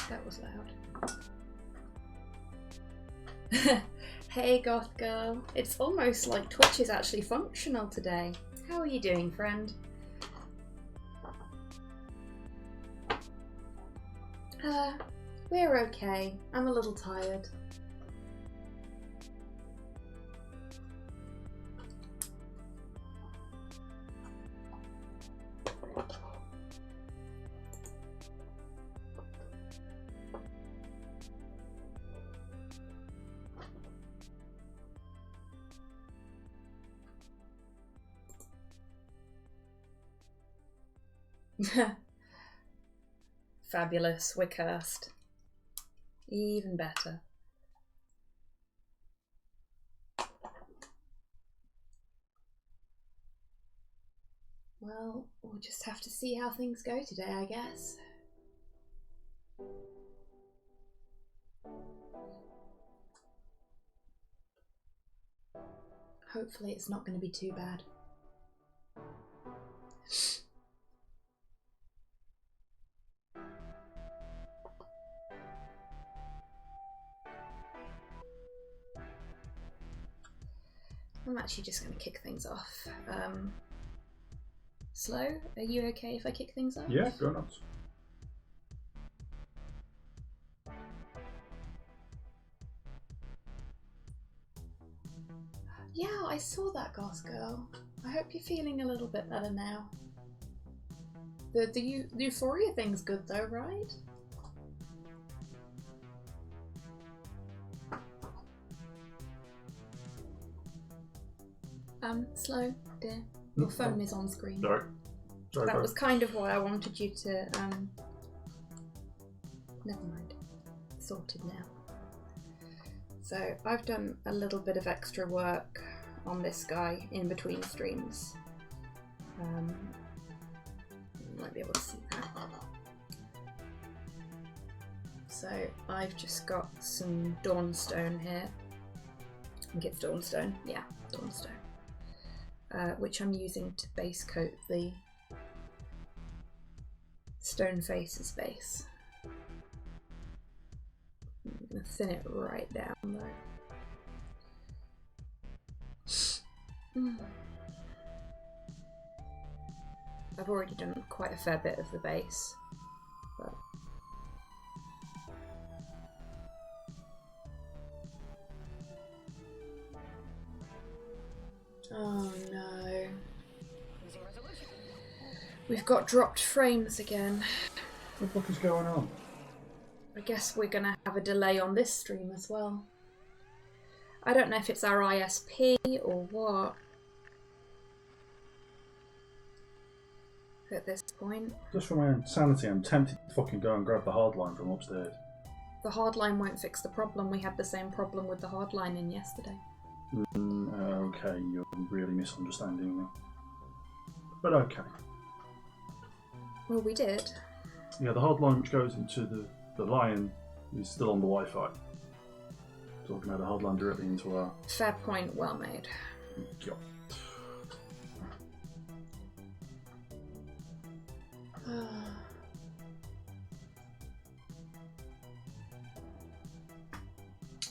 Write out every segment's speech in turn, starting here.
That was loud. Hey, Goth Girl. It's almost like Twitch is actually functional today. How are you doing, friend? We're okay. I'm a little tired. Fabulous, we're cursed. Even better. Well, we'll just have to see how things go today, I guess. Hopefully it's not going to be too bad. I'm actually just going to kick things off. Slow, are you okay if I kick things off? Yeah, go nuts. Yeah, I saw that, Goth Girl. I hope you're feeling a little bit better now. The euphoria thing's good though, right? Slow, dear. Your phone is on screen. Sorry. That was kind of why I wanted you to, never mind. Sorted now. So, I've done a little bit of extra work on this guy in between streams. You might be able to see that. So, I've just got some Dawnstone here. I think it's Dawnstone. Yeah, Dawnstone. Which I'm using to base coat the stone face's base. I'm going to thin it right down though. I've already done quite a fair bit of the base, but oh no. We've got dropped frames again. What the fuck is going on? I guess we're gonna have a delay on this stream as well. I don't know if it's our ISP or what at this point. Just for my own sanity, I'm tempted to fucking go and grab the hardline from upstairs. The hardline won't fix the problem. We had the same problem with the hardline in yesterday. Okay, you're really misunderstanding me. But okay. Well, we did. Yeah, the hardline which goes into the Lion is still on the Wi-Fi. Talking about the hardline directly into our... Fair point, well made. Yeah.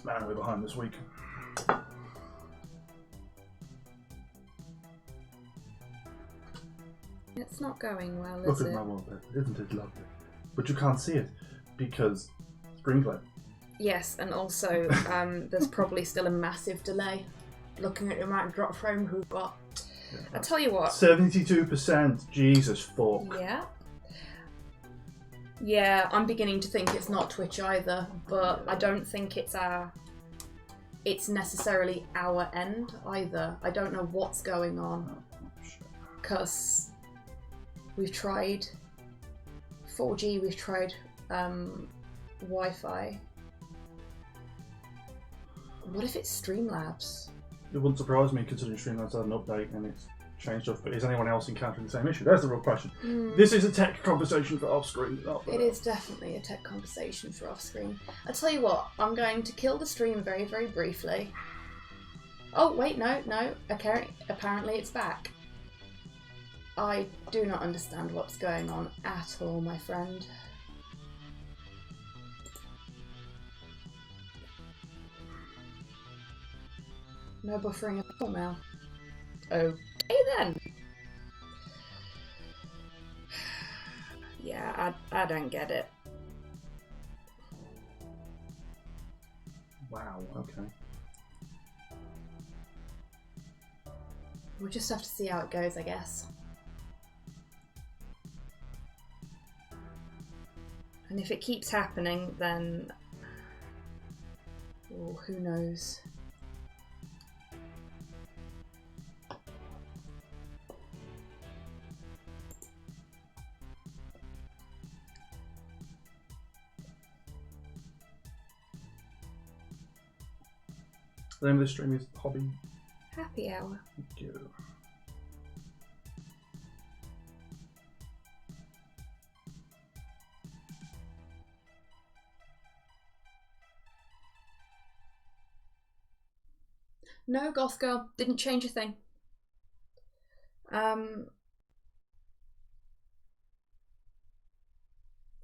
Man, we're behind this week. It's not going well, Look is at it? my wallpaper, isn't it lovely? But you can't see it because sprinkler. Yes, and also there's probably still a massive delay. Looking at the amount of drop frame we've got. Yeah, I tell you what. 72%. Jesus fuck. Yeah. Yeah, I'm beginning to think it's not Twitch either, but I don't think it's necessarily our end either. I don't know what's going on. Because we've tried 4G, we've tried Wi-Fi. What if it's Streamlabs? It wouldn't surprise me considering Streamlabs had an update and it's changed stuff, but is anyone else encountering the same issue? There's the real question. This is a tech conversation for off-screen. It is definitely a tech conversation for off-screen. I tell you what, I'm going to kill the stream very, very briefly. Oh, wait, no. Apparently it's back. I do not understand what's going on at all, my friend. No buffering at all now. Okay then. Yeah, I don't get it. Wow, okay. We'll just have to see how it goes, I guess. And if it keeps happening, then... oh, who knows? The name of the stream is Hobby Happy Hour. Thank you. No, Goth Girl, didn't change a thing.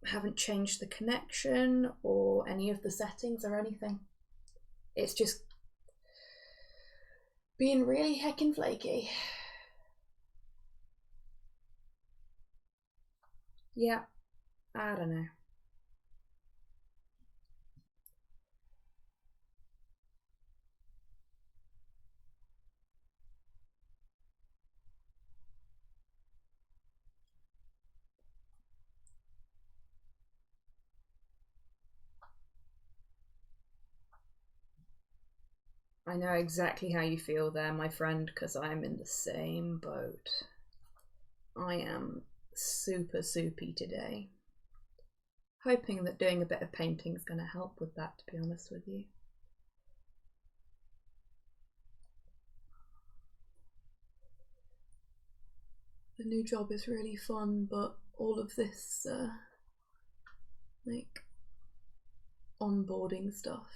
Haven't changed the connection or any of the settings or anything. It's just being really heckin' flaky. Yeah, I don't know. I know exactly how you feel there, my friend, because I'm in the same boat. I am super soupy today. Hoping that doing a bit of painting is going to help with that, to be honest with you. The new job is really fun, but all of this, like, onboarding stuff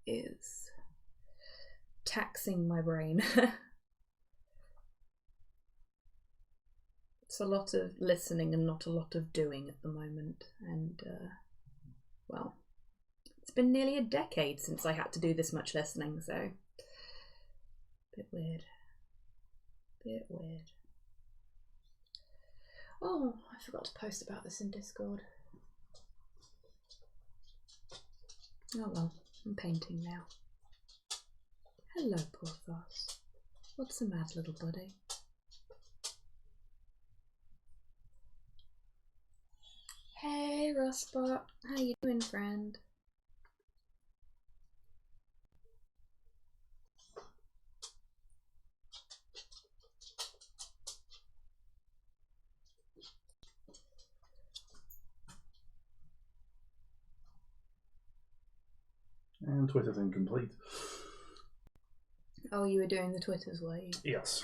is taxing my brain. It's a lot of listening and not a lot of doing at the moment, and well, it's been nearly a decade since I had to do this much listening, so bit weird. Oh, I forgot to post about this in Discord. Oh well, I'm painting now. Hello, Porthos. What's the matter, little buddy? Hey, Rustbot. How you doing, friend? And Twitter's incomplete. Oh, you were doing the Twitters, were you? Yes.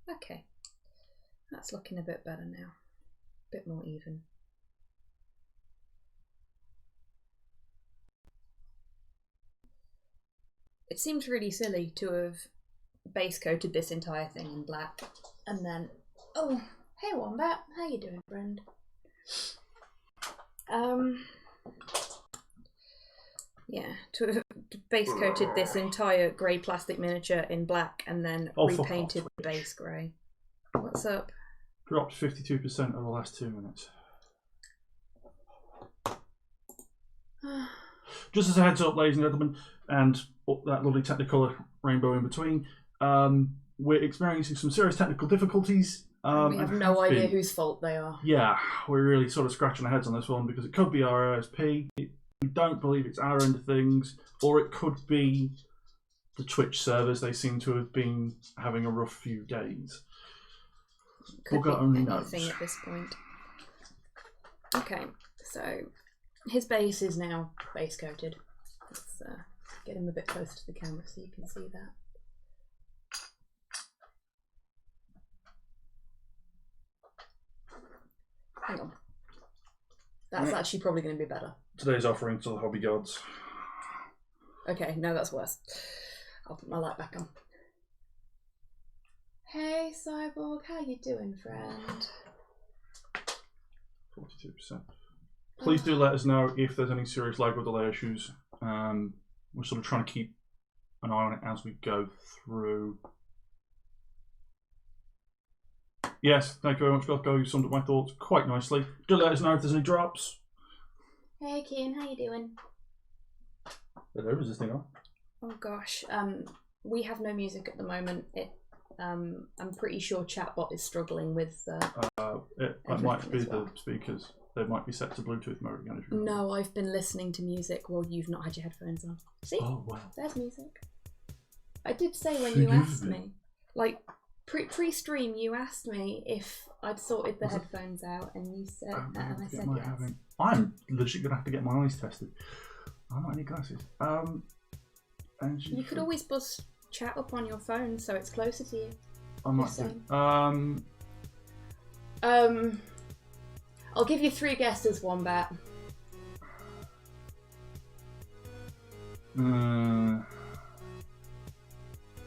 Okay. That's looking a bit better now. A bit more even. It seems really silly to have base coated this entire thing in black and then... Oh, hey Wombat. How you doing, friend? Yeah, to have base coated this entire grey plastic miniature in black and then repainted the base grey. What's up? Dropped 52% over the last 2 minutes. Just as a heads up, ladies and gentlemen, and that lovely Technicolor rainbow in between, we're experiencing some serious technical difficulties. We have no idea whose fault they are. Yeah, we're really sort of scratching our heads on this one because it could be our OSP. We don't believe it's our end of things, or it could be the Twitch servers. They seem to have been having a rough few days. Could God only be anything knows. at this point. Okay, so his base is now base coated. Let's get him a bit closer to the camera so you can see that. Hang on. That's actually probably going to be better. Today's offering to the hobby gods. Okay, no, that's worse. I'll put my light back on. Hey, Cyborg, how you doing, friend? 42%. Please do let us know if there's any serious lag or delay issues. we're sort of trying to keep an eye on it as we go through. Yes, thank you very much, Gothgo. You summed up my thoughts quite nicely. Do let us know if there's any drops. Hey, Kian, how you doing? Hello, is this thing on? Oh gosh, we have no music at the moment. I'm pretty sure Chatbot is struggling with. It might be the speakers. They might be set to Bluetooth mode again. No, I've been listening to music while you've not had your headphones on. See? Oh wow. There's music. I did say when you asked me, like pre-stream, you asked me if I'd sorted the headphones out, and you said, and I said yes. I'm legit gonna have to get my eyes tested. I don't need glasses. And you could always buzz chat up on your phone so it's closer to you. I might do. I'll give you 3 guesses, Wombat.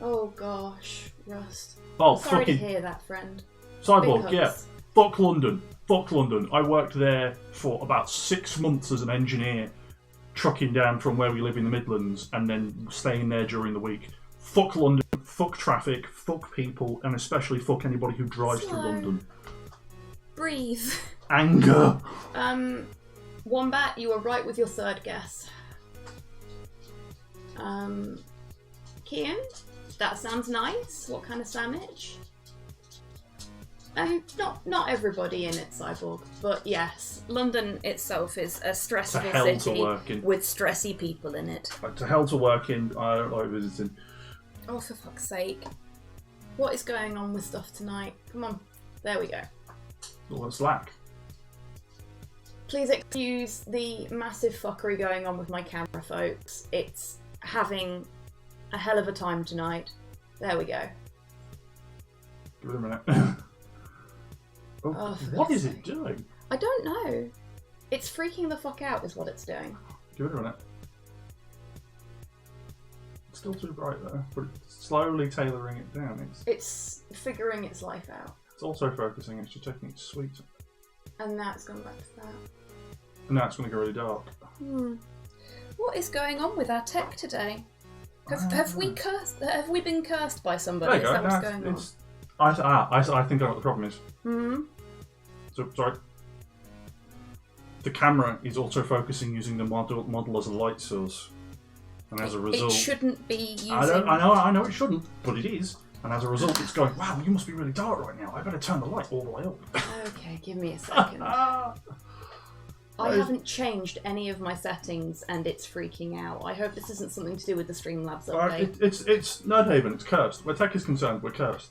Oh gosh, Rust. Oh, sorry to hear that, friend. Cyborg, yeah. Fuck London. Fuck London. I worked there for about 6 months as an engineer, trucking down from where we live in the Midlands and then staying there during the week. Fuck London. Fuck traffic. Fuck people, and especially fuck anybody who drives through London. Breathe. Anger. Wombat, you were right with your 3rd guess. Kian, that sounds nice. What kind of sandwich? Not everybody in it, Cyborg, but yes, London itself is a stressful city with stressy people in it. To hell to work in. I don't like visiting. Oh, for fuck's sake! What is going on with stuff tonight? Come on, there we go. Well, it's Slack. Please excuse the massive fuckery going on with my camera, folks. It's having a hell of a time tonight. There we go. Give it a minute. What is it doing? I don't know. It's freaking the fuck out is what it's doing. Give it a minute. It's still too bright though, but it's slowly tailoring it down. It's figuring its life out. It's also focusing, it's just taking its sweet. And now it's gone back to that. And now it's going to go really dark. What is going on with our tech today? Have we been cursed by somebody? There you go. Is that what's going on? I think I know what the problem is. So, sorry. The camera is also focusing using the model as a light source. And as a result... It shouldn't be using... I know it shouldn't, but it is. And as a result, it's going, wow, you must be really dark right now. I better turn the light all the way up. Okay, give me a second. I haven't changed any of my settings and it's freaking out. I hope this isn't something to do with the Streamlabs update. It's Nerdhaven, it's cursed. Where tech is concerned, we're cursed.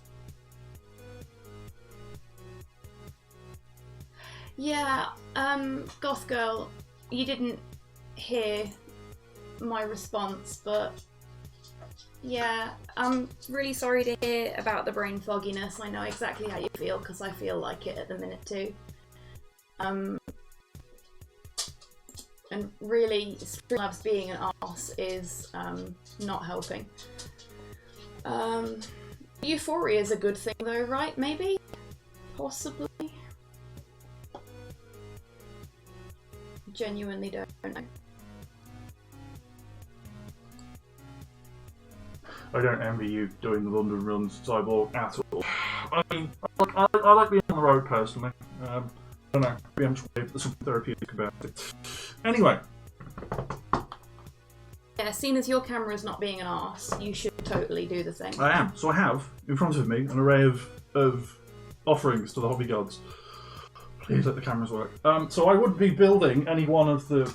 Yeah, Goth Girl, you didn't hear my response, but yeah, I'm really sorry to hear about the brain fogginess. I know exactly how you feel because I feel like it at the minute too. And really, Streamlabs being an arse is not helping. Euphoria is a good thing though, right? Maybe? Possibly? Genuinely don't know. I don't envy you doing the London runs, Cyborg, at all. I mean, I like being on the road personally. I don't know, maybe I'm just weird, there's something therapeutic about it. Anyway. Yeah, seeing as your camera is not being an arse, you should totally do the thing. I am. So I have, in front of me, an array of offerings to the hobby gods. Please let the cameras work. So I would be building any one of the,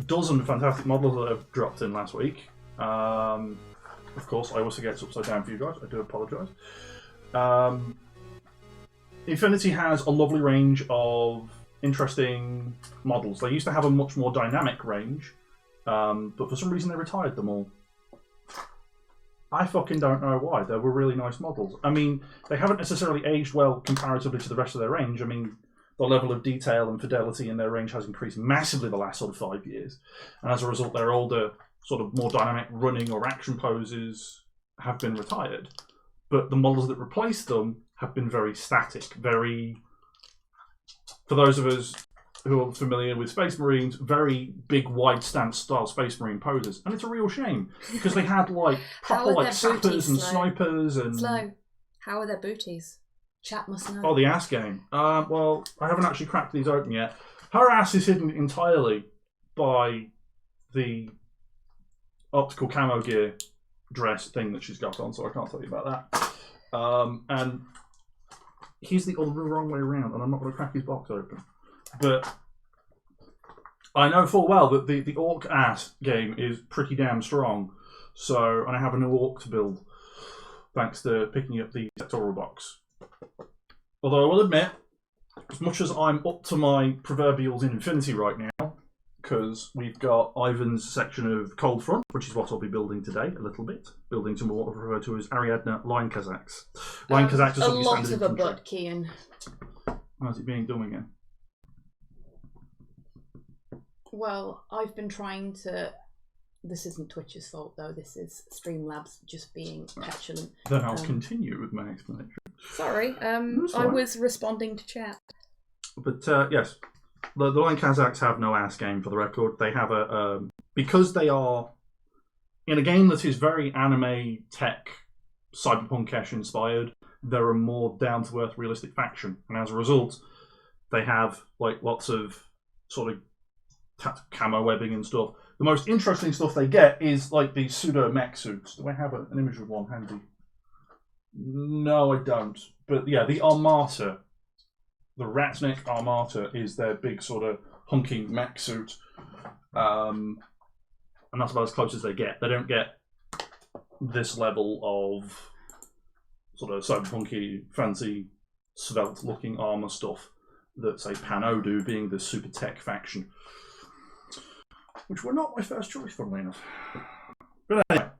dozen fantastic models that I've dropped in last week. Of course, I also get it upside down for you guys. I do apologise. Infinity has a lovely range of interesting models. They used to have a much more dynamic range, but for some reason they retired them all. I fucking don't know why. They were really nice models. I mean, they haven't necessarily aged well comparatively to the rest of their range. I mean, the level of detail and fidelity in their range has increased massively the last sort of 5 years. And as a result, their older, sort of more dynamic running or action poses have been retired. But the models that replaced them have been very static, very... For those of us who are familiar with Space Marines, very big, wide stance style Space Marine poses, and it's a real shame because they had like proper like sappers and snipers and. Slow. How are their booties? Chat must know. Oh, the ass game. Well, I haven't actually cracked these open yet. Her ass is hidden entirely by the optical camo gear dress thing that she's got on, so I can't tell you about that. And he's the wrong way around, and I'm not going to crack his box open. But I know full well that the orc ass game is pretty damn strong. So, and I have a new orc to build thanks to picking up the sectoral box. Although I will admit, as much as I'm up to my proverbials in Infinity right now, because we've got Ivan's section of Cold Front, which is what I'll be building today a little bit, building some of what I refer to as Ariadna Line Kazakhs. Line Kazakhs is a lot standard of a infantry. butt, Kian. How's it being done again? Well, I've been trying to. This isn't Twitch's fault, though. This is Streamlabs just being petulant. Then I'll continue with my explanation. Sorry, I was responding to chat. But yes, the Line Kazakhs have no ass game for the record. They have a because they are in a game that is very anime tech, cyberpunk-ish inspired. They're a more down to earth, realistic faction, and as a result, they have like lots of sort of camo webbing and stuff. The most interesting stuff they get is like these pseudo mech suits. Do I have an image of one handy? No, I don't. But yeah, the Armata, the Ratnik Armata is their big sort of hunky mech suit. And that's about as close as they get. They don't get this level of sort of cyberpunky, fancy, svelte looking armour stuff that, say, Pano do, being the super tech faction. Which were not my first choice, funnily enough. But anyway,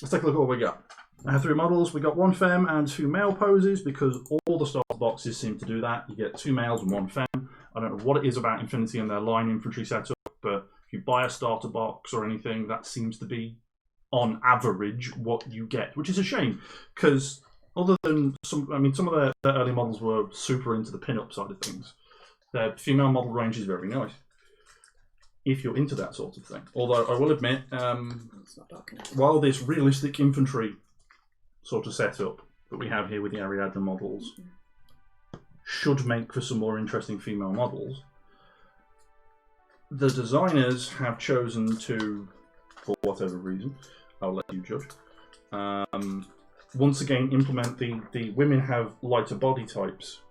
let's take a look at what we got. I have 3 models. We got 1 femme and 2 male poses because all the starter boxes seem to do that. You get 2 males and 1 femme. I don't know what it is about Infinity and their line infantry setup, but if you buy a starter box or anything, that seems to be, on average, what you get, which is a shame because other than some of their early models were super into the pin-up side of things. Their female model range is very nice. If you're into that sort of thing. Although I will admit, while this realistic infantry sort of setup that we have here with the Ariadna models should make for some more interesting female models, the designers have chosen to, for whatever reason, I'll let you judge, once again implement the women have lighter body types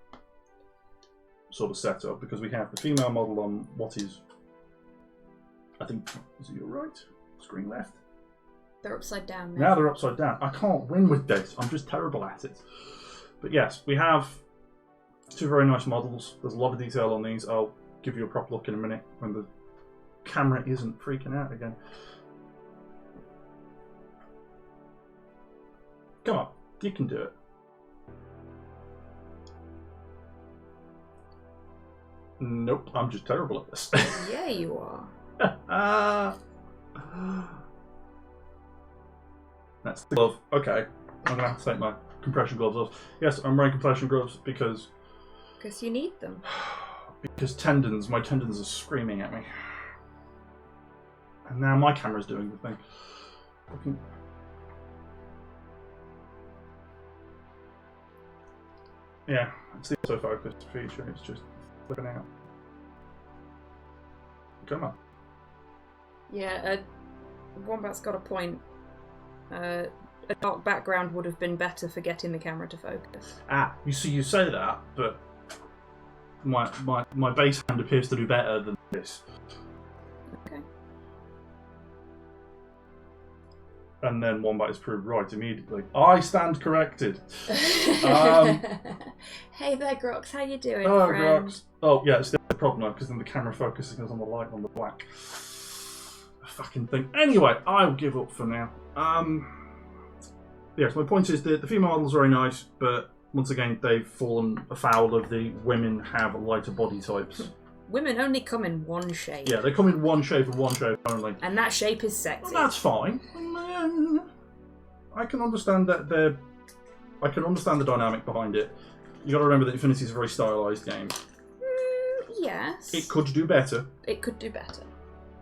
sort of setup, because we have the female model on what is, I think, is it your right? Screen left? They're upside down now. Now they're upside down. I can't win with this. I'm just terrible at it. But yes, we have 2 very nice models. There's a lot of detail on these. I'll give you a proper look in a minute when the camera isn't freaking out again. Come on, you can do it. Nope, I'm just terrible at this. Yeah, you are. That's the glove. Okay, I'm gonna have to take my compression gloves off. Yes, I'm wearing compression gloves because you need them. Because my tendons are screaming at me, and now my camera's doing the thing. Yeah, it's the autofocus feature. It's just flipping out. Come on. Yeah, Wombat's got a point. A dark background would have been better for getting the camera to focus. You see, you say that, but my base hand appears to do better than this. Okay. And then Wombat is proved right immediately. I stand corrected. Hey there, Grox. How you doing, oh, friend? Grox. Oh, yeah, it's the problem now, because then the camera focusing is on the light on the black. Fucking thing. Anyway, I'll give up for now. Yes, my point is that the female model's very nice, but once again, they've fallen afoul of the women have lighter body types. Women only come in one shape. Yeah, they come in one shape and one shape only. And that shape is sexy. Well, that's fine. I can understand that I can understand the dynamic behind it. You got to remember that Infinity is a very stylized game. Yes. It could do better. It could do better.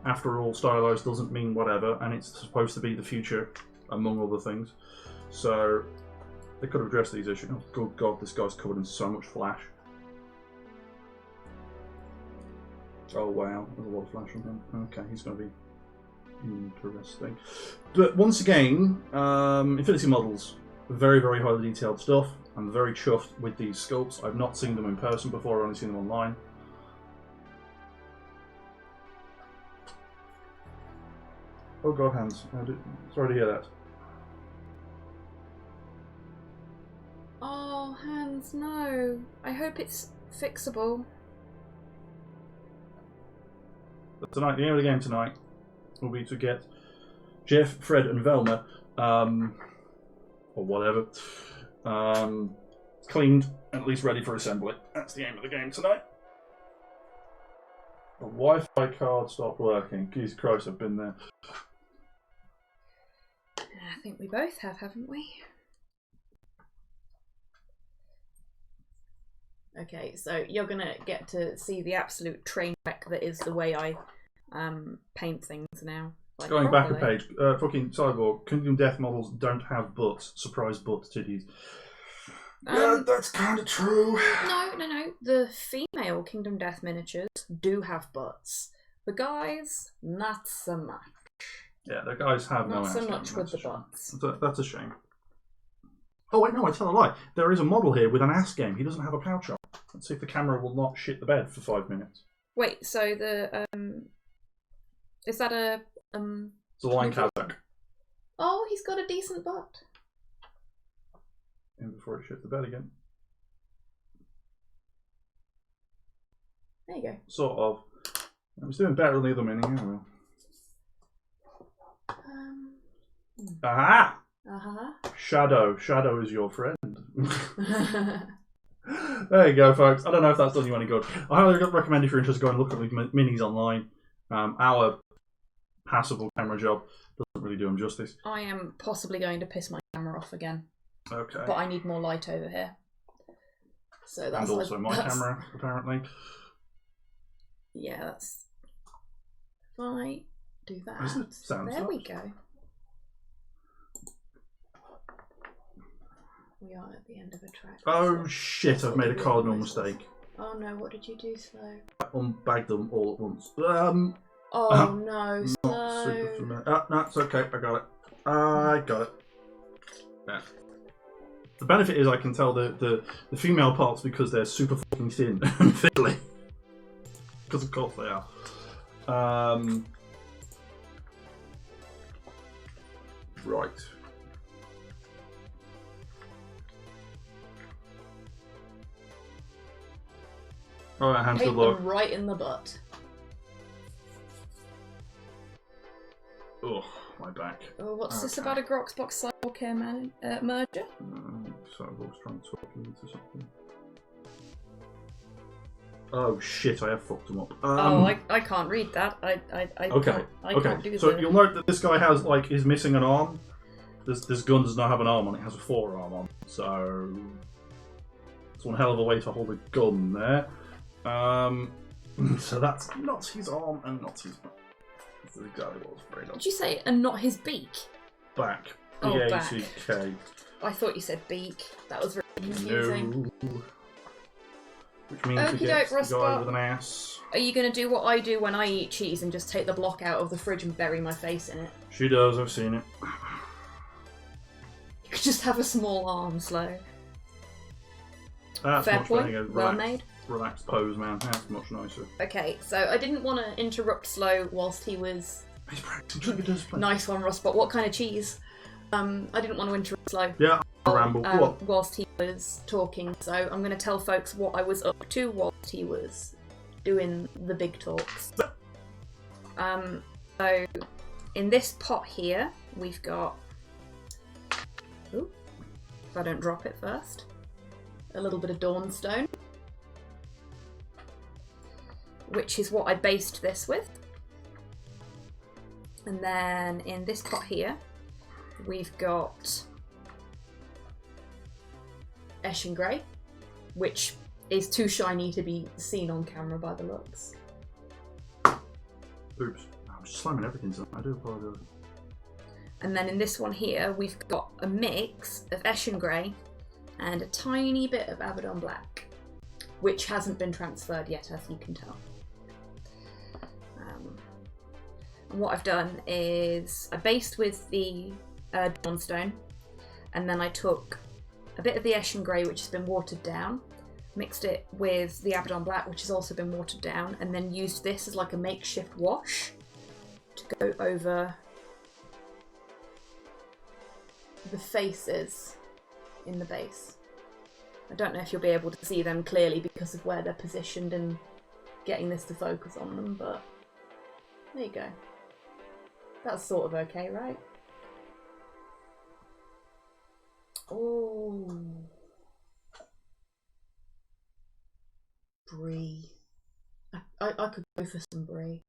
After all, stylized doesn't mean whatever, and it's supposed to be the future, among other things. So they could have addressed these issues. Oh, good God, this guy's covered in so much flash. Oh wow, there's a lot of flash on him. Okay, he's going to be interesting. But once again, Infinity Models, very, very highly detailed stuff. I'm very chuffed with these sculpts. I've not seen them in person before, I've only seen them online. Oh God, Hans. Sorry to hear that. Oh, Hans, no. I hope it's fixable. But tonight, the aim of the game tonight will be to get Jeff, Fred, and Velma, or whatever, cleaned and at least ready for assembly. That's the aim of the game tonight. The Wi-Fi card stopped working. Jesus Christ, I've been there. I think we both have, haven't we? Okay, so you're gonna get to see the absolute train wreck that is the way I paint things now. Like, Going back a properly. page, fucking Cyborg, Kingdom Death models don't have butts. Surprise butt titties. Yeah, that's kind of true. No. The female Kingdom Death miniatures do have butts. The guys, not so much. Yeah, the guys have no Not so ass much game, with the that's a shame. butts. That's a shame. Oh wait, no, I tell a lie. There is a model here with an ass game. He doesn't have a pouch on. Let's see if the camera will not shit the bed for 5 minutes. Wait, so the is that a It's a line Kazakh. Oh, he's got a decent butt. In before it shit the bed again. There you go. Sort of. I was doing better than the other mini. Yeah, well. Aha! Shadow. Shadow is your friend. There you go, folks. I don't know if that's done you any good. I highly recommend if you're interested, go and look at the minis online. Our passable camera job doesn't really do them justice. I am possibly going to piss my camera off again. Okay. But I need more light over here. So that's And also my camera, apparently. Yeah, that's. If I do that, Where's the sound there stuff? we go. We are at the end of a track. Oh shit, I've made a cardinal mistake. Oh no, what did you do, Slow? I unbagged them all at once. Oh no, Not Slow. super familiar. No, it's okay. I got it. I got it. Yeah. The benefit is I can tell the female parts because they're super fucking thin and fiddly. Because of course they are. Right. Alright, hands Hit good luck. them right in the butt. Ugh, my back. Oh, what's this Okay. about a Groxbox Cyborg Care merger? So I was trying to talk into something. Oh shit, I have fucked him up. I can't read that. I Okay, I okay. can't do So that. you'll note that this guy has, like, is missing an arm. This gun does not have an arm on it, has a forearm on. So it's one hell of a way to hold a gun there. So that's not his arm and not his back. That's exactly what I was afraid of. Did you say and not his beak? Back. Oh, back. B-A-C-K. I thought you said beak. That was very confusing. No. Which means Okey he gets doke, the guy Rustbot. with an ass. Are you going to do what I do when I eat cheese and just take the block out of the fridge and bury my face in it? She does, I've seen it. You could just have a small arm, Slow. That's Fair much point. better. Well Relaxed- made. Relaxed pose, man. That's much nicer. Okay, so I didn't want to interrupt Slow whilst he was. He's practicing trigger discipline. Nice one, Rustbot. What kind of cheese? I didn't want to interrupt Slow Yeah, I'll ramble. What? whilst he was talking, so I'm going to tell folks what I was up to whilst he was doing the big talks. So, in this pot here, we've got... Ooh, if I don't drop it first. A little bit of Dawnstone. Which is what I based this with. And then in this pot here, we've got Eshin Grey. which is too shiny to be seen on camera by the looks. Oops. I'm just slamming everything tonight. I do apologise. And then in this one here, we've got a mix of Eshin Grey and a tiny bit of Abaddon Black, which hasn't been transferred yet, as you can tell. And what I've done is I based with the Dawnstone, and then I took a bit of the Eshin Grey, which has been watered down, mixed it with the Abaddon Black, which has also been watered down, and then used this as like a makeshift wash to go over the faces in the base. I don't know if you'll be able to see them clearly because of where they're positioned and getting this to focus on them, but there you go. That's sort of okay, right? Oh. Brie. I could go for some brie.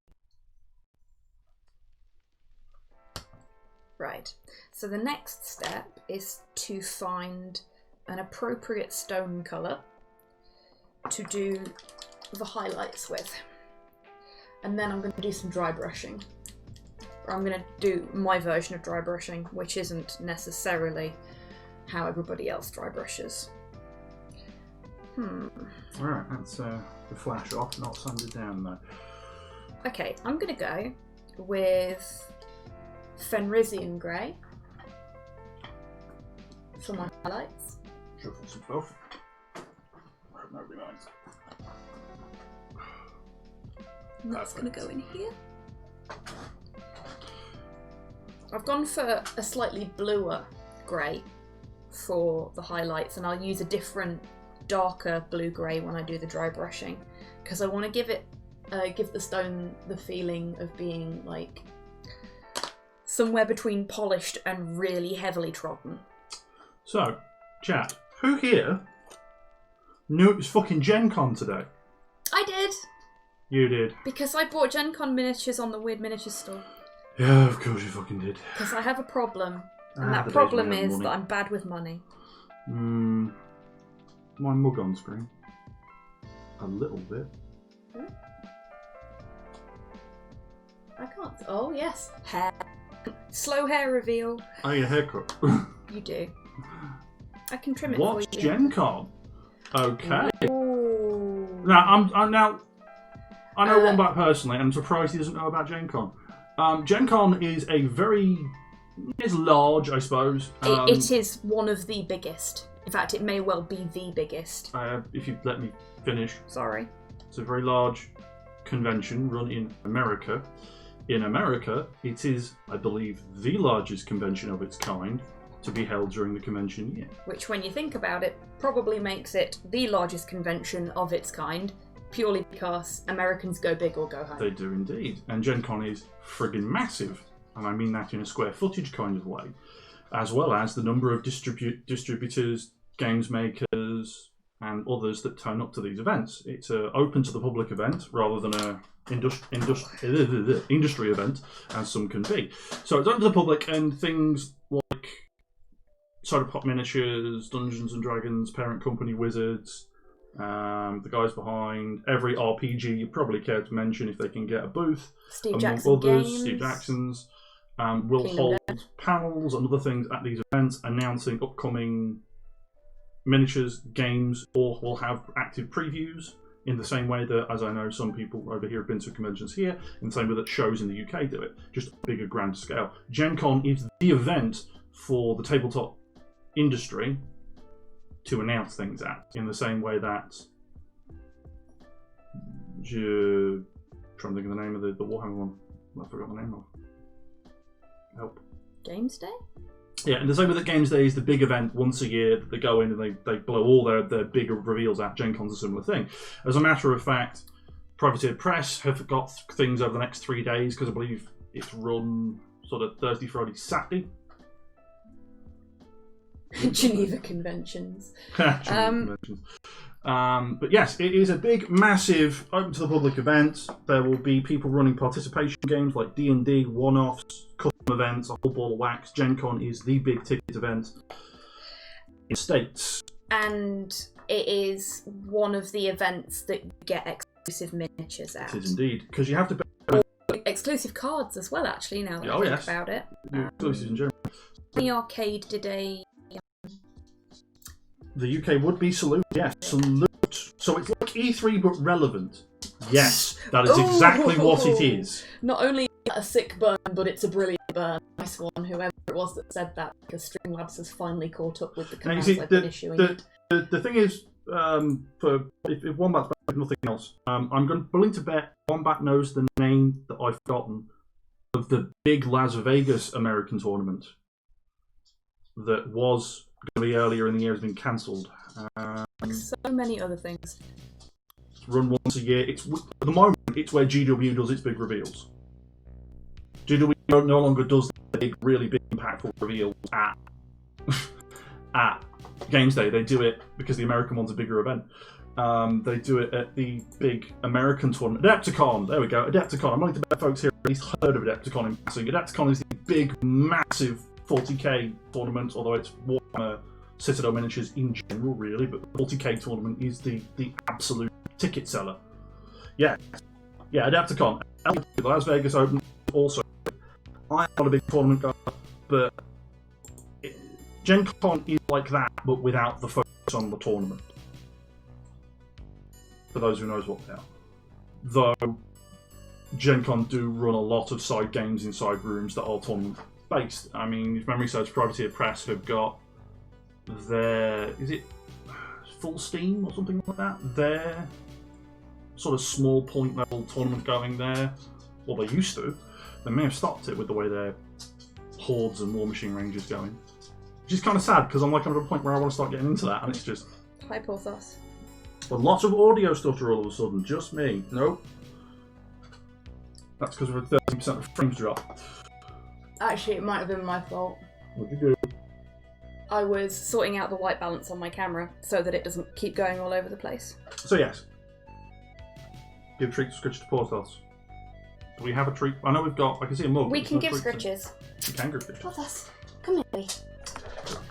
Right, so the next step is to find an appropriate stone colour to do the highlights with. And then I'm going to do some dry brushing. Or I'm going to do my version of dry brushing, which isn't necessarily how everybody else dry brushes. Alright, that's the flash off, not sanded down though. Okay, I'm going to go with Fenrisian Grey for my highlights. Shuffle some stuff. I hope nobody minds. And that's going to go in here. I've gone for a slightly bluer grey for the highlights, and I'll use a different darker blue-grey when I do the dry brushing, because I want to give it, give the stone the feeling of being like somewhere between polished and really heavily trodden. So, chat, who here knew it was fucking Gen Con today? I did! You did. Because I bought Gen Con miniatures on the Weird Miniatures store. Yeah, of course you fucking did. Because I have a problem, and that the problem days when I had is money. that I'm bad with money. My mug on screen. A little bit. I can't. Oh, yes. Hair. Slow hair reveal. Oh, your haircut. You do. I can trim it What's for you. Gen Con? Okay. Ooh. Now, I know Wombat personally, and I'm surprised he doesn't know about Gen Con. Gen Con is large, I suppose. It is one of the biggest. In fact, it may well be the biggest. If you let me finish. Sorry. It's a very large convention run in America. In America, it is, I believe, the largest convention of its kind to be held during the convention year. Which, when you think about it, probably makes it the largest convention of its kind, purely because Americans go big or go home. They do indeed. And Gen Con is friggin' massive, and I mean that in a square footage kind of way, as well as the number of distributors, games makers, and others that turn up to these events. It's an open to the public event rather than a industry event, as some can be. So it's open to the public, and things like Soda Pop Miniatures, Dungeons and Dragons, Parent Company Wizards, the guys behind every RPG you probably care to mention if they can get a booth, Steve among Jackson others, Games. Steve Jackson's, will Kingdom hold Death. panels and other things at these events announcing upcoming miniatures, games, or will have active previews in the same way that, as I know, some people over here have been to conventions here, in the same way that shows in the UK do it, just a bigger, grand scale. Gen Con is the event for the tabletop industry to announce things at, in the same way that trying to think of the name of the Warhammer one. I forgot the name of. Help. Games Day? Yeah, and the same way that Games Day is the big event once a year that they go in and they blow all their big reveals at. Gen Con's a similar thing. As a matter of fact, Privateer Press have got things over the next 3 days, because I believe it's run sort of Thursday, Friday, Saturday. Geneva Conventions. Conventions. But yes, it is a big, massive, open to the public event. There will be people running participation games like D&D, one-offs, custom events, a whole ball of wax. Gen Con is the big ticket event in the States. And it is one of the events that you get exclusive miniatures at. It is indeed, because you have to. Exclusive cards as well, actually, now that I think about it. Exclusives in general. The arcade did a... The UK would be Salute, yes. Salute. So it's like E3 but relevant. Yes, that is exactly what it is. Not only a sick burn, but it's a brilliant burn. Nice one, whoever it was that said that, because Streamlabs has finally caught up with the commands I've been issuing. The thing is, for if Wombat's back with nothing else, I'm willing to bet Wombat knows the name that I've forgotten of the big Las Vegas American tournament that was going to be earlier in the year, has been cancelled. So many other things. It's run once a year. At the moment, it's where GW does its big reveals. GW no longer does the really big, impactful reveals at Games Day. They do it because the American one's a bigger event. They do it at the big American tournament. Adepticon, there we go, Adepticon. I'm willing to bet folks here at least heard of Adepticon in passing. Adepticon is the big, massive 40k tournament, although it's Warhammer Citadel miniatures in general, really, but the 40k tournament is the absolute ticket seller. Yeah, Adepticon. The Las Vegas Open also. I'm not a big tournament guy, but Gen Con is like that, but without the focus on the tournament. For those who knows what they are. Though Gen Con do run a lot of side games inside rooms that are tournament based. I mean, if memory serves, Privateer Press have got their, is it Full Steam or something like that? Their sort of small point level tournament going there. Well, they used to. They may have stopped it with the way their Hordes and War Machine range is going. Which is kind of sad, because I'm like at a point where I want to start getting into that, and it's just... Hi, Porthos. A lot of audio stutter all of a sudden, just me. Nope. That's because we're at 30% of frames drop. Actually, it might have been my fault. What'd you do? I was Sorting out the white balance on my camera so that it doesn't keep going all over the place. So yes. Give a treat to Scritch to Porthos. Do we have a treat? I know we've got, I can see a mug. We can give Scritches. We can give Scritches. Porthos, come here.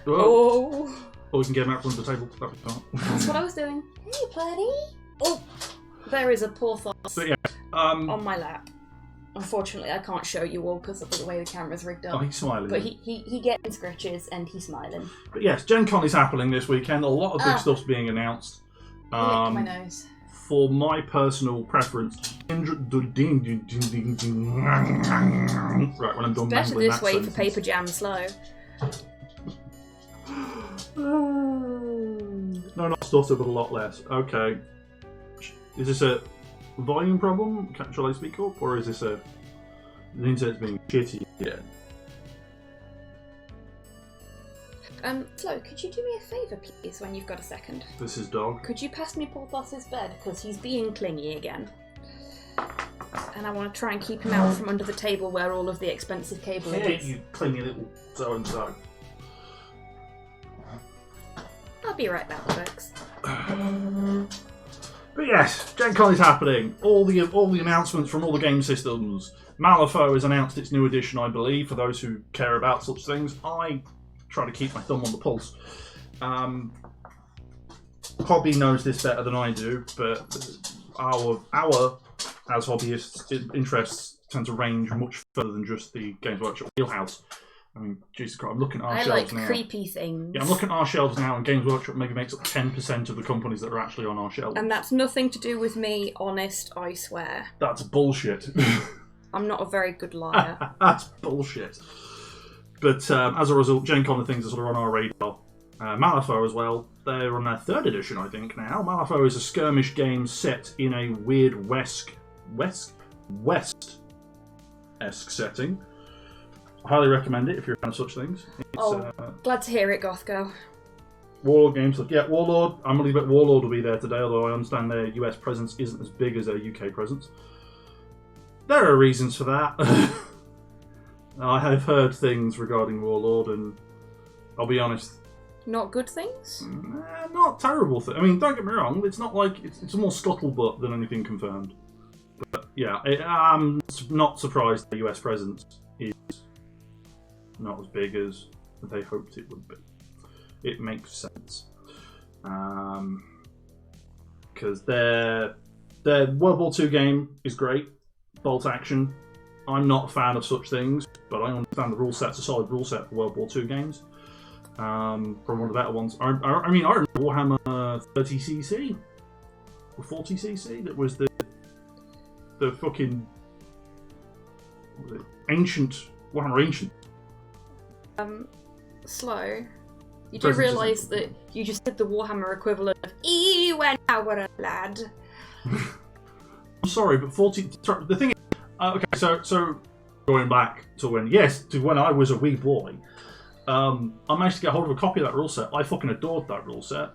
Oh. Or we can get him out from under the table. That's what I was doing. Hey, buddy. Oh, there is a Porthos But yeah, on my lap. Unfortunately, I can't show you all because of the way the camera's rigged up. oh, he's smiling. But he getting scratches and he's smiling. But yes, Gen Con is happening this weekend. A lot of big stuff's being announced. He licked my nose. For my personal preference, right when I'm done Better mangling this that way sentence. for Paper Jam Slow. No, not stutter, but a lot less. Okay. Is this a volume problem? Shall I speak up? Or is this the internet's being shitty again? Flo, could you do me a favour, please, when you've got a second? This is Dog. Could you pass me Porthos's bed, because he's being clingy again. And I want to try and keep him out from under the table where all of the expensive cable Hey, is. you clingy little so-and-so. I'll be right back, folks. But yes, Gen Con is happening. All the announcements from all the game systems. Malifaux has announced its new edition, I believe, for those who care about such things. I try to keep my thumb on the pulse. Hobby knows this better than I do, but our as hobbyists interests tend to range much further than just the Games Workshop wheelhouse. I mean, Jesus Christ, I'm looking at our I shelves like now. creepy things. Yeah, I'm looking at our shelves now, and Games Workshop maybe makes up 10% of the companies that are actually on our shelves. And that's nothing to do with me, honest, I swear. That's bullshit. I'm not a very good liar. That's bullshit. But as a result, Gen Con and things are sort of on our radar. Malifaux as well. They're on their 3rd edition, I think, now. Malifaux is a skirmish game set in a weird West-esque setting. I highly recommend it if you're a fan of such things. It's, Glad to hear it, Gothgo. Warlord games. Yeah, Warlord. I'm going to bet Warlord will be there today, although I understand their US presence isn't as big as their UK presence. There are reasons for that. I have heard things regarding Warlord, and I'll be honest. Not good things? Not terrible things. I mean, don't get me wrong. It's not like it's more scuttlebutt than anything confirmed. But yeah, I'm not surprised the US presence is not as big as they hoped it would be. It makes sense. Because their World War II game is great, bolt action. I'm not a fan of such things, but I understand the rule set's a solid rule set for World War II games. From one of the better ones. I remember Warhammer 30cc or 40cc. That was the fucking, what was it? Ancient Warhammer Ancient. Slow. You do realise that you just did the Warhammer equivalent of when I were a lad. I'm sorry, but the thing is, okay, so going back to when I was a wee boy, I managed to get hold of a copy of that rule set. I fucking adored that rule set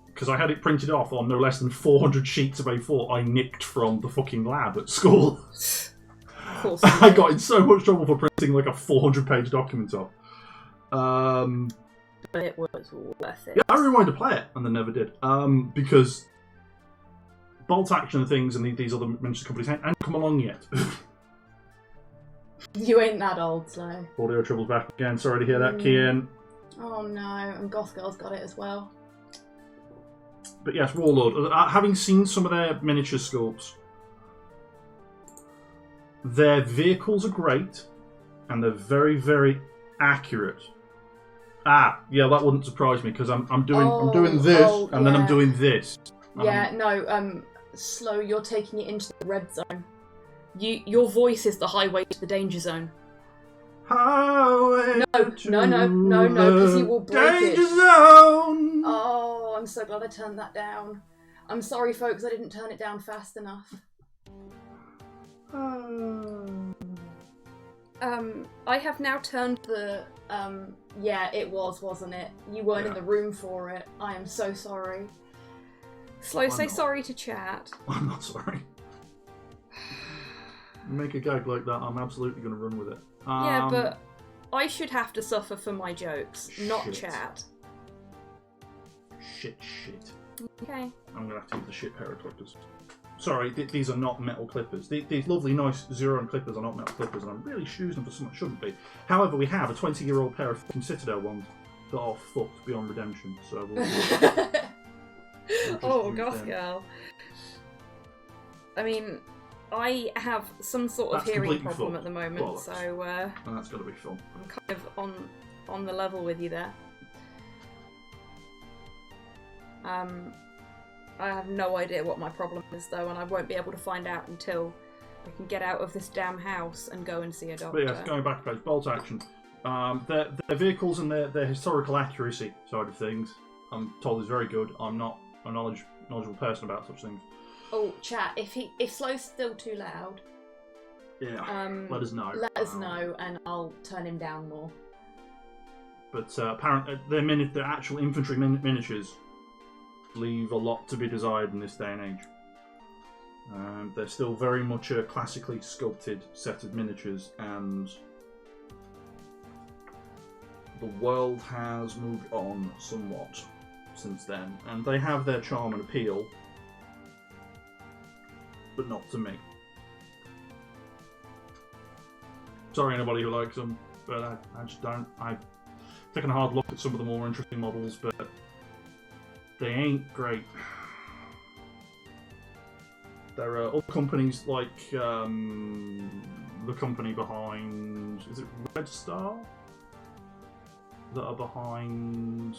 because I had it printed off on no less than 400 sheets of A4 I nicked from the fucking lab at school. Of course. I got in so much trouble for printing like a 400-page document off. But it was worth it. Yeah, I really wanted to play it, and then never did. Because Bolt Action and things and these other miniatures companies hadn't come along yet. You ain't that old, Slow. Audio trouble's back again. Sorry to hear that, Kian. Oh no, and Goth Girl's got it as well. But yes, Warlord. Having seen some of their miniature sculpts, their vehicles are great, and they're very, very accurate. Yeah, that wouldn't surprise me because I'm doing this, and then I'm doing this. Yeah, no, Slow, you're taking it into the red zone. Your voice is the highway to the danger zone. Highway no, because you will break danger it. Zone. Oh, I'm so glad I turned that down. I'm sorry, folks, I didn't turn it down fast enough. I have now turned The, yeah, it was, wasn't it? You weren't in the room for it. I am so sorry. Slow, say sorry to chat. I'm not sorry. You make a gag like that, I'm absolutely going to run with it. Yeah, but I should have to suffer for my jokes, not Shit. chat. Shit. Okay. I'm going to have to use the shit pair of clippers. Sorry, these are not metal clippers. These lovely, nice Zeron clippers are not metal clippers, and I'm really choosing them for something that shouldn't be. However, we have a 20-year-old pair of fucking Citadel ones that are fucked beyond redemption, so we'll Oh, Goth Girl. I mean, I have some sort of hearing problem at the moment, so and that's got to be fun. I'm kind of on the level with you there. I have no idea what my problem is though, and I won't be able to find out until I can get out of this damn house and go and see a doctor. But yes, going back to page, Bolt Action. Their vehicles and their historical accuracy side of things, I'm told is very good. I'm not a knowledgeable person about such things. Oh, chat, if Slow's still too loud, let us know. Let us know, and I'll turn him down more. But apparently, the actual infantry miniatures leave a lot to be desired in this day and age. They're still very much a classically sculpted set of miniatures, and the world has moved on somewhat since then, and they have their charm and appeal, but not to me. Sorry anybody who likes them, but I just don't. I've taken a hard look at some of the more interesting models, but they ain't great. There are other companies like the company behind, is it Red Star? That are behind,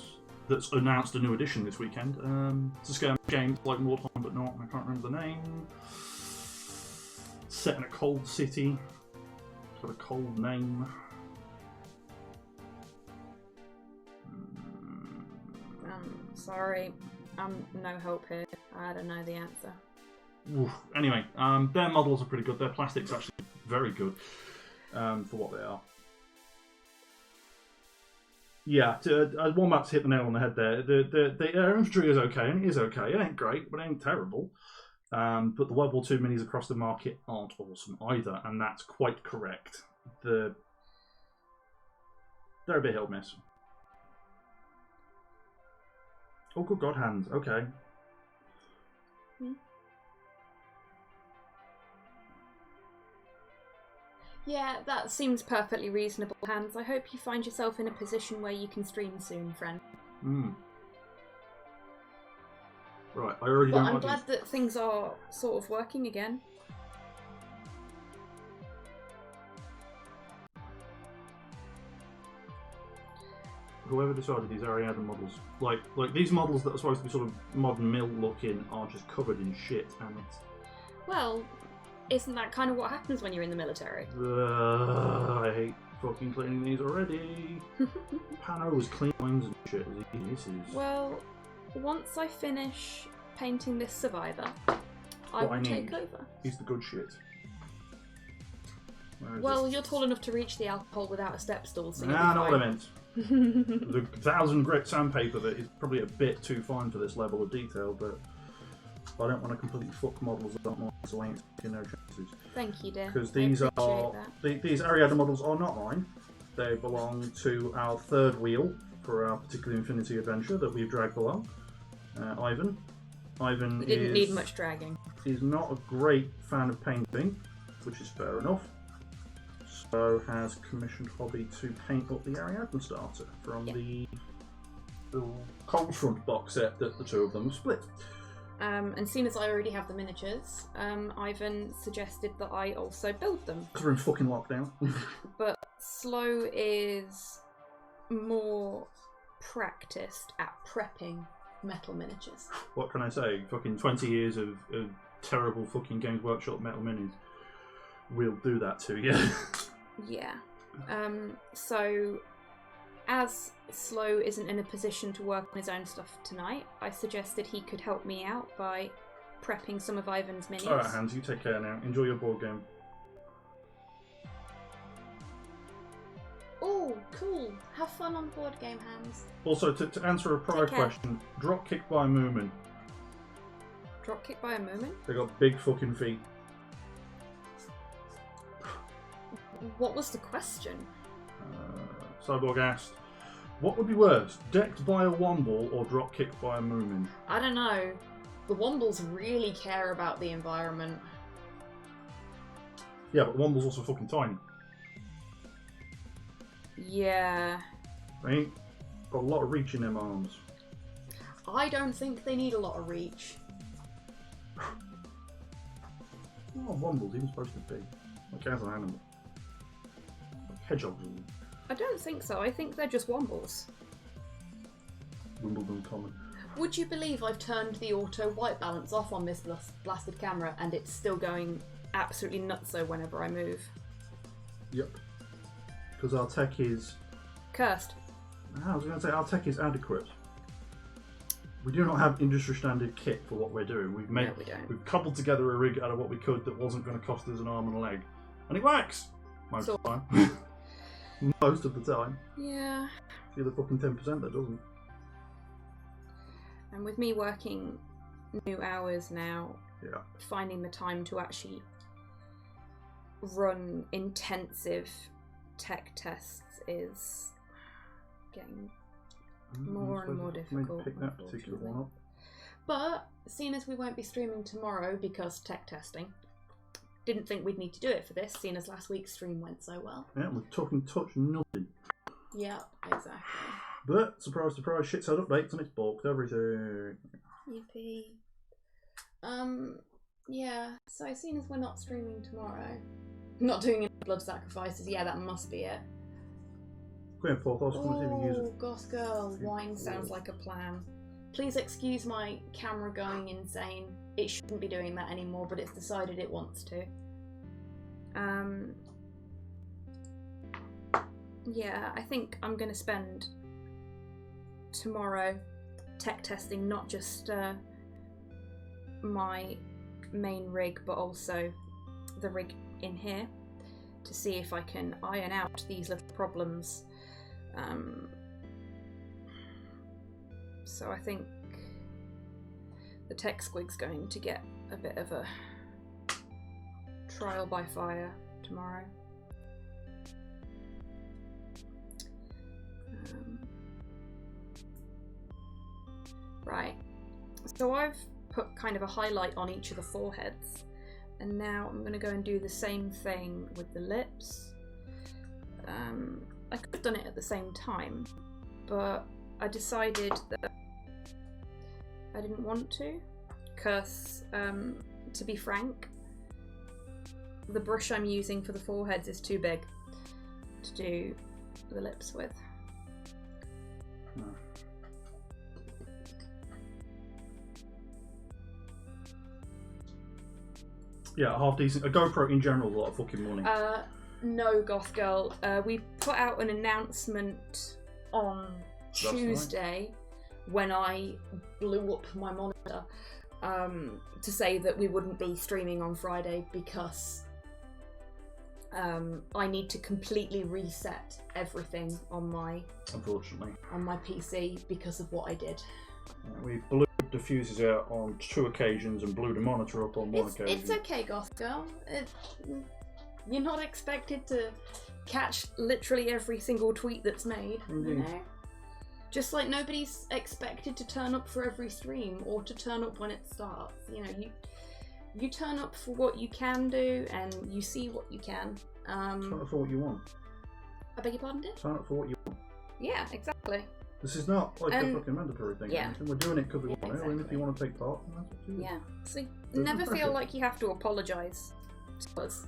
that's announced a new edition this weekend. It's a scale game like Wartime, but not, I can't remember the name. It's set in a cold city. It's got a cold name. Sorry, I'm no help here. I don't know the answer. Oof. Anyway, their models are pretty good. Their plastic's actually very good for what they are. Yeah, Wombat's hit the nail on the head there. The infantry is okay, and it is okay. It ain't great, but it ain't terrible. But the World War II minis across the market aren't awesome either, and that's quite correct. They're a bit hit or miss. Oh, good God, hands. Okay. Yeah, that seems perfectly reasonable, Hans. I hope you find yourself in a position where you can stream soon, friend. Right, I already But don't I'm like glad that things are sort of working again. Whoever decided these Ariadne models, like these models that are supposed to be sort of modern mill looking, are just covered in shit, and it's. Well, isn't that kind of what happens when you're in the military? I hate fucking cleaning these already. Pano was clean lines and shit. This is. Well, once I finish painting this survivor, I What will I take need over. He's the good shit. Where is Well, it? you're tall enough to reach the alcohol without a step stool, so Nah, not what I you'll meant. be fine. The 1,000 grit sandpaper that is probably a bit too fine for this level of detail, but I don't want to completely fuck models that aren't mine, so I ain't taking no chances. Thank you, dear. Because I these appreciate are that. these Ariadne models are not mine. They belong to our third wheel for our particular Infinity adventure that we've dragged along. Ivan. Ivan It didn't need much dragging. is not a great fan of painting, which is fair enough. So has commissioned Hobby to paint up the Ariadne starter from the Cold Front box set that the two of them have split. And seeing as I already have the miniatures, Ivan suggested that I also build them. Because we're in fucking lockdown. But Slow is more practiced at prepping metal miniatures. What can I say? Fucking 20 years of terrible fucking Games Workshop metal minis. We'll do that to you. Yeah. So, as Slow isn't in a position to work on his own stuff tonight, I suggested he could help me out by prepping some of Ivan's minis. Alright, Hans, you take care now. Enjoy your board game. Oh, cool. Have fun on board game, Hands. Also, to answer a prior Take care. question, drop kick by Moomin. Dropkick by a moment. They got big fucking feet. What was the question? Cyborg asked, what would be worse, decked by a Womble or drop kicked by a Moomin? I don't know. The Wombles really care about the environment. Yeah, but Womble's also fucking tiny. Yeah. They ain't got a lot of reach in them arms. I don't think they need a lot of reach. What are Wombles even supposed to be? Like as an animal. Like hedgehogs and I don't think so. I think they're just Wombles. Wimbledon common. Would you believe I've turned the auto white balance off on this blasted camera and it's still going Absolutely nutso whenever I move. Yep. Because our tech is... Cursed. I was going to say, our tech is adequate. We do not have industry standard kit for what we're doing. We've made, No, we don't. we've cobbled together a rig out of what we could that wasn't going to cost us an arm and a leg. And it works! Most of the time. Most of the time. Yeah. The other fucking 10% that doesn't. And with me working new hours now, Yeah. finding the time to actually run intensive tech tests is getting more and more difficult. Pick that particular one up. But, seeing as we won't be streaming tomorrow because tech testing, didn't think we'd need to do it for this, seeing as last week's stream went so well. Yeah, we're talking touch nothing. Yeah, exactly. But, surprise, surprise, shit's had updates and it's bulked everything. Yippee. Yeah, so seeing as we're not streaming tomorrow, not doing any blood sacrifices, yeah, that must be it. Queen Fourth, I was going to see if you use Oh, it. Goth Girl, wine sounds like a plan. Please excuse my camera going insane. It shouldn't be doing that anymore, but it's decided it wants to. Yeah, I think I'm going to spend tomorrow tech testing not just my main rig, but also the rig in here to see if I can iron out these little problems. So I think the tech squig's going to get a bit of a trial by fire tomorrow. Right, so I've put kind of a highlight on each of the foreheads, and now I'm going to go and do the same thing with the lips. I could have done it at the same time, but I decided that I didn't want to, because, to be frank, the brush I'm using for the foreheads is too big to do the lips with. No. Yeah, half decent. A GoPro in general is a lot of fucking money. No, Goth Girl. We put out an announcement on Tuesday when I blew up my monitor to say that we wouldn't be streaming on Friday because I need to completely reset everything on my PC because of what I did. We blew the fuses out on 2 occasions and blew the monitor up on one occasion. It's okay, Goth Girl. You're not expected to catch literally every single tweet that's made, you know? Just like nobody's expected to turn up for every stream or to turn up when it starts. You know, you turn up for what you can do and you see what you can. Turn up for what you want. I beg your pardon, dear? Turn up for what you want. Yeah, exactly. This is not like a fucking mandatory thing. Yeah. We're doing it because we want it, exactly. and if you want to take part, then that's up to you. Yeah. So There's never no feel pressure. like you have to apologise to us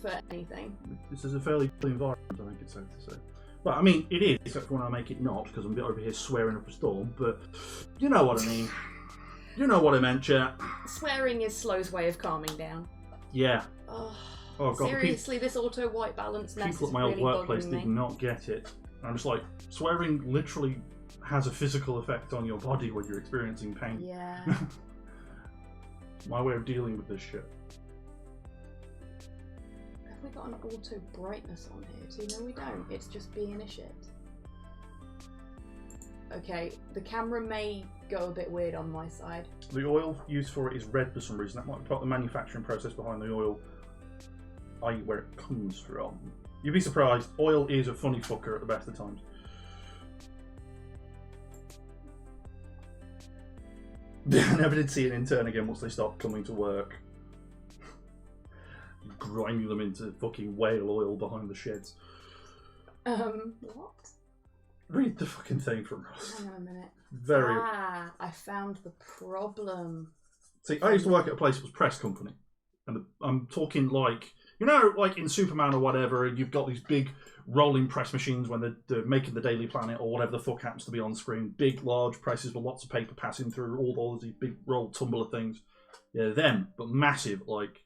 for anything. This is a fairly clean environment, I think it's safe to say. But I mean, it is, except for when I make it not, because I'm a bit over here swearing up a storm, but you know what I mean. You know what I meant, chat. Swearing is Slow's way of calming down. Yeah. Oh, Oh god, seriously, this auto white balance mess people is at my old really workplace bugging did me. not get it. And I'm just like, swearing literally has a physical effect on your body when you're experiencing pain. Yeah. My way of dealing with this shit. Have we got an auto brightness on here too? No, we don't. It's just being a shit. Okay, the camera may go a bit weird on my side. The oil used for it is red for some reason. That might be part of the manufacturing process behind the oil, i.e. where it comes from. You'd be surprised, oil is a funny fucker at the best of times. I never did see an intern again once they stopped coming to work. Grinding them into fucking whale oil behind the sheds. What? Read the fucking thing from Ross. Hang on a minute. Very. I found the problem. See, I used to work at a place that was press company. And I'm talking like, you know, like in Superman or whatever, you've got these big rolling press machines when they're making the Daily Planet or whatever the fuck happens to be on screen. Big, large presses with lots of paper passing through, all these big roll tumbler things. Yeah, them, but massive, like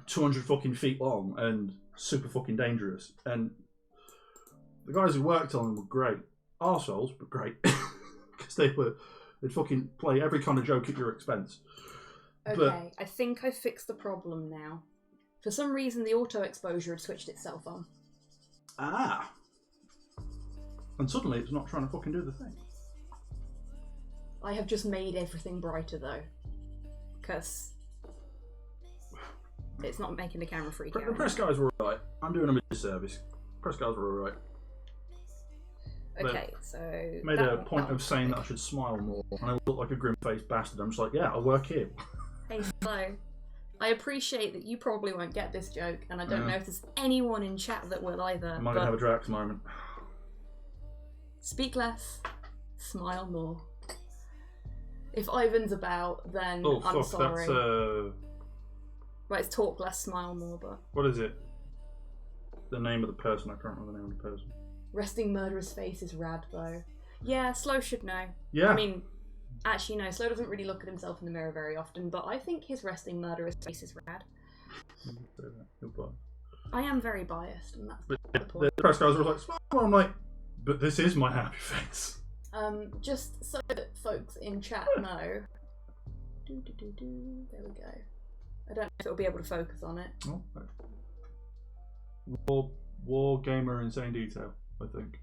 200 fucking feet long and super fucking dangerous. And the guys who worked on them were great. Arseholes, but great. Because they'd fucking play every kind of joke at your expense. Okay, But, I think I fixed the problem now. For some reason, the auto exposure had switched itself on. and suddenly it's not trying to fucking do the thing. I have just made everything brighter though, because it's not making the camera freak out. The press guys were alright. I'm doing them a disservice. Press guys were alright. Okay, so Made a point of saying that I should smile more, and I look like a grim-faced bastard. I'm just like, yeah, I work here. Hey, Flo, I appreciate that you probably won't get this joke, and I don't know if there's anyone in chat that will either. Am I going to have a Drax moment? Speak less, smile more. If Ivan's about, then Oh, I'm fuck, sorry. that's, Right, it's talk less, smile more, but what is it? The name of the person, I can't remember the name of the person. resting murderous face is rad though. Yeah, Slow should know. Yeah. I mean, actually no, Slow doesn't really look at himself in the mirror very often, but I think his resting murderous face is rad. Goodbye. I am very biased, and that's But the the point. press guys were like, smile. I'm like, but this is my happy face. Just so that folks in chat know. There we go. I don't know if it'll be able to focus on it. Oh, okay. War gamer insane detail, I think.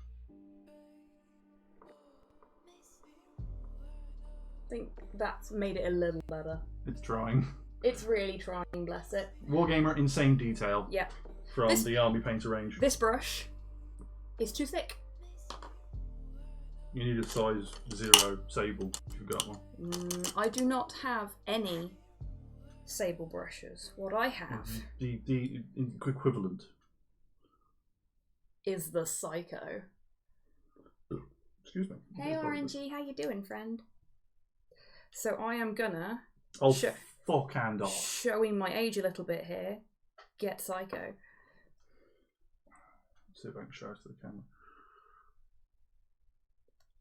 I think that's made it a little better. It's trying. It's really trying, bless it. Wargamer insane detail. Yeah. From the Army Painter range. This brush is too thick. You need a size 0 sable if you've got one. I do not have any sable brushes. What I have The equivalent. is the Psycho. Excuse me. Hey RNG, how you doing, friend? So I am gonna, Oh, Sure. fuck and off. showing my age a little bit here, get Psycho. See if I can show us to the camera.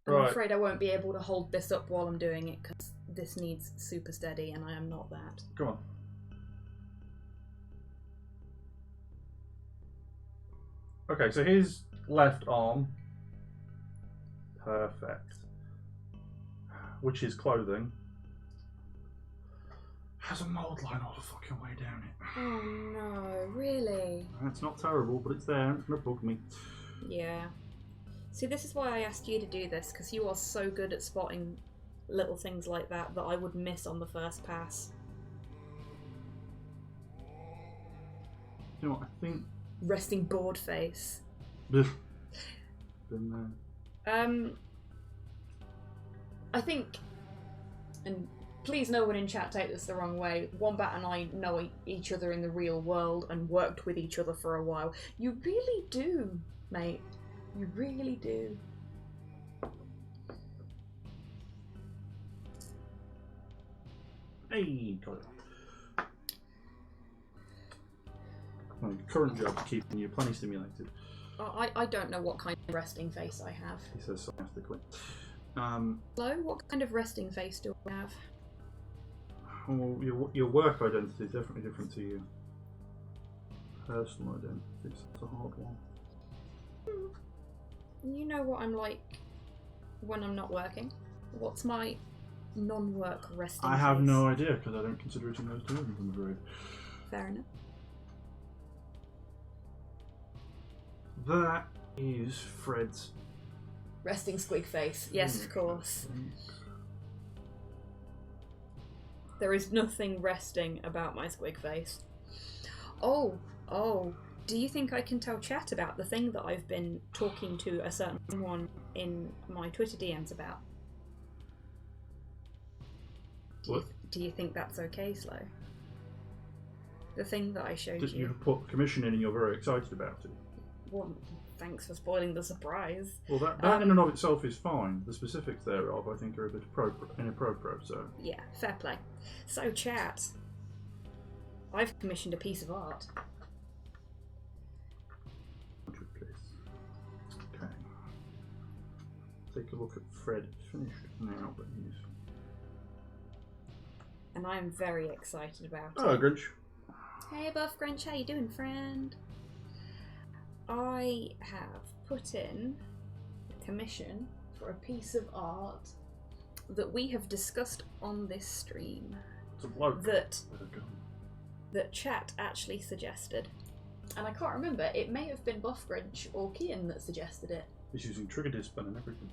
I'm Right. afraid I won't be able to hold this up while I'm doing it because this needs super steady and I am not that. Come on. Okay, so his left arm. Perfect. Which is clothing. Has a mould line all the fucking way down it. Oh no, really? That's not terrible, but it's there. It's gonna bug me. Yeah. See, this is why I asked you to do this, because you are so good at spotting little things like that that I would miss on the first pass. You know what? I think. Resting bored face. Been there. I think, and please no one in chat take this the wrong way, Wombat and I know each other in the real world and worked with each other for a while. You really do, mate. You really do. Hey, got it. Well, your current job's keeping you plenty stimulated. I don't know what kind of resting face I have. He says sarcastically. Hello? What kind of resting face do I have? Well, your work identity is definitely different to your personal identity. That's a hard one. You know what I'm like when I'm not working? What's my non-work resting I have face? no idea because I don't consider it in those terms, I'm afraid. Fair enough. That is Fred's. Resting squig face. Yes, of course. There is nothing resting about my squig face. Oh. Do you think I can tell chat about the thing that I've been talking to a certain one in my Twitter DMs about? What? Do you think that's okay, Slow? The thing that I showed That you. you've put commission in and you're very excited about it. Well, thanks for spoiling the surprise. Well, that in and of itself is fine. The specifics thereof, I think, are a bit inappropriate, so... Yeah, fair play. So, chat, I've commissioned a piece of art. Okay. Take a look at Fred. Finished now, but he's... And I am very excited about Oh, it. Grinch. Hey, Buff Grinch, how you doing, friend? I have put in a commission for a piece of art that we have discussed on this stream It's a bloke. that With a gun. chat actually suggested. And I can't remember, it may have been Buff Grinch or Kian that suggested it. He's using trigger discipline and everything.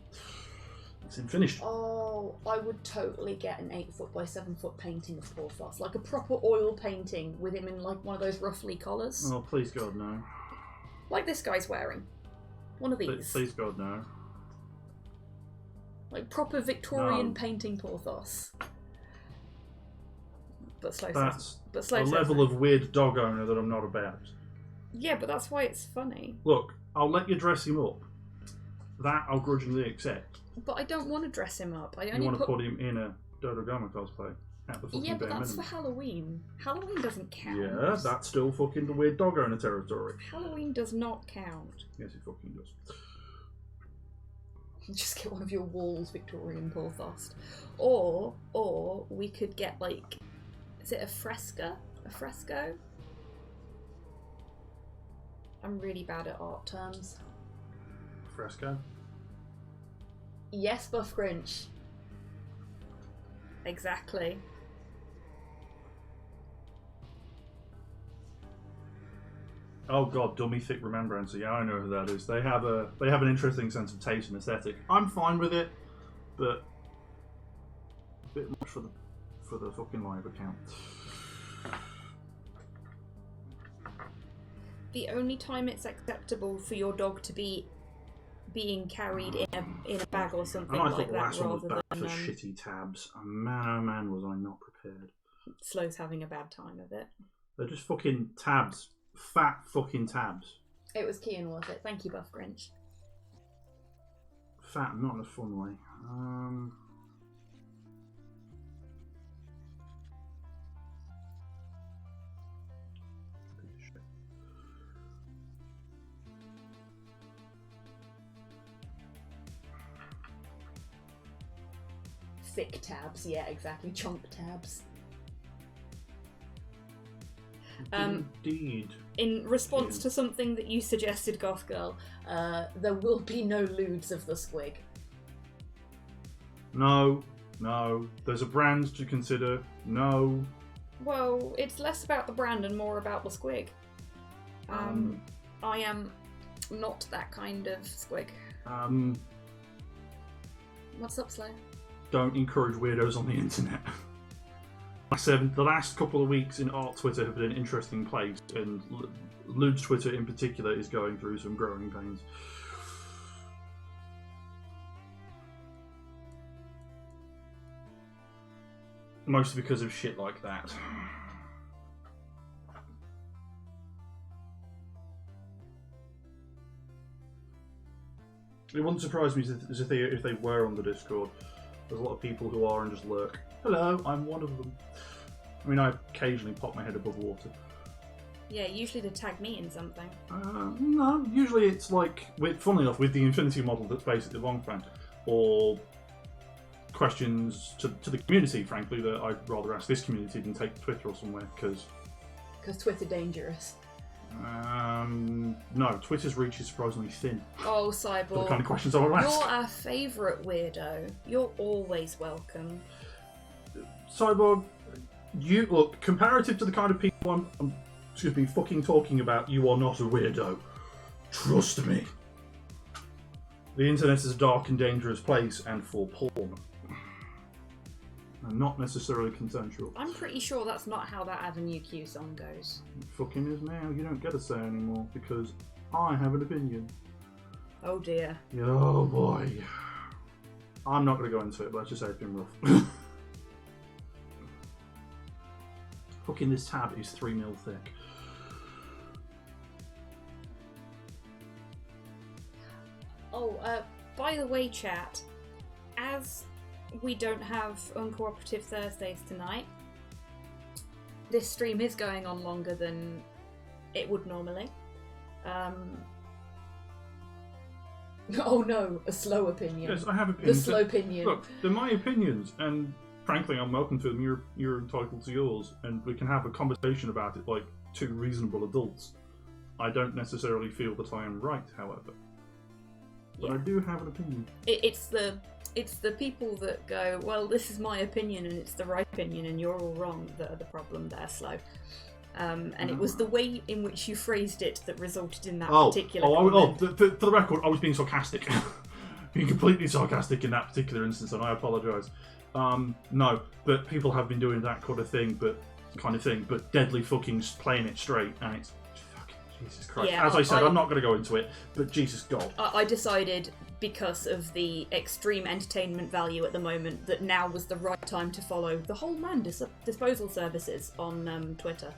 It's in finished. Oh, I would totally get an 8 foot by 7 foot painting of Porthos. Like a proper oil painting with him in like one of those ruffly collars. Oh, please God, no. Like this guy's wearing. One of these. Please God, no. Like proper Victorian No. painting Porthos. But slow That's but slow a level of weird dog owner that I'm not about. Yeah, but that's why it's funny. Look, I'll let you dress him up. That I'll grudgingly accept. But I don't want to dress him up. I You only want to put him in a Dodo Gama cosplay at the fucking Yeah, but bare that's minimum. for Halloween. Halloween doesn't count. Yeah, that's still fucking the weird dog owner territory. Halloween does not count. Yes, it fucking does. Just get one of your walls Victorian Porthos. Or we could get like, is it a fresco? A fresco? I'm really bad at art terms. Fresco. Yes, Buff Grinch. Exactly. Oh god, dummy thick remembrancer. Yeah, I know who that is. They have an interesting sense of taste and aesthetic. I'm fine with it, but a bit much for the fucking live account. The only time it's acceptable for your dog to be being carried in a bag or something And I like thought the that last one was rather bad than for shitty tabs. And man, oh man, was I not prepared. Slow's having a bad time of it. They're just fucking tabs. Fat fucking tabs. It was Kian, was it? Thank you, Buff Grinch. Fat, not in a fun way. thick tabs. Yeah, exactly. Chunk tabs. Indeed. In response to something that you suggested, Goth Girl, There will be no lewds of the squig. No. There's a brand to consider. No. well, it's less about the brand and more about the squig. I am not that kind of squig. What's up, Slow? Don't encourage weirdos on the internet. Like I said, the last couple of weeks in art Twitter have been an interesting place, and Lude's Twitter in particular is going through some growing pains. Mostly because of shit like that. It wouldn't surprise me if they were on the Discord. There's a lot of people who are and just lurk. Hello, I'm one of them. I mean, I occasionally pop my head above water. Yeah, usually to tag me in something. No, usually it's like, funnily enough, with the Infinity model that's basically Longspan, or questions to the community, frankly, that I'd rather ask this community than take to Twitter or somewhere, because Twitter dangerous. No, Twitter's reach is surprisingly thin Oh, for the Cyborg. kind of questions I want to ask. You're our favourite weirdo. You're always welcome. Cyborg, you look, comparative to the kind of people I'm fucking talking about, you are not a weirdo. Trust me. The internet is a dark and dangerous place, and for porn. And not necessarily consensual. I'm pretty sure that's not how that Avenue Q song goes. It fucking is now. You don't get a say anymore because I have an opinion. Oh dear. Oh boy. I'm not going to go into it, but let's just say it's been rough. Fucking this tab is 3mm thick. Oh, by the way, chat, as we don't have Uncooperative Thursdays tonight, this stream is going on longer than it would normally. Oh no, a slow opinion. Yes, I have The opinions. slow opinion. Look, they're my opinions, and frankly, I'm welcome to them. You're entitled to yours, and we can have a conversation about it like two reasonable adults. I don't necessarily feel that I am right, however. But I do have an opinion. It's the people that go, well, this is my opinion and it's the right opinion and you're all wrong that are the problem there, Slow. And it was the way in which you phrased it that resulted in that particular comment. For the record, I was being sarcastic. Being completely sarcastic in that particular instance, and I apologise. No, but people have been doing that kind of thing, but deadly fucking playing it straight, and it's fucking Jesus Christ. Yeah, As I said, I'm not going to go into it, but Jesus God. I decided, because of the extreme entertainment value at the moment, that now was the right time to follow the whole man disposal services on Twitter.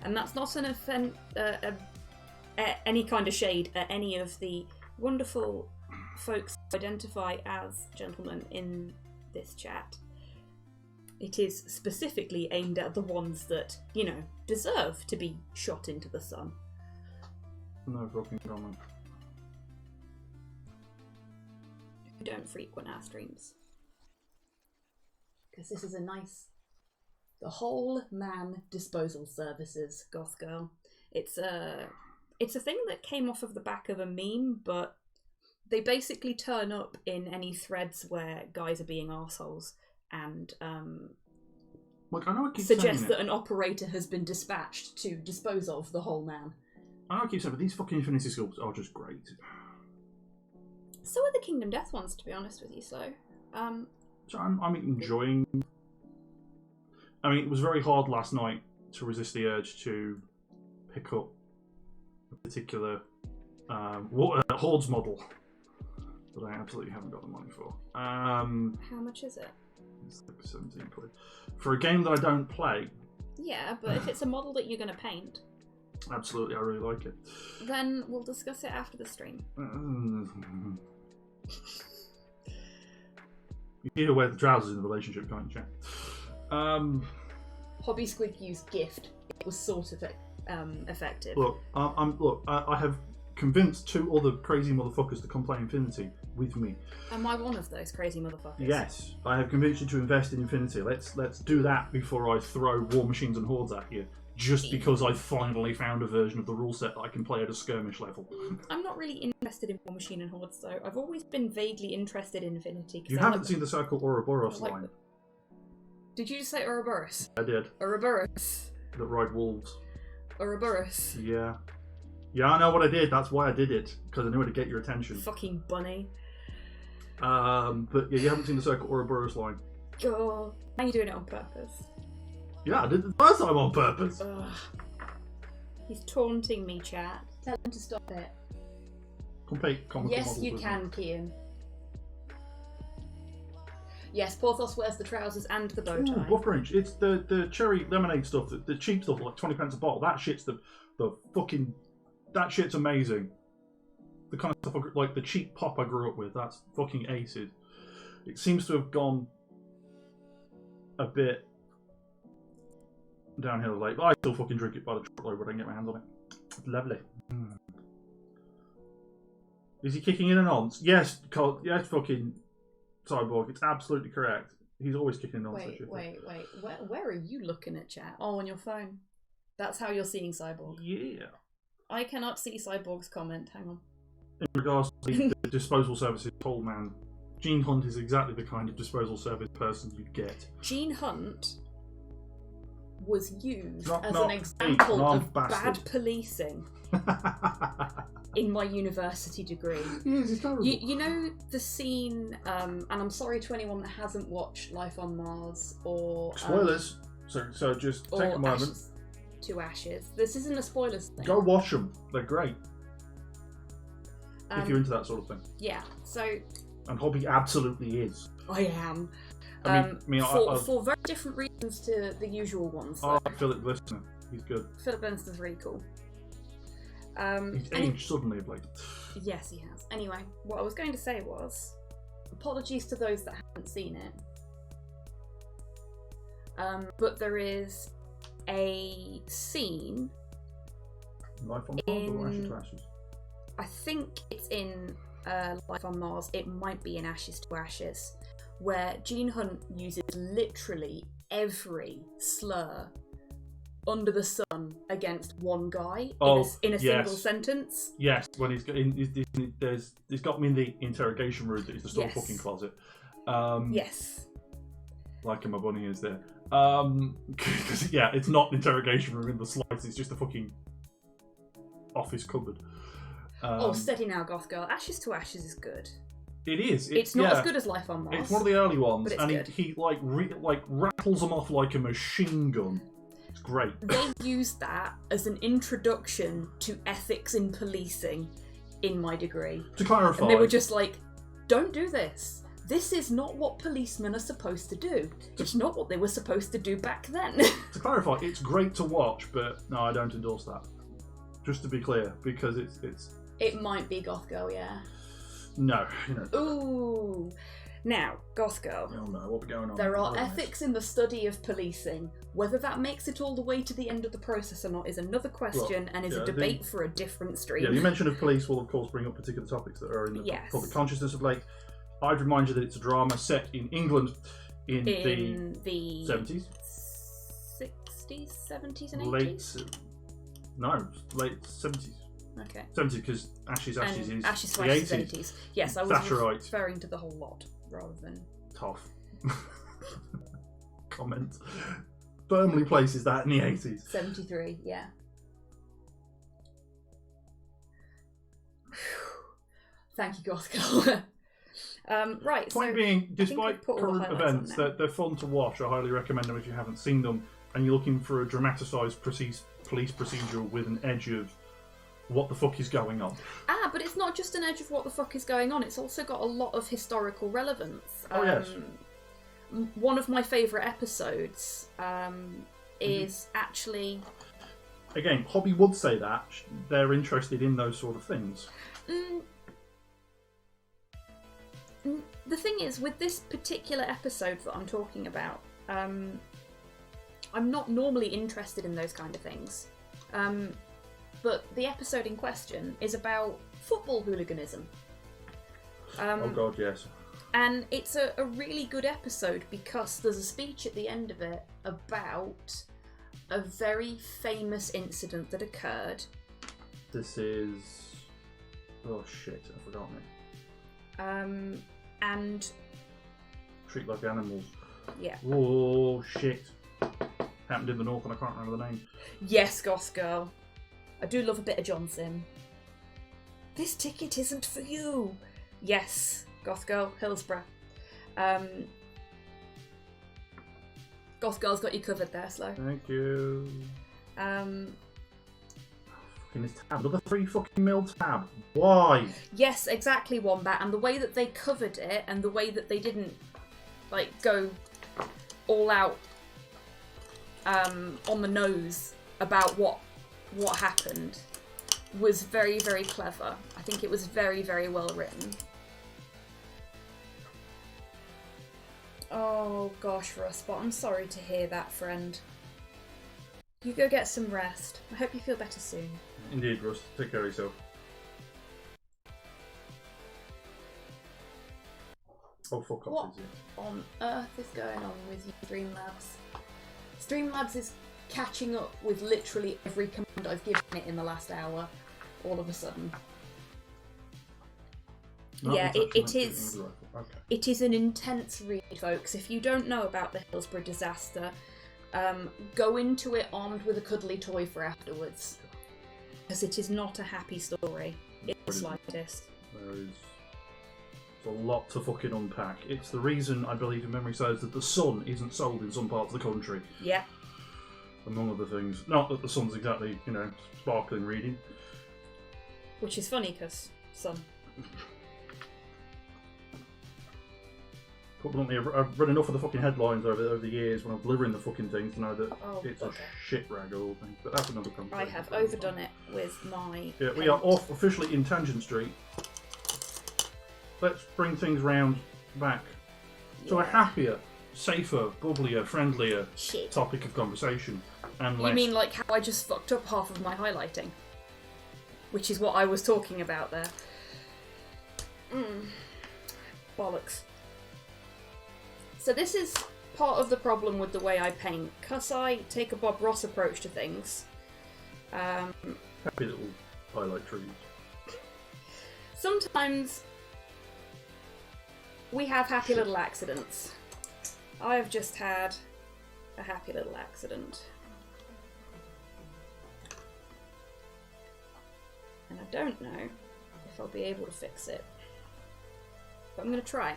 And that's not an any kind of shade at any of the wonderful folks who identify as gentlemen in this chat. It is specifically aimed at the ones that, deserve to be shot into the sun. No fucking comment. Who don't frequent our streams. Because this is the whole man disposal services, Goth Girl. It's a thing that came off of the back of a meme, but they basically turn up in any threads where guys are being arseholes and Look, I know I keep suggest saying that an operator has been dispatched to dispose of the whole man. I know I keep saying, but these fucking Infinity Sculpts are just great. So are the Kingdom Death ones, to be honest with you, Slow. So I'm enjoying. I mean, it was very hard last night to resist the urge to pick up a particular Hordes model that I absolutely haven't got the money for. How much is it? It's like 17 quid. For a game that I don't play. Yeah, but if it's a model that you're going to paint, Absolutely, I really like it. then we'll discuss it after the stream. You see where the trousers in the relationship, can't you, chat? Hobby Squid used gift. It was sort of Effective. Look, I have convinced 2 other crazy motherfuckers to come play Infinity with me. Am I one of those crazy motherfuckers? Yes, I have convinced you to invest in Infinity. Let's do that before I throw War Machines and Hordes at you. Just because I finally found a version of the rule set that I can play at a skirmish level. I'm not really interested in War Machine and Hordes though. I've always been vaguely interested in Infinity. You haven't seen the Circle Ouroboros like line. Did you just say Ouroboros? I did. Ouroboros. That ride wolves. Ouroboros. Yeah. Yeah, I know what I did. That's why I did it. Because I knew how to get your attention. Fucking bunny. But yeah, you haven't seen the Circle Ouroboros line. God. Now you're doing it on purpose. Yeah, I did it the first time on purpose. Ugh. He's taunting me, chat. Tell him to stop it. Complete comical Yes, models, you isn't can, Kian. Yes, Porthos wears the trousers and the bow it? tie. Ooh, Buff Range. It's the cherry lemonade stuff, the cheap stuff, like 20 pence a bottle. That shit's the fucking... That shit's amazing. The kind of stuff, like the cheap pop I grew up with, that's fucking aces. It seems to have gone a bit downhill of late, but I still fucking drink it by the truckload when I can get my hands on it. It's lovely. Is he kicking in and on? Yes, yes, fucking Cyborg. It's absolutely correct. He's always kicking in and on. Wait. Where are you looking at, chat? Oh, on your phone. That's how you're seeing Cyborg. Yeah. I cannot see Cyborg's comment. Hang on. In regards to the disposal services told man, Gene Hunt is exactly the kind of disposal service person you get. Gene Hunt was used as not an example of bastard. bad policing in my university degree. Yes, it's terrible. You know the scene, and I'm sorry to anyone that hasn't watched Life on Mars or... Spoilers. So just take a moment. Ashes to Ashes. This isn't a spoilers thing. Go watch them. They're great. If you're into that sort of thing. Yeah, so... And Hobby absolutely is. I am. For very different reasons to the usual ones. I like Philip Listener. He's good. Philip Listener's really cool. He's aged suddenly of late. Yes, he has. Anyway, what I was going to say was, apologies to those that haven't seen it. But there is a scene Life on Mars or Ashes to Ashes? I think it's in Life on Mars. It might be in Ashes to Ashes, where Gene Hunt uses literally every slur under the sun against one guy in a single sentence. Yes, when he's got me in the interrogation room that is the store fucking closet. Yes. Like my bunny is there. Because it's not an interrogation room in the slightest. It's just a fucking office cupboard. Steady now, Goth Girl. Ashes to Ashes is good. It is. It's not as good as Life on Mars. It's one of the early ones, but it's and good. he rattles them off like a machine gun. It's great. They used that as an introduction to ethics in policing in my degree. To clarify, And they were just like, don't do this. This is not what policemen are supposed to do. It's not what they were supposed to do back then. To clarify, it's great to watch, but no, I don't endorse that. Just to be clear, because it's It might be Goth Girl, yeah. no, Ooh. Now, Goth Girl. I don't know what's going on. There are ethics in the study of policing. Whether that makes it all the way to the end of the process or not is another question and is a debate for a different stream. Yeah, the mention of police will, of course, bring up particular topics that are in the public consciousness of late. I'd remind you that it's a drama set in England in the 70s? 60s, 70s and 80s? Late 70s. Okay. 70s, because Ashes is Ashes to the Ashes 80s. 80s. Yes, I was Thatcherite. referring to the whole lot rather than... Tough. Comment. Firmly places that in the 80s. 73, yeah. Thank you, Goth Girl. Right, Point being, despite current events, they're fun to watch. I highly recommend them if you haven't seen them and you're looking for a dramatised police procedural with an edge of what the fuck is going on. But it's not just an edge of what the fuck is going on, it's also got a lot of historical relevance. Yes. One of my favourite episodes is actually... Again, Hobby would say that. They're interested in those sort of things. The thing is, with this particular episode that I'm talking about, I'm not normally interested in those kind of things. but the episode in question is about football hooliganism. Oh god, yes. And it's a really good episode because there's a speech at the end of it about a very famous incident that occurred. This is... Oh shit, I've forgotten it. And... Treat like animals. Yeah. Oh shit. Happened in the north and I can't remember the name. Yes, Goth Girl. I do love a bit of John Sim. This ticket isn't for you. Yes, Goth Girl, Hillsborough. Goth Girl's got you covered there, Slow. Thank you. Um, Fucking this tab. Another 3 fucking mil tab. Why? yes, exactly, Wombat. And the way that they covered it and the way that they didn't, like, go all out on the nose about what happened was very, very clever. I think it was very, very well written. Oh gosh, Rustbot, I'm sorry to hear that, friend. You go get some rest. I hope you feel better soon. Indeed, Russ. Take care of yourself. Oh, fuck off, What is it? on earth is going on with you, Streamlabs? Streamlabs is catching up with literally every command I've given it in the last hour, all of a sudden. Yeah, it's actually it meant to be is. in the rifle. Okay. It is an intense read, folks. If you don't know about the Hillsborough disaster, go into it armed with a cuddly toy for afterwards. Because it is not a happy story, in the slightest. There is a lot to fucking unpack. It's the reason, I believe, if memory serves, that the Sun isn't sold in some parts of the country. Yeah. Among other things. Not that the Sun's exactly, sparkling reading. Which is funny, because Sun. Put bluntly, I've read enough of the fucking headlines over the years when I'm delivering the fucking things to know that it's a shit rag of all things. But that's another conversation. I have overdone it with my... Yeah, we are off officially in Tangent Street. Let's bring things round back to a happier, safer, bubblier, friendlier Shit. topic of conversation. And You mean like how I just fucked up half of my highlighting? Which is what I was talking about there. Bollocks. So this is part of the problem with the way I paint, because I take a Bob Ross approach to things. happy little highlight trees. Sometimes we have happy little accidents. I have just had a happy little accident. And I don't know if I'll be able to fix it. But I'm going to try.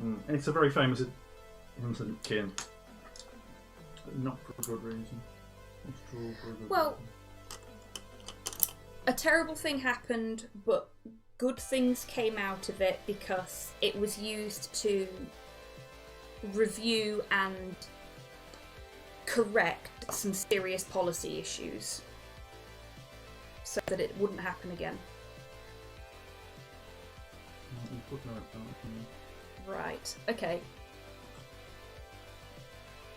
And it's a very famous incident, Kin. Not for a good reason. Well, a terrible thing happened, but good things came out of it because it was used to review and correct some serious policy issues so that it wouldn't happen again. Right, okay.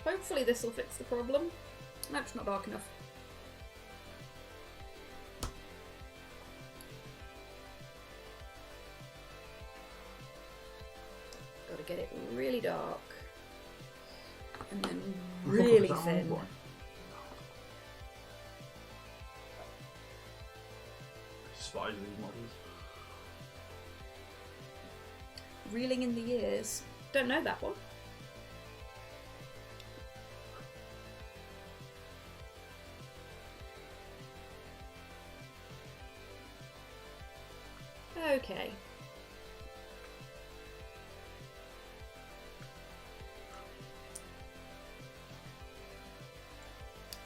Hopefully this will fix the problem. No, it's not dark enough. Gotta get it really dark. And then really thin. Despise these models. Reeling in the Years. Don't know that one. Okay.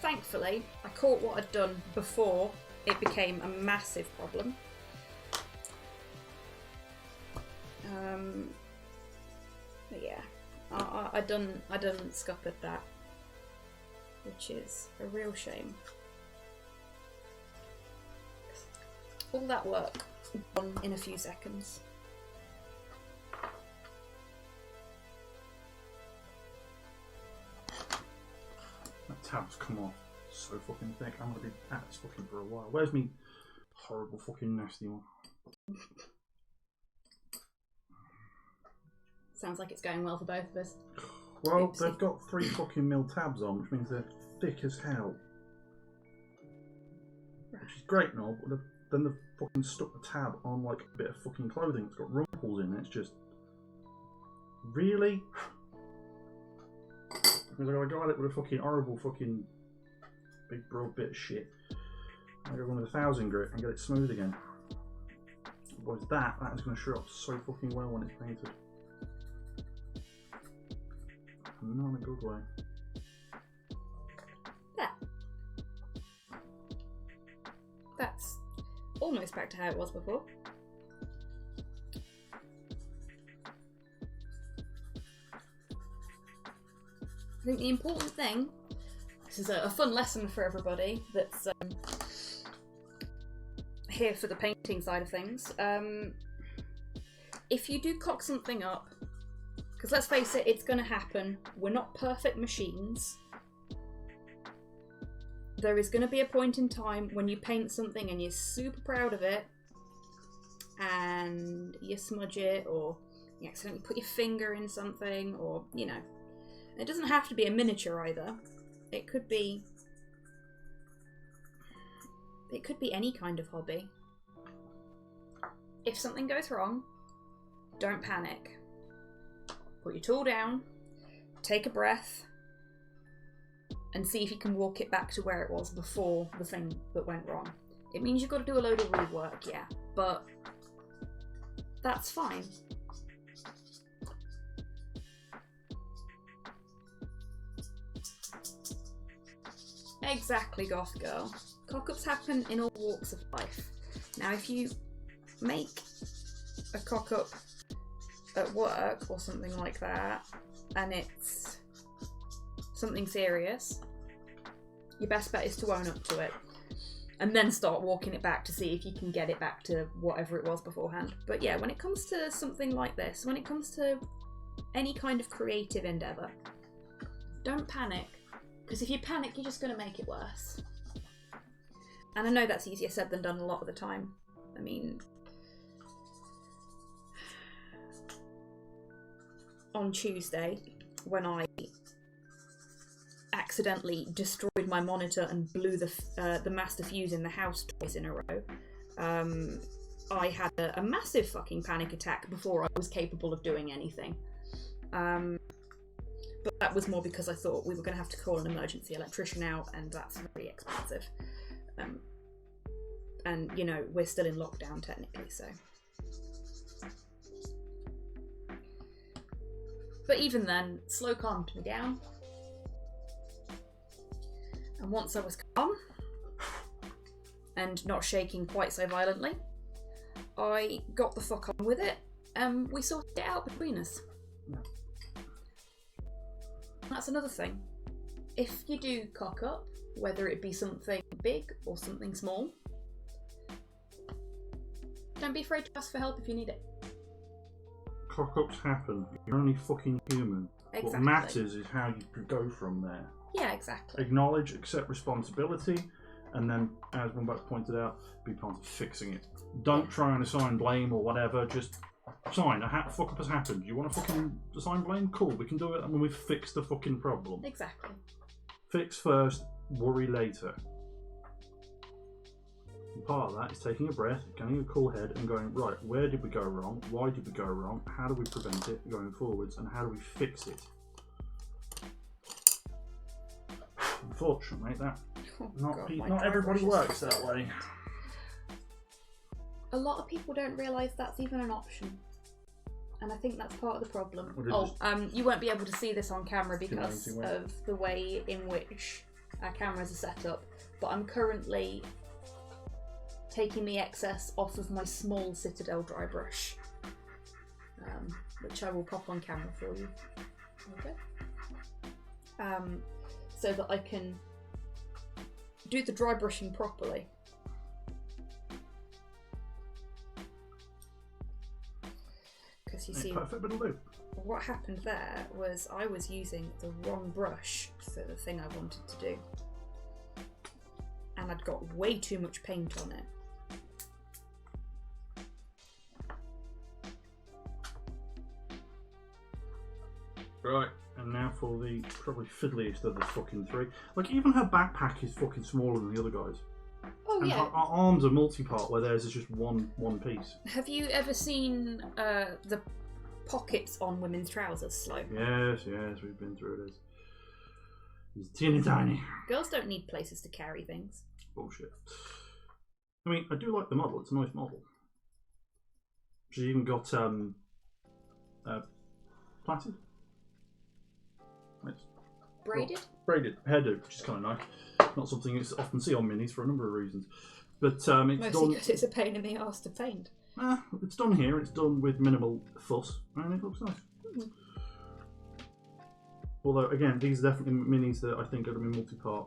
Thankfully, I caught what I'd done before it became a massive problem. But yeah, I done scuppered that, which is a real shame. All that work done in a few seconds. That tab's come off so fucking thick. I'm gonna be at this fucking for a while. Where's me horrible fucking nasty one? Sounds like it's going well for both of us. Well, Oopsie. they've got 3 fucking mil tabs on, which means they're thick as hell. Which is great and all, but then they've fucking stuck the tab on like a bit of fucking clothing that's got rumples in it. It's just... Really? Because I gotta go at it with a fucking horrible fucking big broad bit of shit. I go with 1000 grit and get it smooth again. Otherwise that is going to show up so fucking well when it's painted. Not in a good way. Yeah. That's almost back to how it was before. I think the important thing, this is a fun lesson for everybody that's here for the painting side of things. If you do cock something up, because let's face it, it's going to happen. We're not perfect machines. There is going to be a point in time when you paint something and you're super proud of it and you smudge it, or you accidentally put your finger in something, or, you know. It doesn't have to be a miniature either. It could be any kind of hobby. If something goes wrong, don't panic. Put your tool down, take a breath, and see if you can walk it back to where it was before the thing that went wrong. It means you've got to do a load of rework, yeah, but that's fine. Exactly, Goth Girl. Cock-ups happen in all walks of life. Now, if you make a cock-up at work or something like that, and it's something serious, your best bet is to own up to it and then start walking it back to see if you can get it back to whatever it was beforehand. But yeah, when it comes to something like this, when it comes to any kind of creative endeavour, don't panic, because if you panic, you're just going to make it worse. And I know that's easier said than done a lot of the time. I mean, on Tuesday, when I accidentally destroyed my monitor and blew the master fuse in the house twice in a row, I had a massive fucking panic attack before I was capable of doing anything. But that was more because I thought we were going to have to call an emergency electrician out, and that's very expensive. And, you know, we're still in lockdown technically, so... But even then, slow calmed me down. And once I was calm, and not shaking quite so violently, I got the fuck on with it, and we sorted it out between us. Yeah. That's another thing. If you do cock up, whether it be something big or something small, don't be afraid to ask for help if you need it. Cock-ups happen. You're only fucking human. Exactly. What matters is how you go from there. Yeah, exactly. Acknowledge, accept responsibility, and then, as Wombat pointed out, be part of fixing it. Don't try and assign blame or whatever, just sign. A fuck-up has happened. You want to fucking assign blame? Cool, we can do it, and when we've fixed the fucking problem. Exactly. Fix first, worry later. And part of that is taking a breath, getting a cool head, and going, right, where did we go wrong? Why did we go wrong? How do we prevent it going forwards? And how do we fix it? Unfortunately, not everybody works that way. A lot of people don't realise that's even an option. And I think that's part of the problem. You won't be able to see this on camera because of the way in which our cameras are set up, but I'm currently taking the excess off of my small Citadel dry brush, which I will pop on camera for you. Okay. So that I can do the dry brushing properly. Because you see, perfect bit of loop. What happened there was I was using the wrong brush for the thing I wanted to do. and I'd got way too much paint on it. Right, and now for the probably fiddliest of the fucking three. Like, even her backpack is fucking smaller than the other guys. Oh And yeah. her arms are multi-part, where theirs is just one piece. Have you ever seen the pockets on women's trousers, Slow? Yes, we've been through this. It's teeny tiny. Girls don't need places to carry things. Bullshit. I mean, I do like the model. It's a nice model. She's even got plaited. It's Braided? braided hairdo, which is kind of nice. Not something you often see on minis for a number of reasons. But it's Mostly done. because it's a pain in the arse to paint. It's done here. It's done with minimal fuss, and it looks nice. Mm-hmm. Although, again, these are definitely minis that I think are going to be multi-part.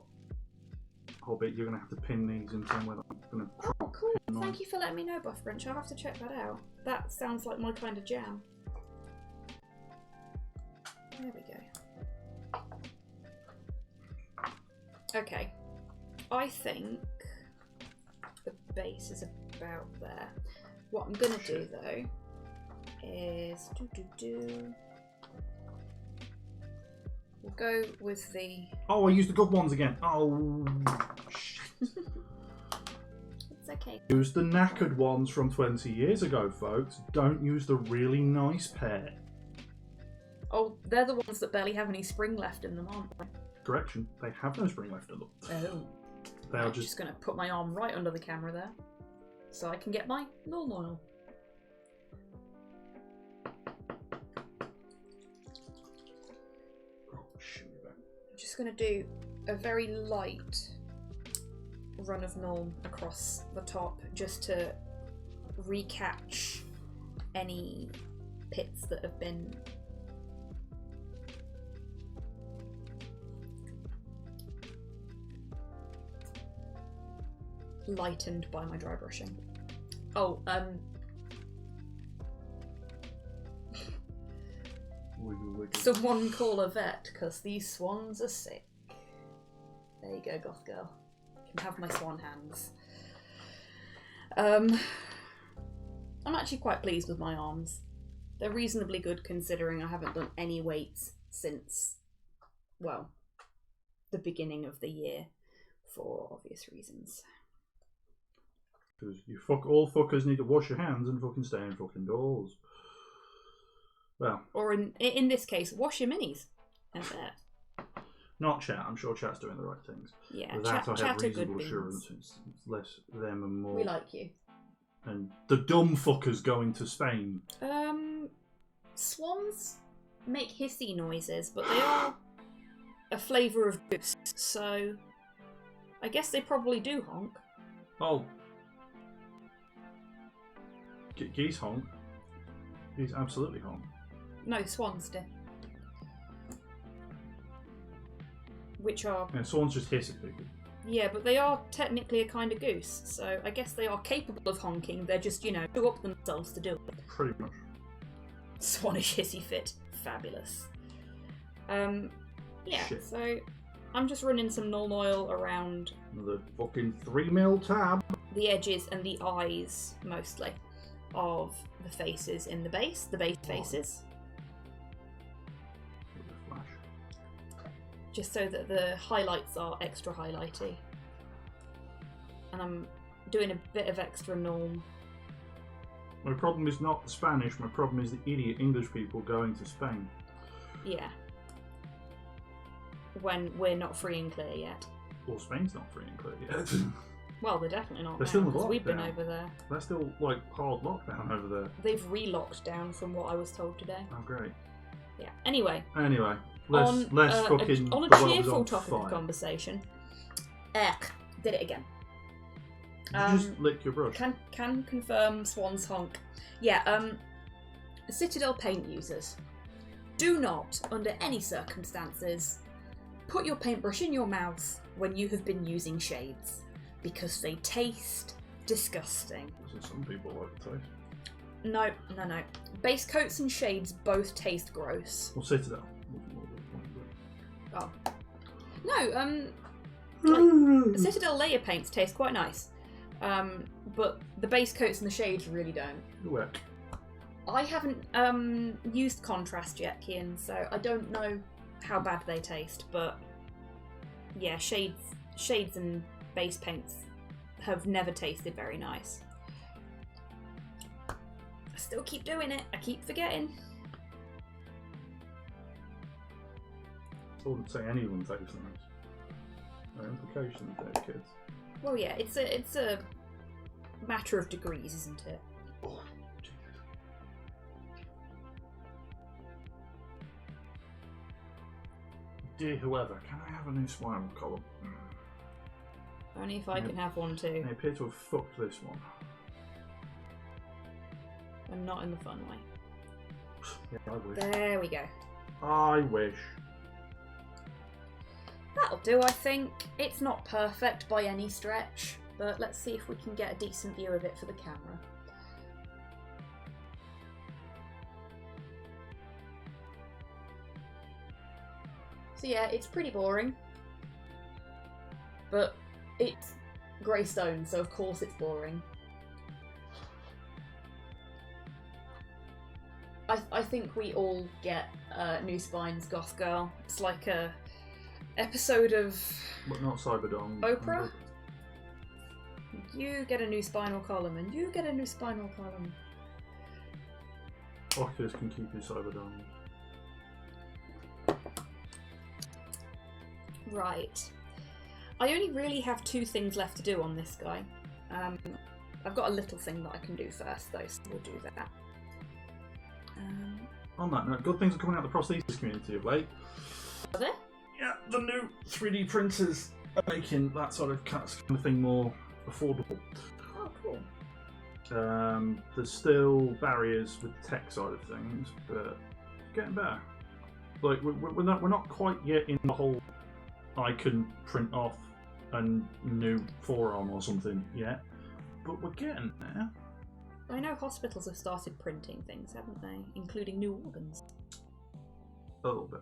Hobbit, you're going to have to pin these in somewhere that I'm going to try. Oh, cool. pin on. Thank you for letting me know, Buff Brunch. I'll have to check that out. That sounds like my kind of jam. There we go. Okay. I think the base is about there. What I'm going to do, though, is... We'll go with the... Oh, I used the good ones again. Oh, shit. It's okay. Use the knackered ones from 20 years ago, folks. Don't use the really nice pair. Oh, they're the ones that barely have any spring left in them, aren't they? Correction, they have no spring left in them. Oh. They are I'm just... just going to put my arm right under the camera there, so I can get my null oil. Oh, shit. I'm just going to do a very light run of null across the top, just to recatch any pits that have been lightened by my dry brushing. Oh, Wiggle, wiggle. someone call a vet, because these swans are sick. There you go, goth girl. You can have my swan hands. I'm actually quite pleased with my arms. They're reasonably good considering I haven't done any weights since, well, the beginning of the year, for obvious reasons. Because you all fuckers need to wash your hands and fucking stay in fucking doors. Well, Or in this case, wash your minis. And there. not chat. I'm sure chat's doing the right things. Yeah, With that, I have chat are good reasonable assurance. beans. It's less them and more. We like you. And the dumb fuckers going to Spain. Swans make hissy noises, but they are a flavour of goose, so I guess they probably do honk. Oh. Geese honk. Geese absolutely honk. No, swans do. Which are... Yeah, swans just hiss at people. Yeah, but they are technically a kind of goose, so I guess they are capable of honking. They're just, do up themselves to do it. Pretty much. Swanish hissy fit. Fabulous. Yeah, Shit. so I'm just running some null oil around Another fucking 3mm tab. the edges and the eyes, mostly, of the faces in the base faces. Flash. Just so that the highlights are extra highlighty. And I'm doing a bit of extra null. My problem is not the Spanish, my problem is the idiot English people going to Spain. Yeah. When we're not free and clear yet. Well, Spain's not free and clear yet. Well, they're definitely not They're now, still in because we've been lockdown. over there. They're still, like, hard lockdown over there. They've re-locked down from what I was told today. Oh, great. Yeah. Anyway, Anyway, on fucking... on a the world is cheerful on topic fire. of conversation. Did it again. Did you just lick your brush? Can confirm swans honk. Yeah, Citadel paint users, do not, under any circumstances, put your paintbrush in your mouth when you have been using shades, because they taste disgusting. So some people like the taste. No. Base coats and shades both taste gross. Well, Citadel. Oh. No, Like, the Citadel layer paints taste quite nice, but the base coats and the shades really don't. Work. I haven't used contrast yet, Kian, so I don't know how bad they taste, but yeah, shades and base paints have never tasted very nice. I still keep doing it. I keep forgetting. I wouldn't say any of them taste nice. No implications there, kids. Well, yeah, it's a matter of degrees, isn't it? Oh, Jesus. Dear whoever, can I have a new spinal column? Only if I can have one too, They appear to have fucked this one. and not in the fun way. Yeah, I wish. There we go. I wish. That'll do, I think. It's not perfect by any stretch, but let's see if we can get a decent view of it for the camera. So yeah, it's pretty boring, but it's grey stone, so of course it's boring. I think we all get New Spine's Goth Girl. It's like a episode of But not Cyberdome. Oprah. You get a new spinal column, and you get a new spinal column. Oculus can keep his Cyberdome. Right. I only really have 2 things left to do on this guy. I've got a little thing that I can do first, though, so we'll do that. On that note, good things are coming out of the prosthesis community of late. Are there? Yeah, the new 3D printers are making that sort of kind of thing more affordable. Oh, cool. There's still barriers with the tech side of things, but it's getting better. Like we're not quite yet in the whole I can print off a new forearm or something yet, but we're getting there. I know hospitals have started printing things, haven't they? Including new organs. A little bit.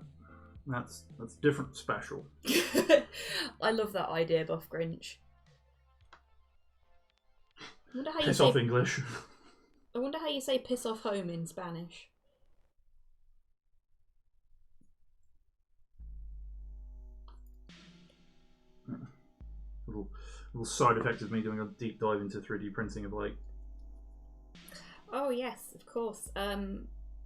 That's different special. I love that idea, Buff Grinch. I wonder how Piss off English. I wonder how you say piss off home in Spanish. Little side effect of me doing a deep dive into 3D printing of late. Oh yes, of course.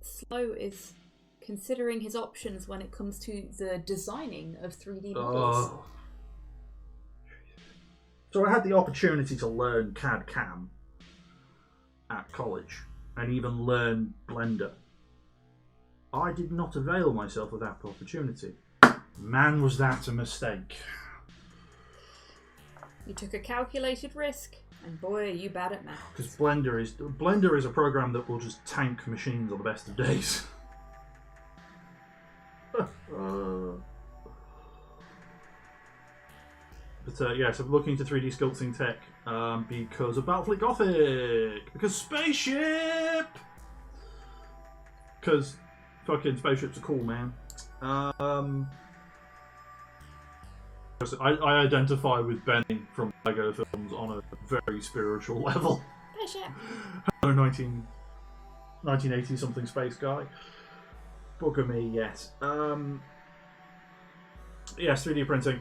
Slow is considering his options when it comes to the designing of 3D models. Oh. So I had the opportunity to learn CAD CAM at college and even learn Blender. I did not avail myself of that opportunity. Man, was that a mistake. You took a calculated risk, and boy, are you bad at math. Because Blender is a program that will just tank machines on the best of days. But yeah, so looking to 3D sculpting tech because of Battlefleet Gothic. Because spaceship. Because fucking spaceships are cool, man. I identify with Benny from Lego films on a very spiritual level. Spaceship. Hello, 1980 something space guy. Bugger me, yes. Yes, 3D printing.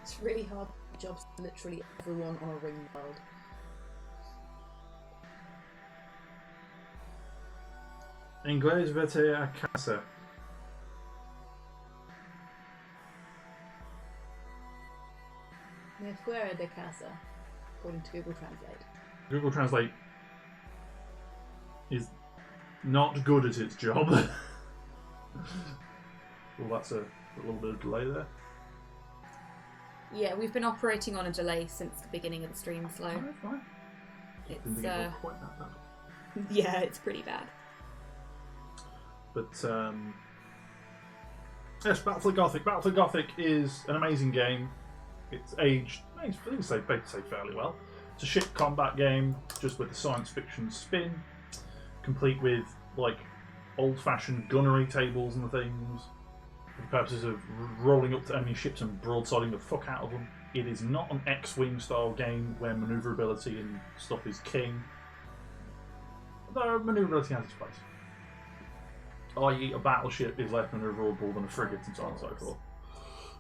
It's really hard jobs for literally everyone on a ring world. Inglés vete a casa. Me fuera de casa, according to Google Translate. Google Translate is not good at its job. Well, that's a little bit of delay there. Yeah, we've been operating on a delay since the beginning of the stream, Slow. Oh, fine. Didn't It's think it was quite that bad. yeah, it's pretty bad. But yes, Battlefleet Gothic. Battlefleet Gothic is an amazing game. It's aged, I think say fairly well. It's a ship combat game, just with a science fiction spin, complete with like old-fashioned gunnery tables and things. for the purposes of rolling up to enemy ships and broadsiding the fuck out of them. It is not an X-Wing style game where manoeuvrability and stuff is king. Though manoeuvrability has its place. I.e. a battleship is less manoeuvrable than a frigate and so on and so forth.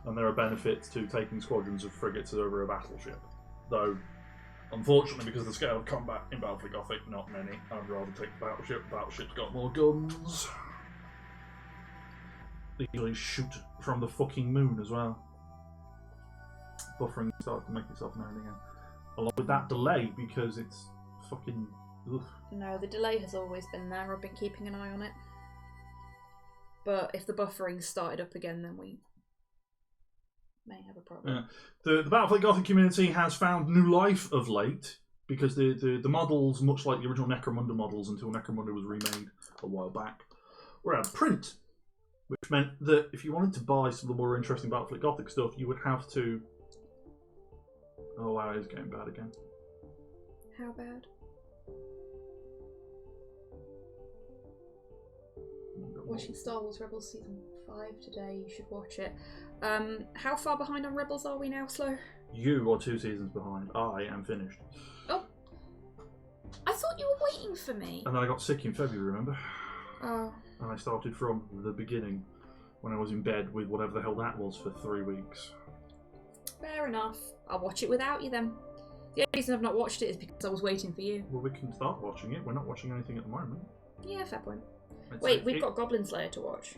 And there are benefits to taking squadrons of frigates over a battleship. Though, unfortunately, because of the scale of combat in Battlefleet Gothic, not many. I'd rather take the battleship. The battleship's got more guns. They usually shoot from the fucking moon as well. Buffering starts to make itself known again. Along with that delay, because it's fucking... Ugh. No, the delay has always been there. I've been keeping an eye on it. But if the buffering started up again, then we may have a problem. Yeah. The Battlefleet Gothic community has found new life of late, because the models, much like the original Necromunda models until Necromunda was remade a while back, were out of print. Which meant that if you wanted to buy some of the more interesting Battlefleet Gothic stuff, you would have to... Oh wow, it is getting bad again. How bad? Watching Star Wars Rebels Season 5 today, you should watch it. How far behind on Rebels are we now, Slow? You are 2 seasons behind. I am finished. Oh. I thought you were waiting for me. And then I got sick in February, remember? Oh. And I started from the beginning, when I was in bed with whatever the hell that was for 3 weeks. Fair enough. I'll watch it without you then. The only reason I've not watched it is because I was waiting for you. Well, we can start watching it. We're not watching anything at the moment. Yeah, fair point. Wait, we've got Goblin Slayer to watch.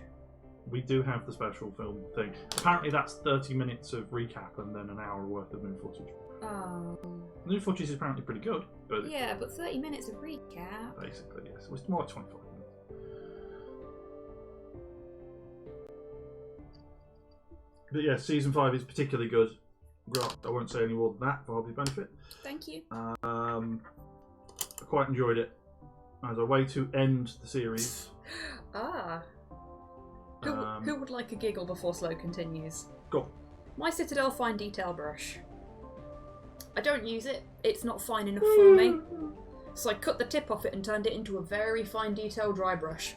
We do have the special film thing. Apparently that's 30 minutes of recap and then an hour worth of new footage. Oh. New footage is apparently pretty good, but... Yeah, but 30 minutes of recap. Basically, yes. It was more like 25 minutes. But yeah, Season 5 is particularly good. I won't say any more than that for Hobby benefit. Thank you. I quite enjoyed it. As a way to end the series. Ah. Who would like a giggle before Slow continues? Go. My Citadel Fine Detail Brush. I don't use it. It's not fine enough for me. So I cut the tip off it and turned it into a very fine detail dry brush.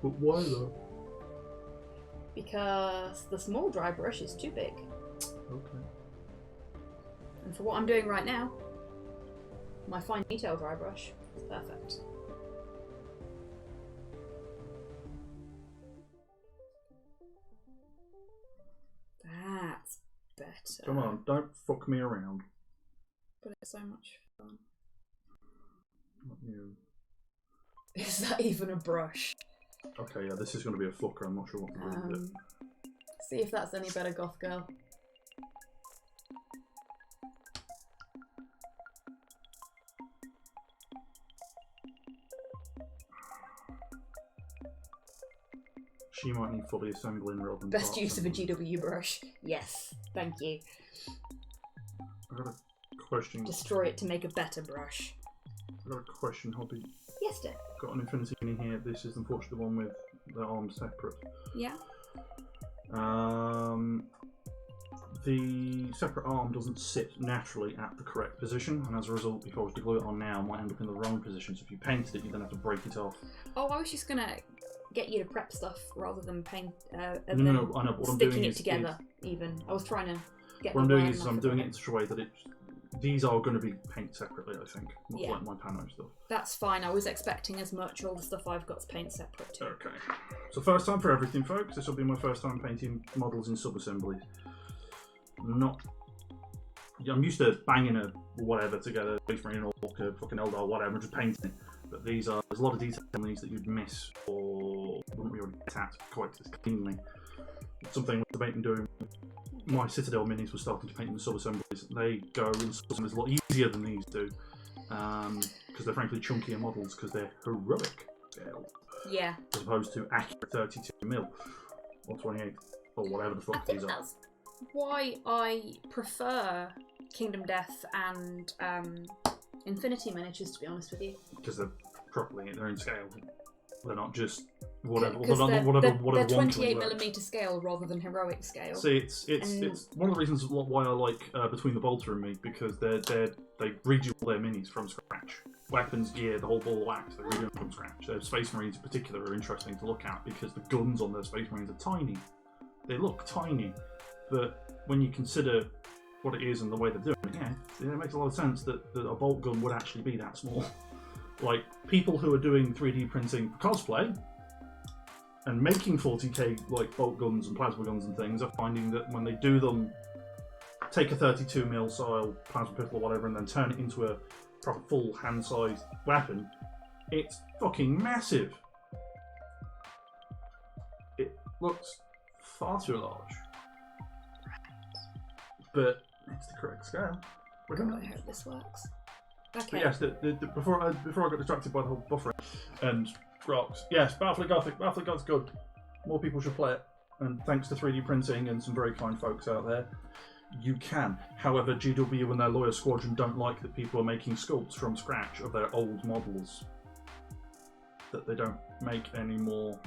But why though? Because the small dry brush is too big. Okay. And for what I'm doing right now, my fine detail dry brush is perfect. That's better. Come on, don't fuck me around. But it's so much fun. Not you. Is that even a brush? Okay, yeah, this is going to be a fucker. I'm not sure what to do with it. See if that's any better, Goth Girl. She might need fully assembling rather than Best parts use of a assembly. GW brush. Yes, thank you. I've got a question. Destroy it to make a better brush. I've got a question, Hobby. Yes, dear. Got an Infinity in here. This is unfortunately the one with the arms separate. Yeah. The separate arm doesn't sit naturally at the correct position, and as a result, if I was to glue it on now, it might end up in the wrong position. So if you painted it, you then have to break it off. Oh, I was just gonna get you to prep stuff rather than paint. No, I know. What I'm doing sticking it is together. Even I was trying to get. What I'm the doing wire is enough I'm of doing it. it in such a way that these are going to be painted separately. I think, not Yeah. like my Pano stuff. That's fine. I was expecting as much. All the stuff I've got is paint separate too. Okay. So first time for everything, folks. This will be my first time painting models in sub-assemblies. I'm used to banging a whatever together, Space Marine or a fucking Eldar, whatever, and just painting it. But there's a lot of detail in these that you'd miss or wouldn't really get at quite as cleanly. Something with debating doing. My Citadel minis were starting to paint in the sub-assemblies. They go in sub-assemblies a lot easier than these do. Because they're frankly chunkier models because they're heroic scale. Yeah. As opposed to accurate 32mm or 28 or whatever the I fuck think these are. that's why I prefer Kingdom Death and Infinity miniatures, to be honest with you. Because they're in scale. They're not just whatever. Because they're Whatever 28mm scale rather than heroic scale. See, it's one of the reasons why I like Between the Bolter and Me, because they read you all their minis from scratch. weapons, yeah, the whole ball of wax, they're redoing from scratch. Their Space Marines in particular are interesting to look at because the guns on their Space Marines are tiny. They look tiny, but when you consider what it is and the way they're doing it, yeah, it makes a lot of sense that a bolt gun would actually be that small. Like, people who are doing 3D printing for cosplay and making 40k like bolt guns and plasma guns and things are finding that when they do them, take a 32mm style plasma pistol or whatever and then turn it into a proper full hand-sized weapon, it's fucking massive. It looks far too large. But it's the correct scale. God, I hope this works. Okay. But yes, before I got distracted by the whole buffering and rocks, yes, Battlefleet Gothic. Battlefleet Gothic's good. More people should play it. And thanks to 3D printing and some very kind folks out there, you can. However, GW and their lawyer squadron don't like that people are making sculpts from scratch of their old models that they don't make anymore.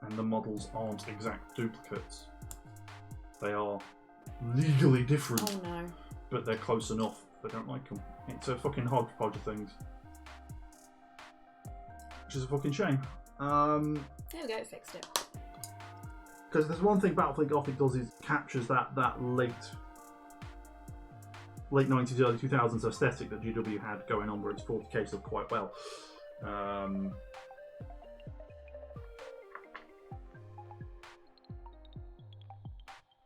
And the models aren't exact duplicates. They are legally different. Oh no. But they're close enough. They don't like them. It's a fucking hodgepodge of things. Which is a fucking shame. There we go, fixed it. Because there's one thing Battlefleet Gothic does is captures that late 90s, early 2000s aesthetic that GW had going on where it's 40k stuff quite well.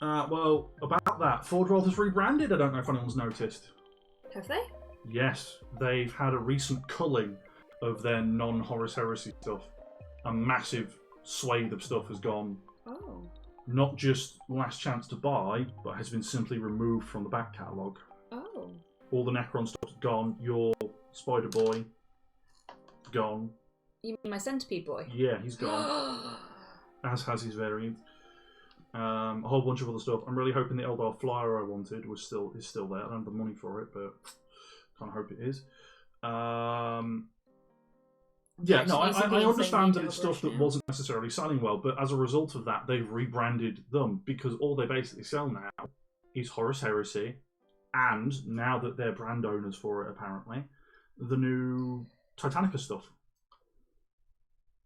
Well, about that, Fordroth has rebranded. I don't know if anyone's noticed. Have they? Yes, they've had a recent culling of their non-Horus Heresy stuff. A massive swathe of stuff has gone. Oh. Not just last chance to buy, but has been simply removed from the back catalogue. Oh. All the Necron stuff's gone. Your Spider Boy, gone. You mean my Centipede Boy? Yeah, he's gone. As has his variant. A whole bunch of other stuff. I'm really hoping the Eldar Flyer I wanted is still there. I don't have the money for it, but kind of hope it is. Yeah, no, I understand that it's stuff that wasn't necessarily selling well, but as a result of that, they've rebranded them because all they basically sell now is Horus Heresy, and now that they're brand owners for it, apparently, the new Titanicus stuff.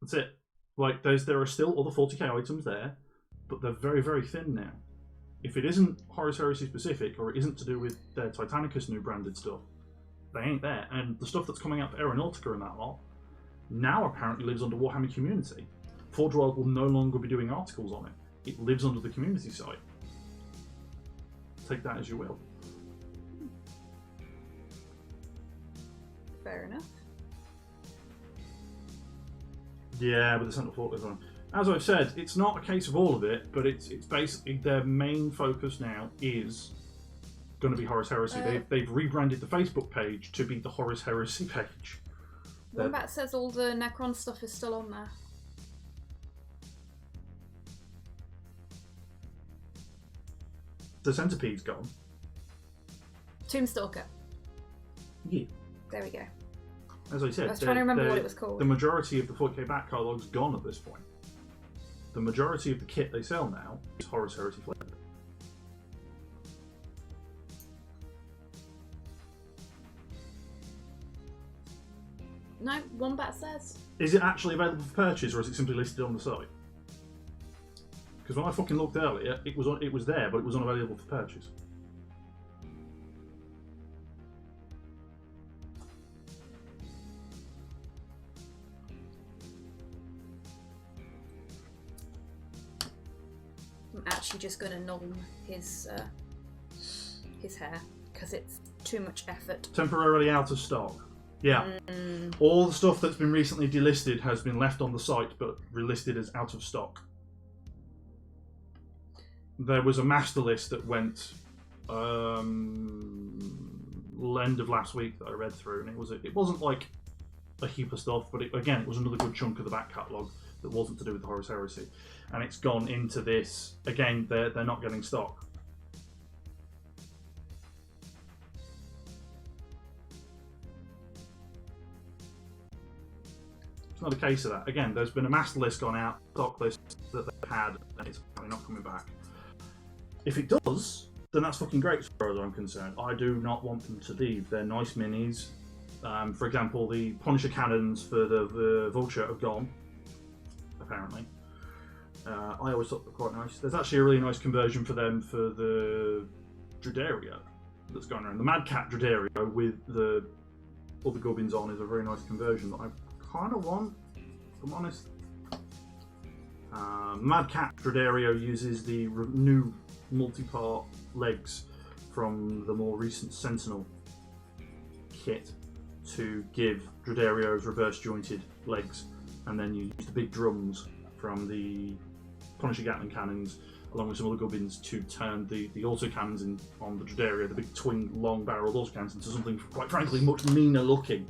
That's it. Like, there are still other 40k items there, but they're very, very thin now. If it isn't Horus Heresy specific, or it isn't to do with their Titanicus new branded stuff, they ain't there. And the stuff that's coming out for Aeronautica and that lot now apparently lives under Warhammer Community. Forge World will no longer be doing articles on it. It lives under the community site. Take that as you will. Fair enough. Yeah, but the Central Fortress one. As I've said, it's not a case of all of it, but it's basically their main focus now is going to be Horus Heresy. They've rebranded the Facebook page to be the Horus Heresy page. Wombat says all the Necron stuff is still on there. The Centipede's gone. Tombstalker. Yeah. There we go. As I said, I was trying to remember what it was called. The majority of the 40k back catalogue's gone at this point. The majority of the kit they sell now is Horus Heresy flavored. No, Wombat says. Is it actually available for purchase, or is it simply listed on the site? Because when I fucking looked earlier, it was there, but it was unavailable for purchase. I'm actually just going to nom his hair because it's too much effort. Temporarily out of stock. Yeah. All the stuff that's been recently delisted has been left on the site, but relisted as out of stock. There was a master list that went end of last week that I read through, and it wasn't like a heap of stuff, but it was another good chunk of the back catalogue that wasn't to do with the Horus Heresy, and it's gone into this again. They're not getting stock. It's not a case of that. Again, there's been a master list gone out, stock list that they've had, and it's probably not coming back. If it does, then that's fucking great as far as I'm concerned. I do not want them to leave. They're nice minis. For example, the Punisher cannons for the Vulture have gone, apparently. I always thought they were quite nice. There's actually a really nice conversion for them for the Drudario that's going around. The Mad Cat Drudario with the other gubbins on is a very nice conversion that I kind of want, if I'm honest. Mad Cat Drudario uses the new multi-part legs from the more recent Sentinel kit to give Drudario's reverse jointed legs, and then you use the big drums from the Punisher Gatling cannons along with some other gubbins to turn the autocannons on the Drudario, the big twin long barreled autocannons, into something quite frankly much meaner looking,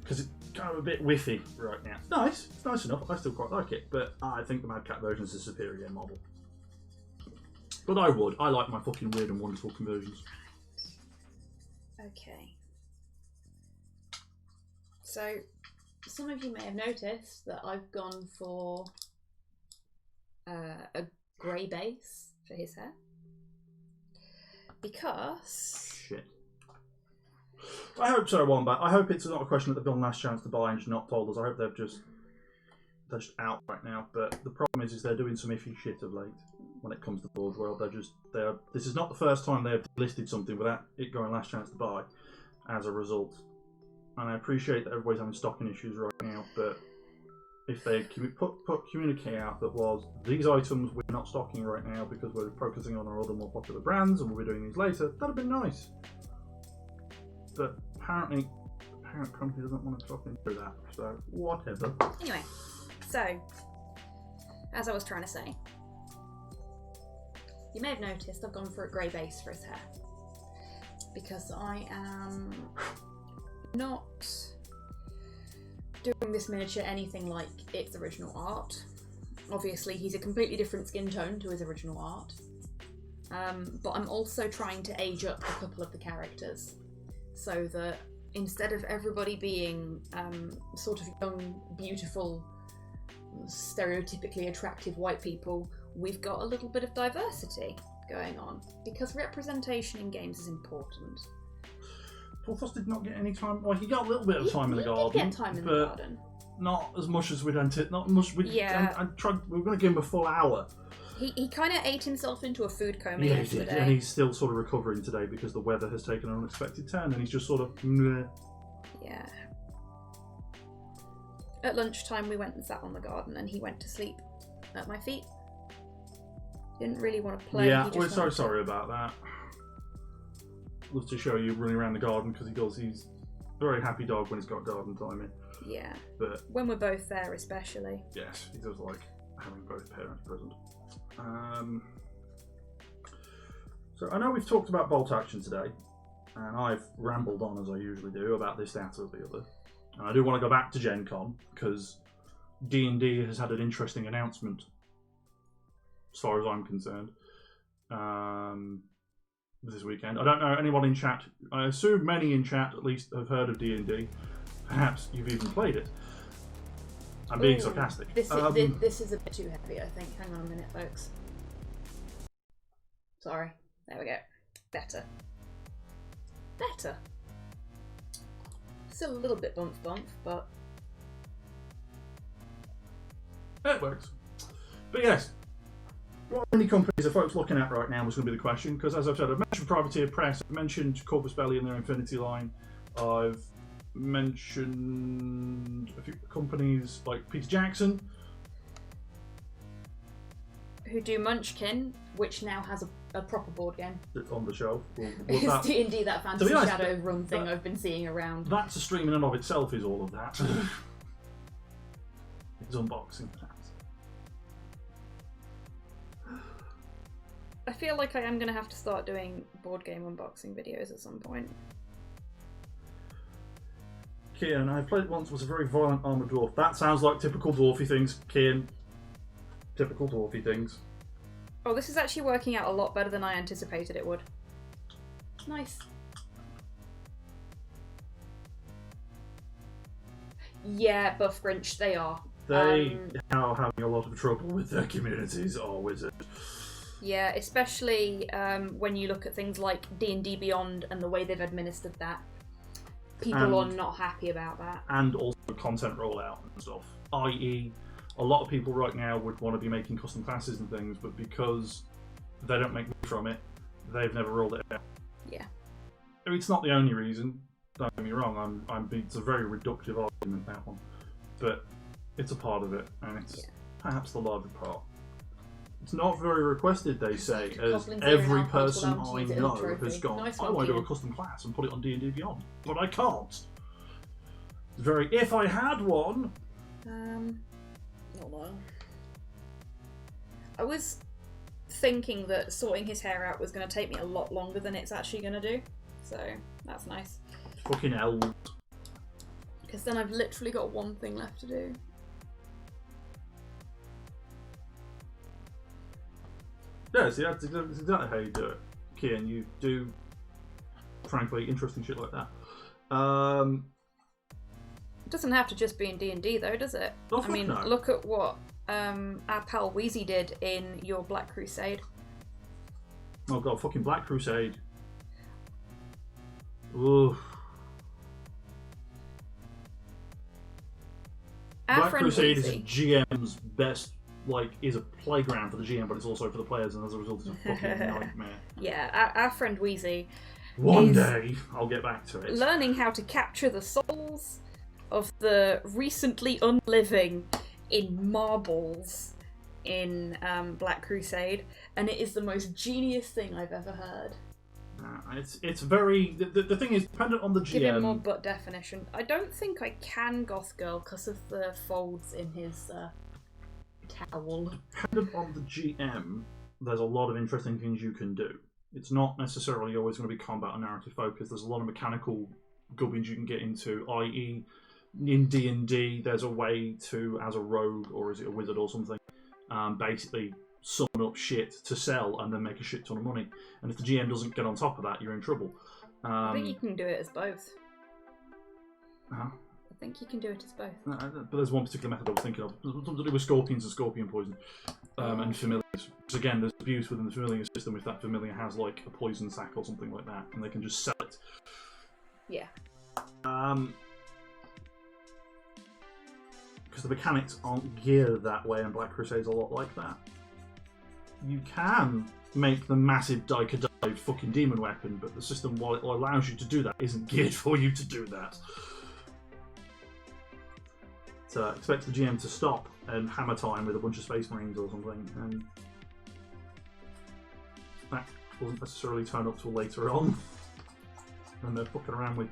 because it's kind of a bit whiffy right now. It's nice, it's nice enough, I still quite like it, but I think the Mad Cat version is a superior model. But I like my fucking weird and wonderful conversions. Okay. So, Some of you may have noticed that I've gone for a grey base for his hair. Because... Shit. I hope so, Wombat. I hope it's not a question that they've done last chance to buy and just not told us. I hope they're just out right now. But the problem is they're doing some iffy shit of late when it comes to Forge World. This is not the first time they've listed something without it going last chance to buy as a result. And I appreciate that everybody's having stocking issues right now, but if they put communique out that was, these items we're not stocking right now because we're focusing on our other more popular brands and we'll be doing these later, that'd have been nice. But apparently, the parent company doesn't want to fucking do that, so whatever. Anyway, so, as I was trying to say, you may have noticed I've gone for a grey base for his hair. Because I am not doing this miniature anything like its original art. Obviously, he's a completely different skin tone to his original art. But I'm also trying to age up a couple of the characters so that instead of everybody being sort of young, beautiful, stereotypically attractive white people, we've got a little bit of diversity going on, because representation in games is important. Porthos did not get any time. Well, he got a little bit of time in the garden. He did get time in the garden. Not as much as we'd anticipated. Not much. Yeah. I tried. We were going to give him a full hour. he kind of ate himself into a food coma Yeah, he yesterday. did. And he's still sort of recovering today because the weather has taken an unexpected turn, and he's just sort of. Meh. Yeah. At lunchtime, we went and sat on the garden, and he went to sleep at my feet. Didn't really want to play. Yeah, we're so sorry about that. Love to show you running around the garden because he's a very happy dog when he's got garden time in. Yeah. But when we're both there, especially. yes, he does like having both parents present. So I know we've talked about bolt action today, and I've rambled on as I usually do about this, that, or the other. And I do want to go back to Gen Con because D&D has had an interesting announcement, as far as I'm concerned, this weekend. I don't know anyone in chat. I assume many in chat at least have heard of D&D. Perhaps you've even played it. I'm being sarcastic. This is a bit too heavy, I think. Hang on a minute, folks. Sorry. There we go. Better. Still a little bit bump, but... It works. But yes, what many companies are folks looking at right now was going to be the question, because as I've said, I've mentioned Privateer Press, I've mentioned Corpus Belli and their Infinity line, I've mentioned a few companies like Peter Jackson, Who do Munchkin, which now has a proper board game. on the shelf. It's D&D, that fantasy honest, shadow run thing I've been seeing around. That's a stream in and of itself, is all of that. It's unboxing that. I feel like I am going to have to start doing board game unboxing videos at some point. Kian, I played it once, was a very violent armoured dwarf. That sounds like typical dwarfy things, Kian. Typical dwarfy things. Oh, this is actually working out a lot better than I anticipated it would. Nice. Yeah, Buff Grinch, they are. They are having a lot of trouble with their communities, or wizard. Yeah, especially when you look at things like D&D Beyond and the way they've administered that. people are not happy about that. And also content rollout and stuff. I.e., a lot of people right now would want to be making custom classes and things, but because they don't make money from it, they've never rolled it out. Yeah. I mean, it's not the only reason. Don't get me wrong. It's a very reductive argument, that one, but it's a part of it, and it's perhaps the larger part. It's not very requested, they say, as every person I know has gone, I want to do a custom class and put it on D&D Beyond, but I can't. It's very, if I had one. Not well. I was thinking that sorting his hair out was going to take me a lot longer than it's actually going to do, so that's nice. Fucking hell. Because then I've literally got one thing left to do. Yeah, see, that's exactly how you do it, Kian. You do, frankly, interesting shit like that. It doesn't have to just be in D&D though, does it? Oh, I mean, no. look at what our pal Wheezy did in your Black Crusade. Oh god, fucking Black Crusade. Ooh. Black Crusade Wheezy. is a GM's best, is a playground for the GM, but it's also for the players, and as a result, it's a fucking nightmare. Yeah, our friend Wheezy. One day, I'll get back to it. Learning how to capture the souls of the recently unliving in marbles in Black Crusade, and it is the most genius thing I've ever heard. It's very... The thing is, dependent on the GM... Give him more butt definition. I don't think I can Goth Girl because of the folds in his towel. Dependent on the GM, there's a lot of interesting things you can do. It's not necessarily always going to be combat or narrative focused. There's a lot of mechanical gubbins you can get into, i.e. in D&D there's a way to, as a rogue, or is it a wizard or something, basically summon up shit to sell and then make a shit ton of money. And if the GM doesn't get on top of that, you're in trouble. I think you can do it as both. Huh? I think you can do it as both. But there's one particular method I was thinking of. Something to do with scorpions and scorpion poison. And familiars. Because again, there's abuse within the familiar system if that familiar has like a poison sac or something like that, and they can just sell it. Yeah. Because the mechanics aren't geared that way, and Black Crusade's a lot like that. You can make the massive dive fucking demon weapon, but the system, while it allows you to do that, isn't geared for you to do that. So expect the GM to stop and hammer time with a bunch of Space Marines or something, and that doesn't necessarily turn up till later on when they're fucking around with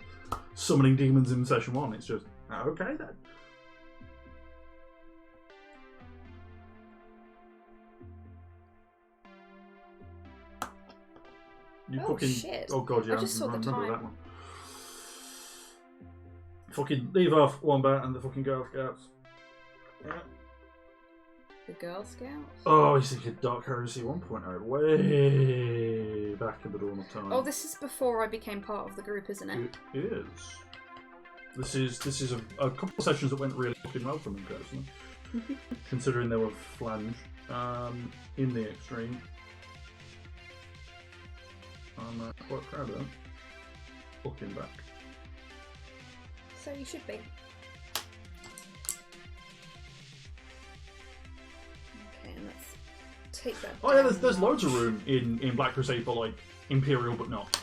summoning demons in session 1. It's just, okay then. You fucking... shit. Oh god, yeah, I just saw the remember time. that one. Fucking leave off Wombat and the fucking Girl Scouts. Yeah. The Girl Scouts? Oh, he's thinking Dark Heresy 1.0, way back in the dawn of time. Oh, this is before I became part of the group, isn't it? It is. This is a couple of sessions that went really fucking well for me personally, considering they were flange in the extreme. I'm quite proud of them. Looking back. So you should be. Okay, and let's take that. Oh yeah, down. there's loads of room in Black Crusade for like Imperial, but not,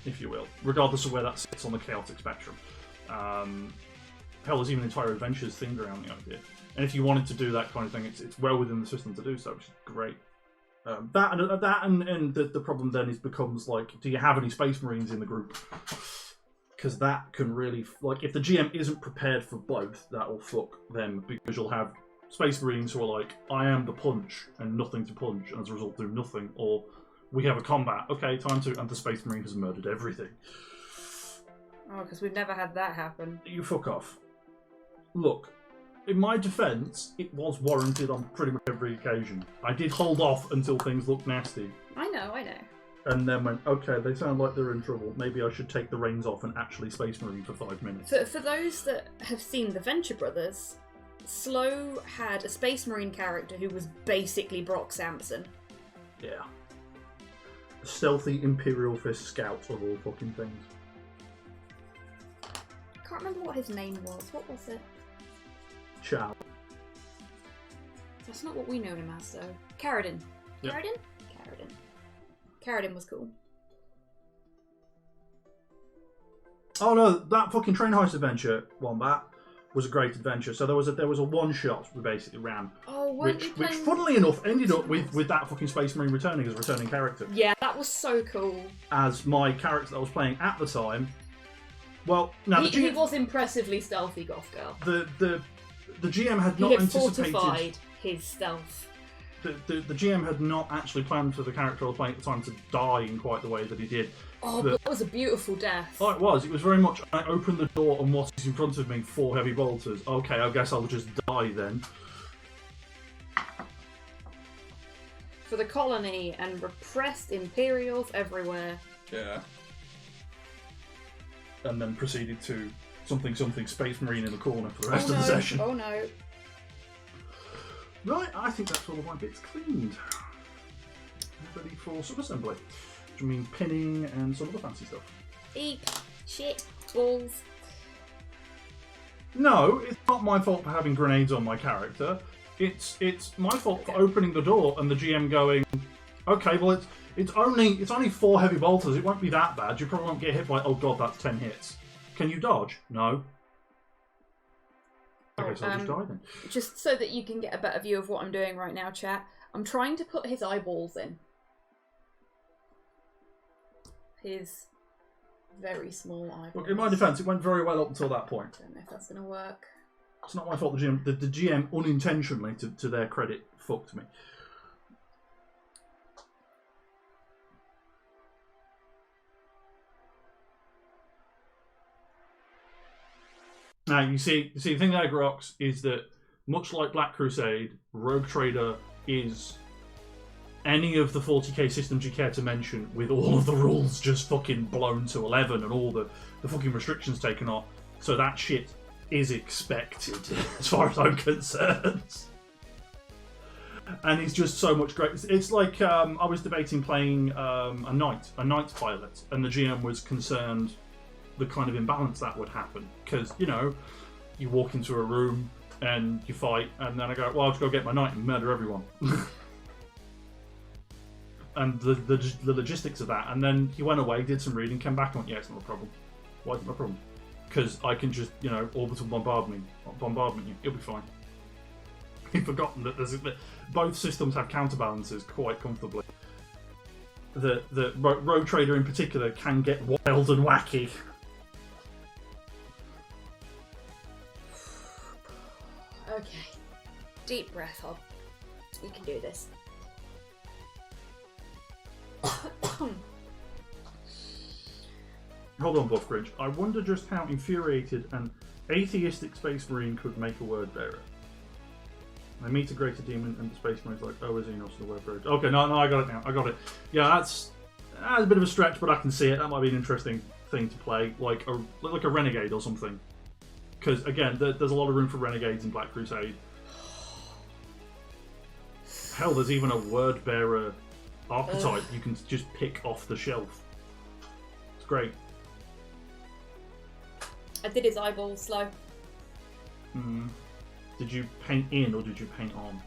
if you will, regardless of where that sits on the chaotic spectrum. Hell, there's even entire adventures themed around the idea. And if you wanted to do that kind of thing, it's well within the system to do so, which is great. That and the problem then becomes like, do you have any Space Marines in the group? Because that can really, like, if the GM isn't prepared for both, that'll fuck them, because you'll have Space Marines who are like, I am the punch and nothing to punch, and as a result do nothing, or we have a combat, okay, time to, and the Space Marine has murdered everything. Oh, because we've never had that happen. You fuck off. Look, in my defence, it was warranted on pretty much every occasion. I did hold off until things looked nasty. I know. And then went, okay, they sound like they're in trouble. Maybe I should take the reins off and actually Space Marine for 5 minutes. For those that have seen the Venture Brothers, Slow had a Space Marine character who was basically Brock Sampson. Yeah. A stealthy Imperial Fist scout of all fucking things. can't remember what his name was. What was it? Chow. That's not what we know him as, though. Caradin. Yep. Caradin? Caradin was cool. Oh no, that fucking train heist adventure, Wombat, was a great adventure. So there was a one shot we basically ran, Oh, which funnily enough ended up with that fucking Space Marine returning as a returning character. Yeah, that was so cool. As my character that I was playing at the time. Well, now He was impressively stealthy, Goth Girl. the GM had He not had anticipated. fortified his stealth. The GM had not actually planned for the character I was playing at the time to die in quite the way that he did. Oh, but that was a beautiful death. Oh, it was. It was very much, I opened the door and what is in front of me? 4 heavy bolters. Okay, I guess I'll just die then. For the colony and repressed Imperials everywhere. Yeah. And then proceeded to something Space Marine in the corner for the rest of the session. Oh no. Right, I think that's all of my bits cleaned. Ready for sub-assembly. Which I mean pinning and some other fancy stuff. Eek. Shit. Balls. No, it's not my fault for having grenades on my character. It's my fault for opening the door and the GM going, okay, well it's only 4 heavy bolters, it won't be that bad. You probably won't get hit by, oh god, that's 10 hits. Can you dodge? No. Okay, so I'll just die then. Just so that you can get a better view of what I'm doing right now, chat. I'm trying to put his eyeballs in. His very small eyeballs. Look, in my defence, it went very well up until that point. I don't know if that's going to work. It's not my fault the GM unintentionally, to their credit, fucked me. Now, you see, the thing there, Grox, is that much like Black Crusade, Rogue Trader is any of the 40k systems you care to mention, with all of the rules just fucking blown to 11 and all the fucking restrictions taken off. So that shit is expected, as far as I'm concerned. And it's just so much great. It's like I was debating playing a knight pilot, and the GM was concerned the kind of imbalance that would happen, because you walk into a room and you fight, and then I go, well, I'll just go get my knight and murder everyone. And the logistics of that, and then he went away, did some reading, came back and went, yeah, it's not a problem. Why is it not a problem? Because I can just orbital bombardment you, it'll be fine. He'd forgotten that both systems have counterbalances quite comfortably. The Rogue Trader in particular can get wild and wacky. Okay. Deep breath, Hob. We can do this. Hold on, Buffgridge. I wonder just how infuriated an atheistic Space Marine could make a word bearer. I meet a greater demon and the Space Marine's like, oh, is he not the word bearer? Okay, no, I got it now. I got it. Yeah, that's a bit of a stretch, but I can see it. That might be an interesting thing to play, like a renegade or something. Because again, there's a lot of room for renegades in Black Crusade. Hell, there's even a word bearer archetype you can just pick off the shelf. It's great. I did his eyeballs slow. Did you paint in or did you paint on?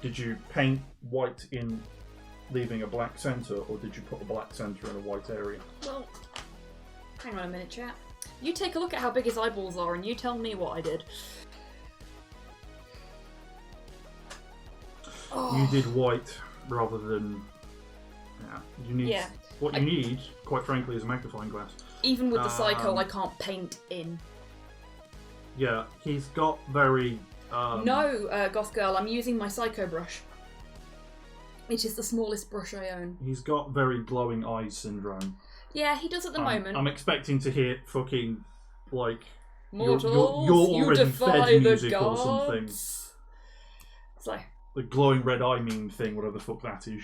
Did you paint white in, leaving a black centre, or did you put a black centre in a white area? Well, hang on a minute, chat. You take a look at how big his eyeballs are and you tell me what I did. You did white rather than... Yeah, you need... Yeah. What you need, quite frankly, is a magnifying glass. Even with the Psycho, I can't paint in. Yeah, he's got very... No, Goth Girl, I'm using my Psycho brush. Which is the smallest brush I own. He's got very glowing eyes syndrome. Yeah, he does at the moment. I'm expecting to hear fucking, like... Mortals, you're you already defy fed the music gods. or something. So, The glowing red eye meme thing, whatever the fuck that is.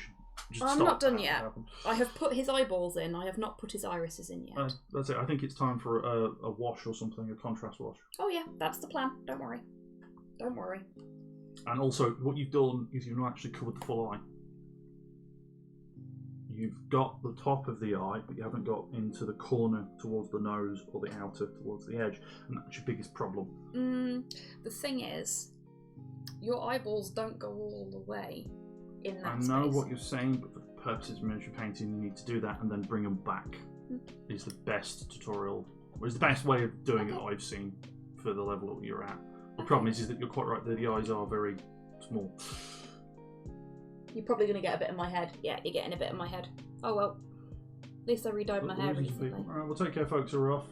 Just I'm stop not done that yet. happen. I have put his eyeballs in. I have not put his irises in yet. That's it. I think it's time for a wash or something, a contrast wash. Oh yeah, that's the plan. Don't worry. Don't worry. And also, what you've done is you've not actually covered the full eye. you've got the top of the eye, but you haven't got into the corner towards the nose or the outer towards the edge, and that's your biggest problem. The thing is, your eyeballs don't go all the way in that I know space. what you're saying, but for the purposes of miniature painting, you need to do that and then bring them back. Is the best tutorial, or is the best way of doing it I've seen for the level that you're at. The problem is that you're quite right that the eyes are very small. You're probably going to get a bit in my head. Yeah, you're getting a bit in my head. Oh well. At least I redyed my hair recently. Alright, we'll take care, folks, who are off.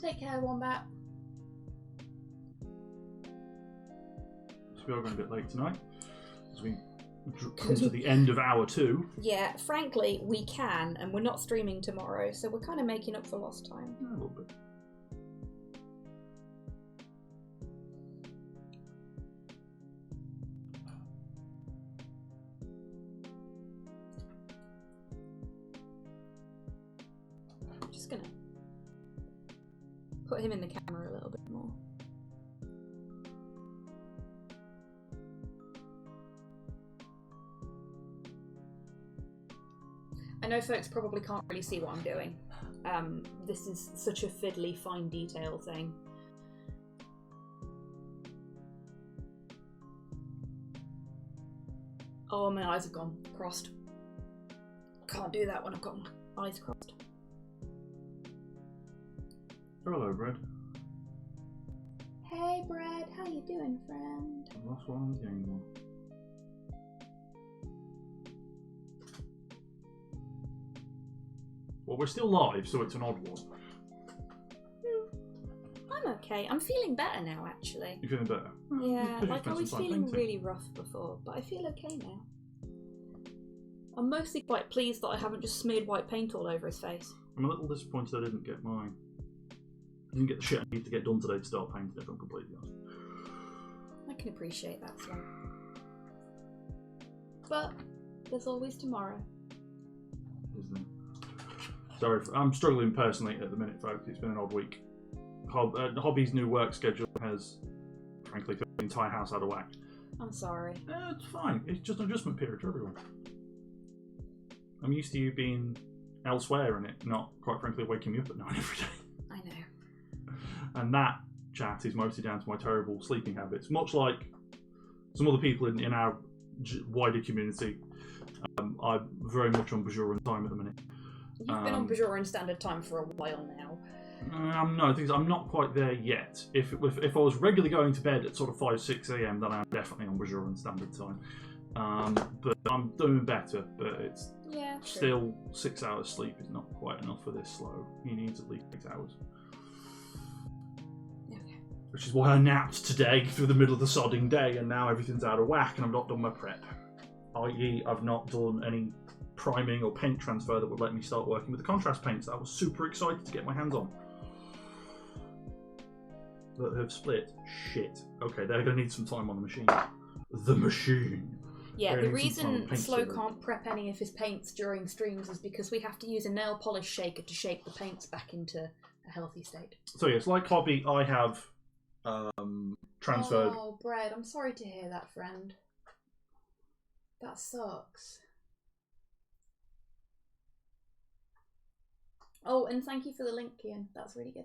Take care, Wombat. So we are going a bit late tonight, as we come to the end of hour 2. Yeah, frankly, we can, and we're not streaming tomorrow, so we're kind of making up for lost time. A little bit. I'm just gonna put him in the camera a little bit more. I know folks probably can't really see what I'm doing. This is such a fiddly, fine detail thing. Oh, my eyes have gone crossed. Can't do that when I've got my eyes crossed. Hello, Brad. Hey, Brad. How you doing, friend? I've lost one of the game one. Well, we're still live, so it's an odd one. I'm okay. I'm feeling better now, actually. You feeling better? Yeah, Because you like I spent was some time feeling painting. really rough before, but I feel okay now. I'm mostly quite pleased that I haven't just smeared white paint all over his face. I'm a little disappointed I didn't get mine. I didn't get the shit I need to get done today to start painting, if I'm completely honest. I can appreciate that, Slim. But there's always tomorrow. Isn't it? Sorry, I'm struggling personally at the minute, folks. It's been an odd week. Hobby's new work schedule has, frankly, put the entire house out of whack. I'm sorry. It's fine. It's just an adjustment period for everyone. I'm used to you being elsewhere and it not, quite frankly, waking me up at night every day. I know. And that, chat, is mostly down to my terrible sleeping habits. Much like some other people in our wider community, I'm very much on Bajoran time at the minute. You've been on Bajoran Standard Time for a while now. No, the thing is, I'm not quite there yet. If I was regularly going to bed at sort of 5, 6 a.m, then I'm definitely on Bajoran Standard Time. But I'm doing better, but it's still 6 hours sleep is not quite enough for this slow. He needs at least 6 hours. Okay. Which is why I napped today through the middle of the sodding day, and now everything's out of whack and I've not done my prep. I.e., I've not done any priming or paint transfer that would let me start working with the contrast paints that I was super excited to get my hands on. That have split. Shit. Okay, they're going to need some time on the machine. The machine. Yeah, They're the gonna need some time on reason paint Slow server. can't prep any of his paints during streams is because we have to use a nail polish shaker to shake the paints back into a healthy state. So yes, like Hobby, I have transferred. Oh, Brad, I'm sorry to hear that, friend. That sucks. Oh, and thank you for the link, Ian. That's really good.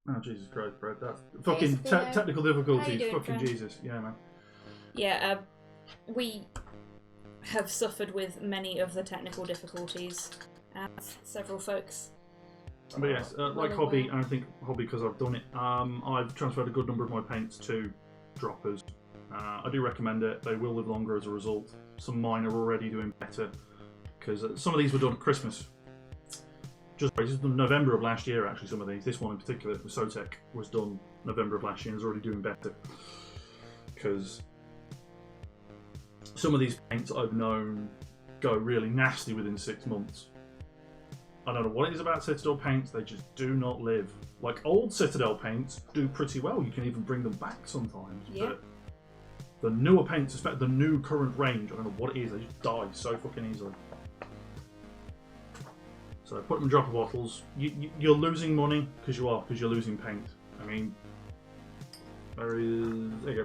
Oh Jesus Christ, Brad! That's fucking Theo. technical How you difficulties. doing, Fucking friend? Jesus, yeah, man. Yeah, we have suffered with many of the technical difficulties, as several folks. But yes, like Hobby, and I think Hobby because I've done it. I've transferred a good number of my paints to droppers. I do recommend it. They will live longer as a result. Some mine are already doing better because some of these were done at Christmas. This was November of last year, actually. Some of these, this one in particular, with Sotek, was done November of last year and is already doing better because some of these paints I've known go really nasty within 6 months. I don't know what it is about Citadel paints, they just do not live. Like old Citadel paints do pretty well, you can even bring them back sometimes. Yeah. But the newer paints, especially the new current range, I don't know what it is, they just die so fucking easily. So put them in dropper bottles. You're losing money because you're losing paint. I mean, there you go.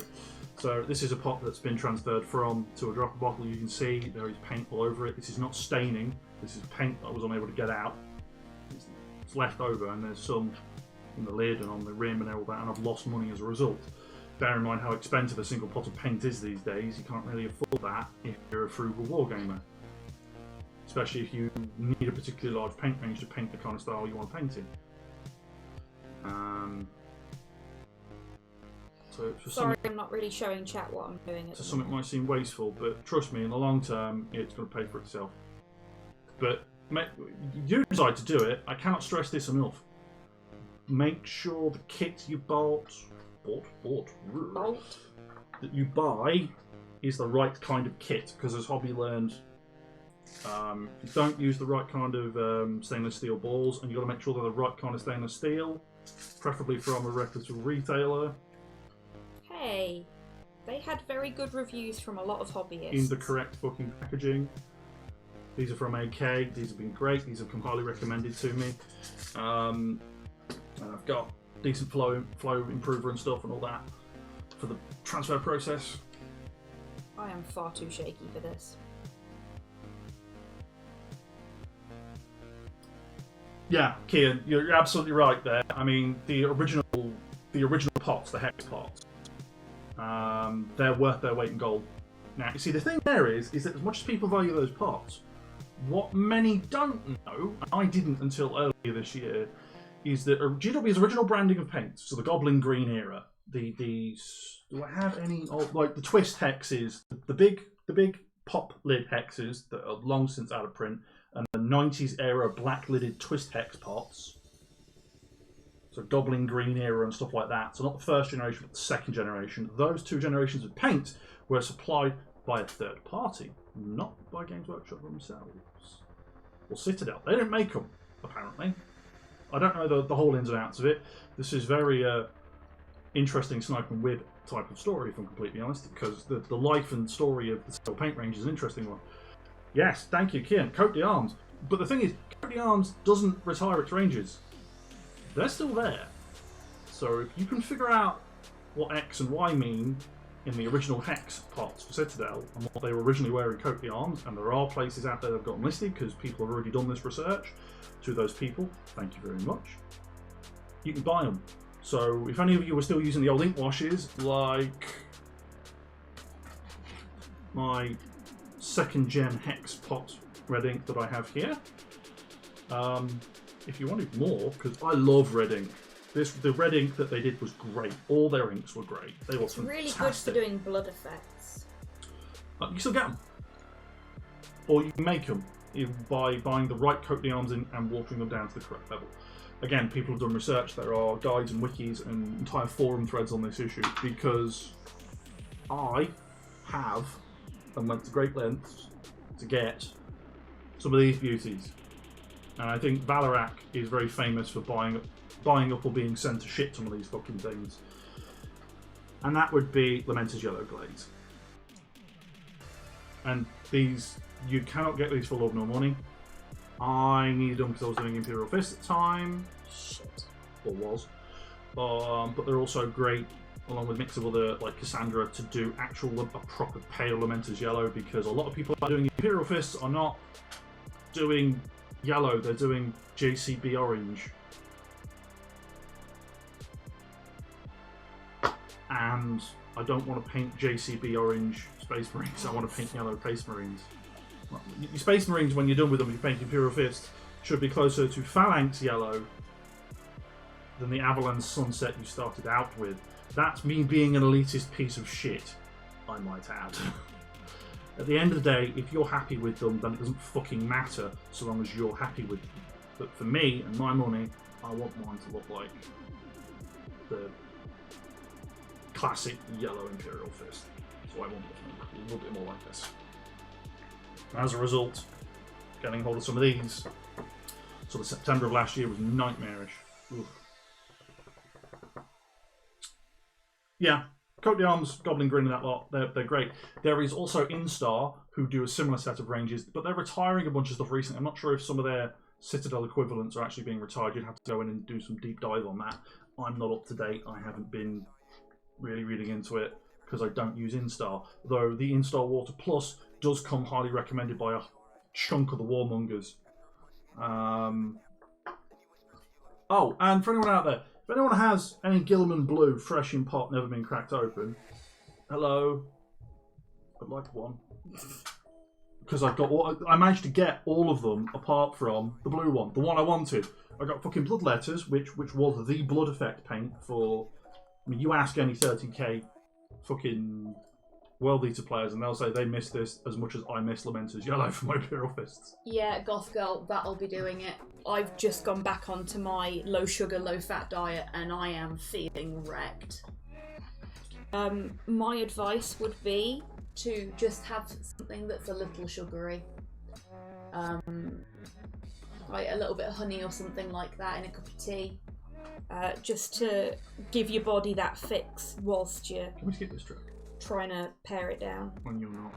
So this is a pot that's been transferred from to a dropper bottle. You can see there is paint all over it. This is not staining. This is paint that I was unable to get out. It's left over, and there's some in the lid and on the rim and all that, and I've lost money as a result. Bear in mind how expensive a single pot of paint is these days. You can't really afford that if you're a frugal wargamer. Especially if you need a particularly large paint range to paint the kind of style you want to paint in. So Sorry, I'm not really showing chat what I'm doing. So something might seem wasteful, but trust me, in the long term, it's going to pay for itself. But you decide to do it. I cannot stress this enough. Make sure the kit you that you buy is the right kind of kit, because as Hobby learned, if you don't use the right kind of stainless steel balls, and you've got to make sure they're the right kind of stainless steel, preferably from a reputable retailer. Hey, they had very good reviews from a lot of hobbyists. In the correct fucking packaging. These are from AK. These have been great. These have come highly recommended to me. And I've got decent flow improver and stuff and all that for the transfer process. I am far too shaky for this. Yeah, Kian, you're absolutely right there. I mean, the original pots, the hex pots, they're worth their weight in gold. Now, you see, the thing there is that as much as people value those pots, what many don't know, and I didn't until earlier this year, is that GW's original branding of paints, so the Goblin Green era, do I have any of, like, the twist hexes, the big pop lid hexes that are long since out of print, and the 90s era black lidded twist hex pots, so Goblin Green era and stuff like that. So not the first generation, but the second generation. Those two generations of paint were supplied by a third party, not by Games Workshop themselves. Or Citadel. They didn't make them, apparently. I don't know the whole ins and outs of it. This is very interesting snipe and whip type of story, if I'm completely honest, because the life and story of the Citadel paint range is an interesting one. Yes, thank you, Kian. Cote d'Arms. But the thing is, Cote d'Arms doesn't retire its ranges. They're still there. So if you can figure out what X and Y mean in the original hex pots for Citadel and what they were originally wearing Cote d'Arms, and there are places out there that have got them listed because people have already done this research. To those people, thank you very much. You can buy them. So if any of you were still using the old ink washes, like my second gen hex pot red ink that I have here, if you wanted more, because I love red ink. The red ink that they did was great. All their inks were great. They were fantastic. Really good for doing blood effects. You can still get them, or you can make them by buying the right Cote d'Arms in and watering them down to the correct level. Again, people have done research. There are guides and wikis and entire forum threads on this issue, because I have and went to great lengths to get some of these beauties. And I think Valorak is very famous for buying up or being sent to shit some of these fucking things. And that would be Lamenter's Yellow Glaze. And these, you cannot get these for love nor money. I needed them because I was doing Imperial Fist at the time. Shit. Or was. But they're also great, along with a mix of other, like Cassandra, to do a proper pale Lamenter's Yellow, because a lot of people are doing Imperial Fists are not doing yellow, they're doing JCB Orange. And I don't want to paint JCB Orange Space Marines, I want to paint yellow Space Marines. Well, your Space Marines, when you're done with them, you paint Imperial Fist, should be closer to Phalanx Yellow than the Avalanche Sunset you started out with. That's me being an elitist piece of shit, I might add. At the end of the day, if you're happy with them, then it doesn't fucking matter so long as you're happy with them. But for me and my money, I want mine to look like the classic yellow Imperial Fist. So I want it a little bit more like this. As a result, getting hold of some of these, so the September of last year was nightmarish. Oof. Yeah, Cote d'Arms, Goblin Green and that lot, they're great. There is also Instar, who do a similar set of ranges, but they're retiring a bunch of stuff recently. I'm not sure if some of their Citadel equivalents are actually being retired. You'd have to go in and do some deep dive on that. I'm not up to date. I haven't been really reading into it. because I don't use Instar. Though the Instar Water Plus does come highly recommended by a chunk of the warmongers. Oh, and for anyone out there, if anyone has any Gilliman Blue fresh in pot, never been cracked open, hello, I'd like one. Because I managed to get all of them apart from the blue one, the one I wanted. I got fucking Blood Letters, which was the Blood Effect paint for. I mean, you ask any 30k fucking World Eater players, and they'll say they miss this as much as I miss Lamenter's Yellow for my Imperial Fists. Yeah, Goth Girl, that'll be doing it. I've just gone back onto my low sugar, low fat diet, and I am feeling wrecked. My advice would be to just have something that's a little sugary. Like a little bit of honey or something like that in a cup of tea. Just to give your body that fix whilst you're Can we skip this track? trying to pare it down. When you're not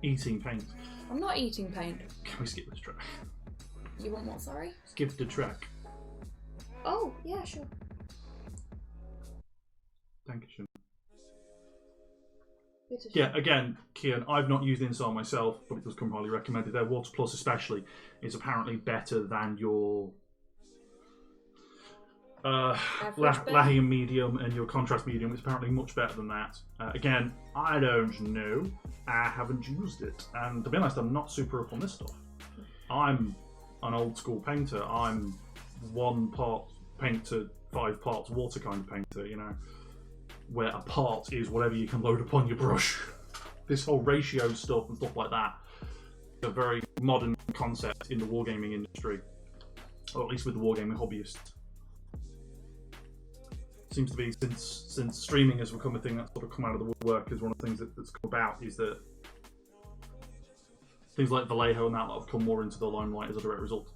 eating paint. I'm not eating paint. Can we skip this track? You want what, sorry? Skip the track. Oh, yeah, sure. Thank you. Bit of Yeah, again, Kian, I've not used Instar myself, but it does come highly recommended. Their Water Plus especially is apparently better than your Lahey medium, and your contrast medium is apparently much better than that. Again, I don't know. I haven't used it. And to be honest, I'm not super up on this stuff. I'm an old school painter. I'm 1 part paint to 5 parts water kind of painter, you know, where a part is whatever you can load upon your brush. This whole ratio stuff and stuff like that is a very modern concept in the wargaming industry, or at least with the wargaming hobbyists. Seems to be since streaming has become a thing that's sort of come out of the woodwork, is one of the things that's come about, is that things like Vallejo and that have come more into the limelight as a direct result.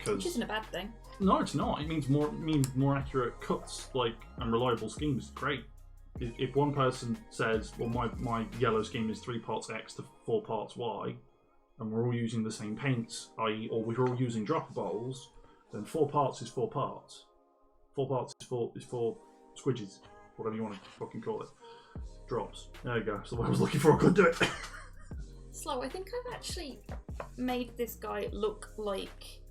Which isn't a bad thing. No, it's not. It means more accurate cuts, and reliable schemes. Great. If one person says, well, my yellow scheme is 3 parts X to 4 parts Y, and we're all using the same paints, i.e., or we're all using dropper bowls, then 4 parts is 4 parts. 4 parts is 4 squidges, whatever you want to fucking call it. Drops. There you go. That's the way I was looking for. I couldn't do it. Slow, I think I've actually made this guy look like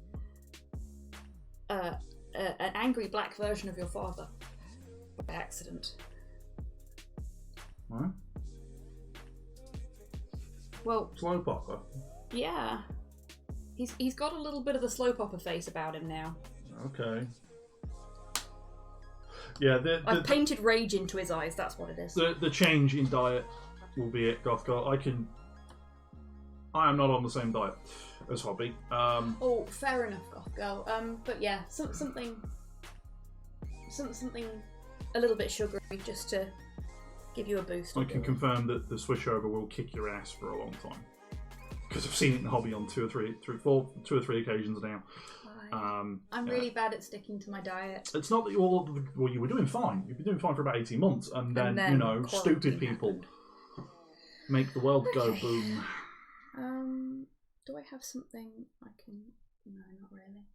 an angry black version of your father by accident. Right. Well, Slow popper. yeah. He's got a little bit of the slow popper face about him now. Okay. Yeah, I've painted rage into his eyes, that's what it is. the change in diet will be it, Gothgirl. I am not on the same diet as Hobby. Oh, fair enough, Goth Girl. But yeah, something A little bit sugary just to give you a boost. I can confirm that the switchover will kick your ass for a long time, because I've seen it in Hobby on two or three occasions now. I'm really bad at sticking to my diet. It's not that you were doing fine. You've been doing fine for about 18 months, and then stupid people happened. make the world go Okay. boom. Do I have something I can... No, not really.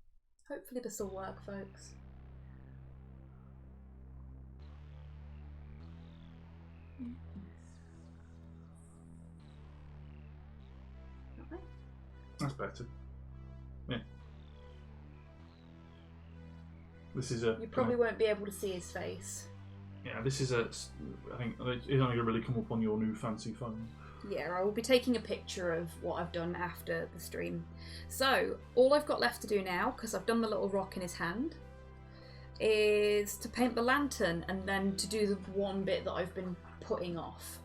Hopefully this will work, folks. Okay. That's better. Yeah. This is a... You probably won't be able to see his face. Yeah, this is a... I think it's only going to really come up on your new fancy phone. Yeah, I will be taking a picture of what I've done after the stream. So, all I've got left to do now, because I've done the little rock in his hand, is to paint the lantern and then to do the one bit that I've been putting off.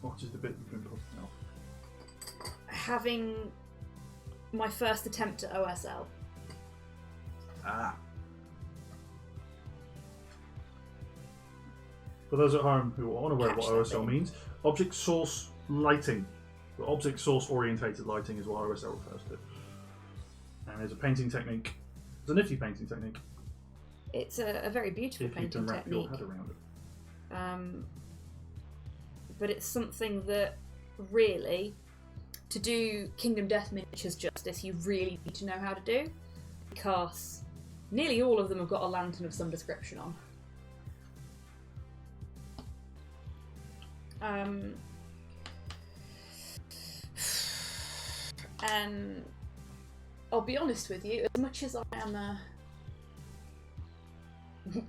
What is the bit you've been putting off? Having my first attempt at OSL. Ah. For those at home who are unaware of what Catch that OSL bit. means, object source lighting. The object source orientated lighting is what OSL refers to. And it's a painting technique. It's a nifty painting technique. It's a very beautiful If you painting can wrap your technique. head around it. But it's something that really, to do Kingdom Death Miniatures justice, you really need to know how to do, because Nearly all of them have got a lantern of some description on. And I'll be honest with you, as much as I am a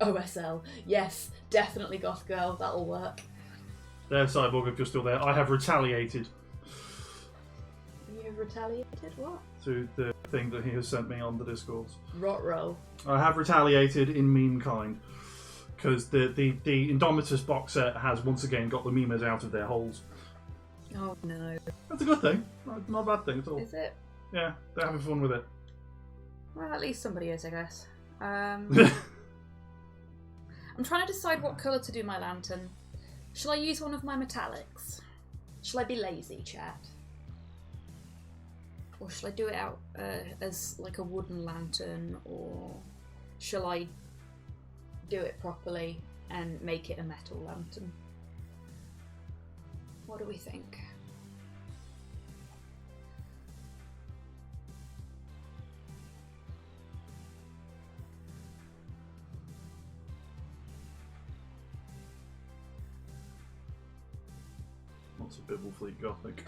OSL, yes, definitely goth girl, that'll work. There, Cyborg, if you're still there, I have retaliated You have retaliated? What? to the thing that he has sent me on the Discords. Rot roll. I have retaliated in meme kind. Because the Indomitus box set has once again got the memers out of their holes. Oh no. That's a good thing. Not a bad thing at all. Is it? Yeah, they're having fun with it. Well, at least somebody is, I guess. I'm trying to decide what colour to do my lantern. Shall I use one of my metallics? Shall I be lazy, chat? Or shall I do it out as like a wooden lantern? Or shall I do it properly and make it a metal lantern? What do we think? Lots of Bibblefleet Gothic.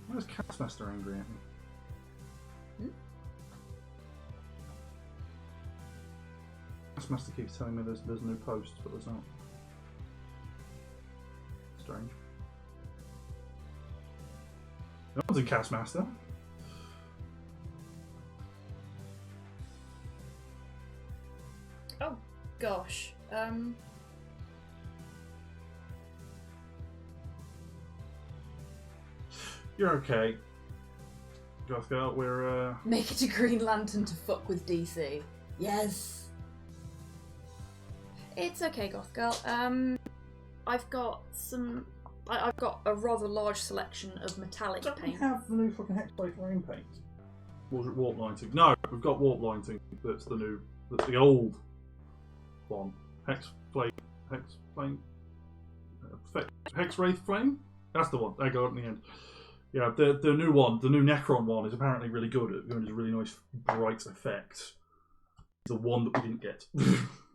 Where's Castmaster angry at me? Castmaster keeps telling me there's new posts, but there's not. Strange. No one's in Castmaster. Oh gosh. You're okay. Gothgirl, we're Make it a Green Lantern to fuck with DC. Yes. It's okay, Goth Girl. I've got some. I've got a rather large selection of metallic don't we paint. have the new fucking Hexblade rain paint? Or was it warp lighting? No, we've got warp lighting. That's the old one. Hexblade, Hexwraith Flame? That's the one. They go at the end. Yeah, the new one, the new Necron one, is apparently really good at doing a really nice bright effect. The one that we didn't get.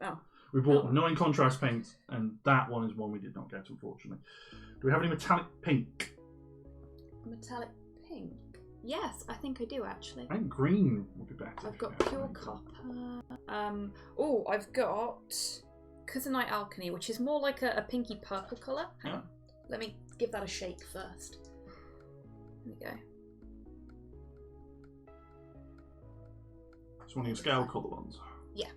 Oh. We bought 9 contrast paints, and that one is one we did not get, unfortunately. Do we have any metallic pink? Metallic pink? Yes, I think I do actually. I think green would be better. I've got pure copper. Oh, I've got Kuzanite Alchemy, which is more like a pinky purple colour. Hang on. Let me give that a shake first. There we go. It's one of your scale colour ones. Yeah.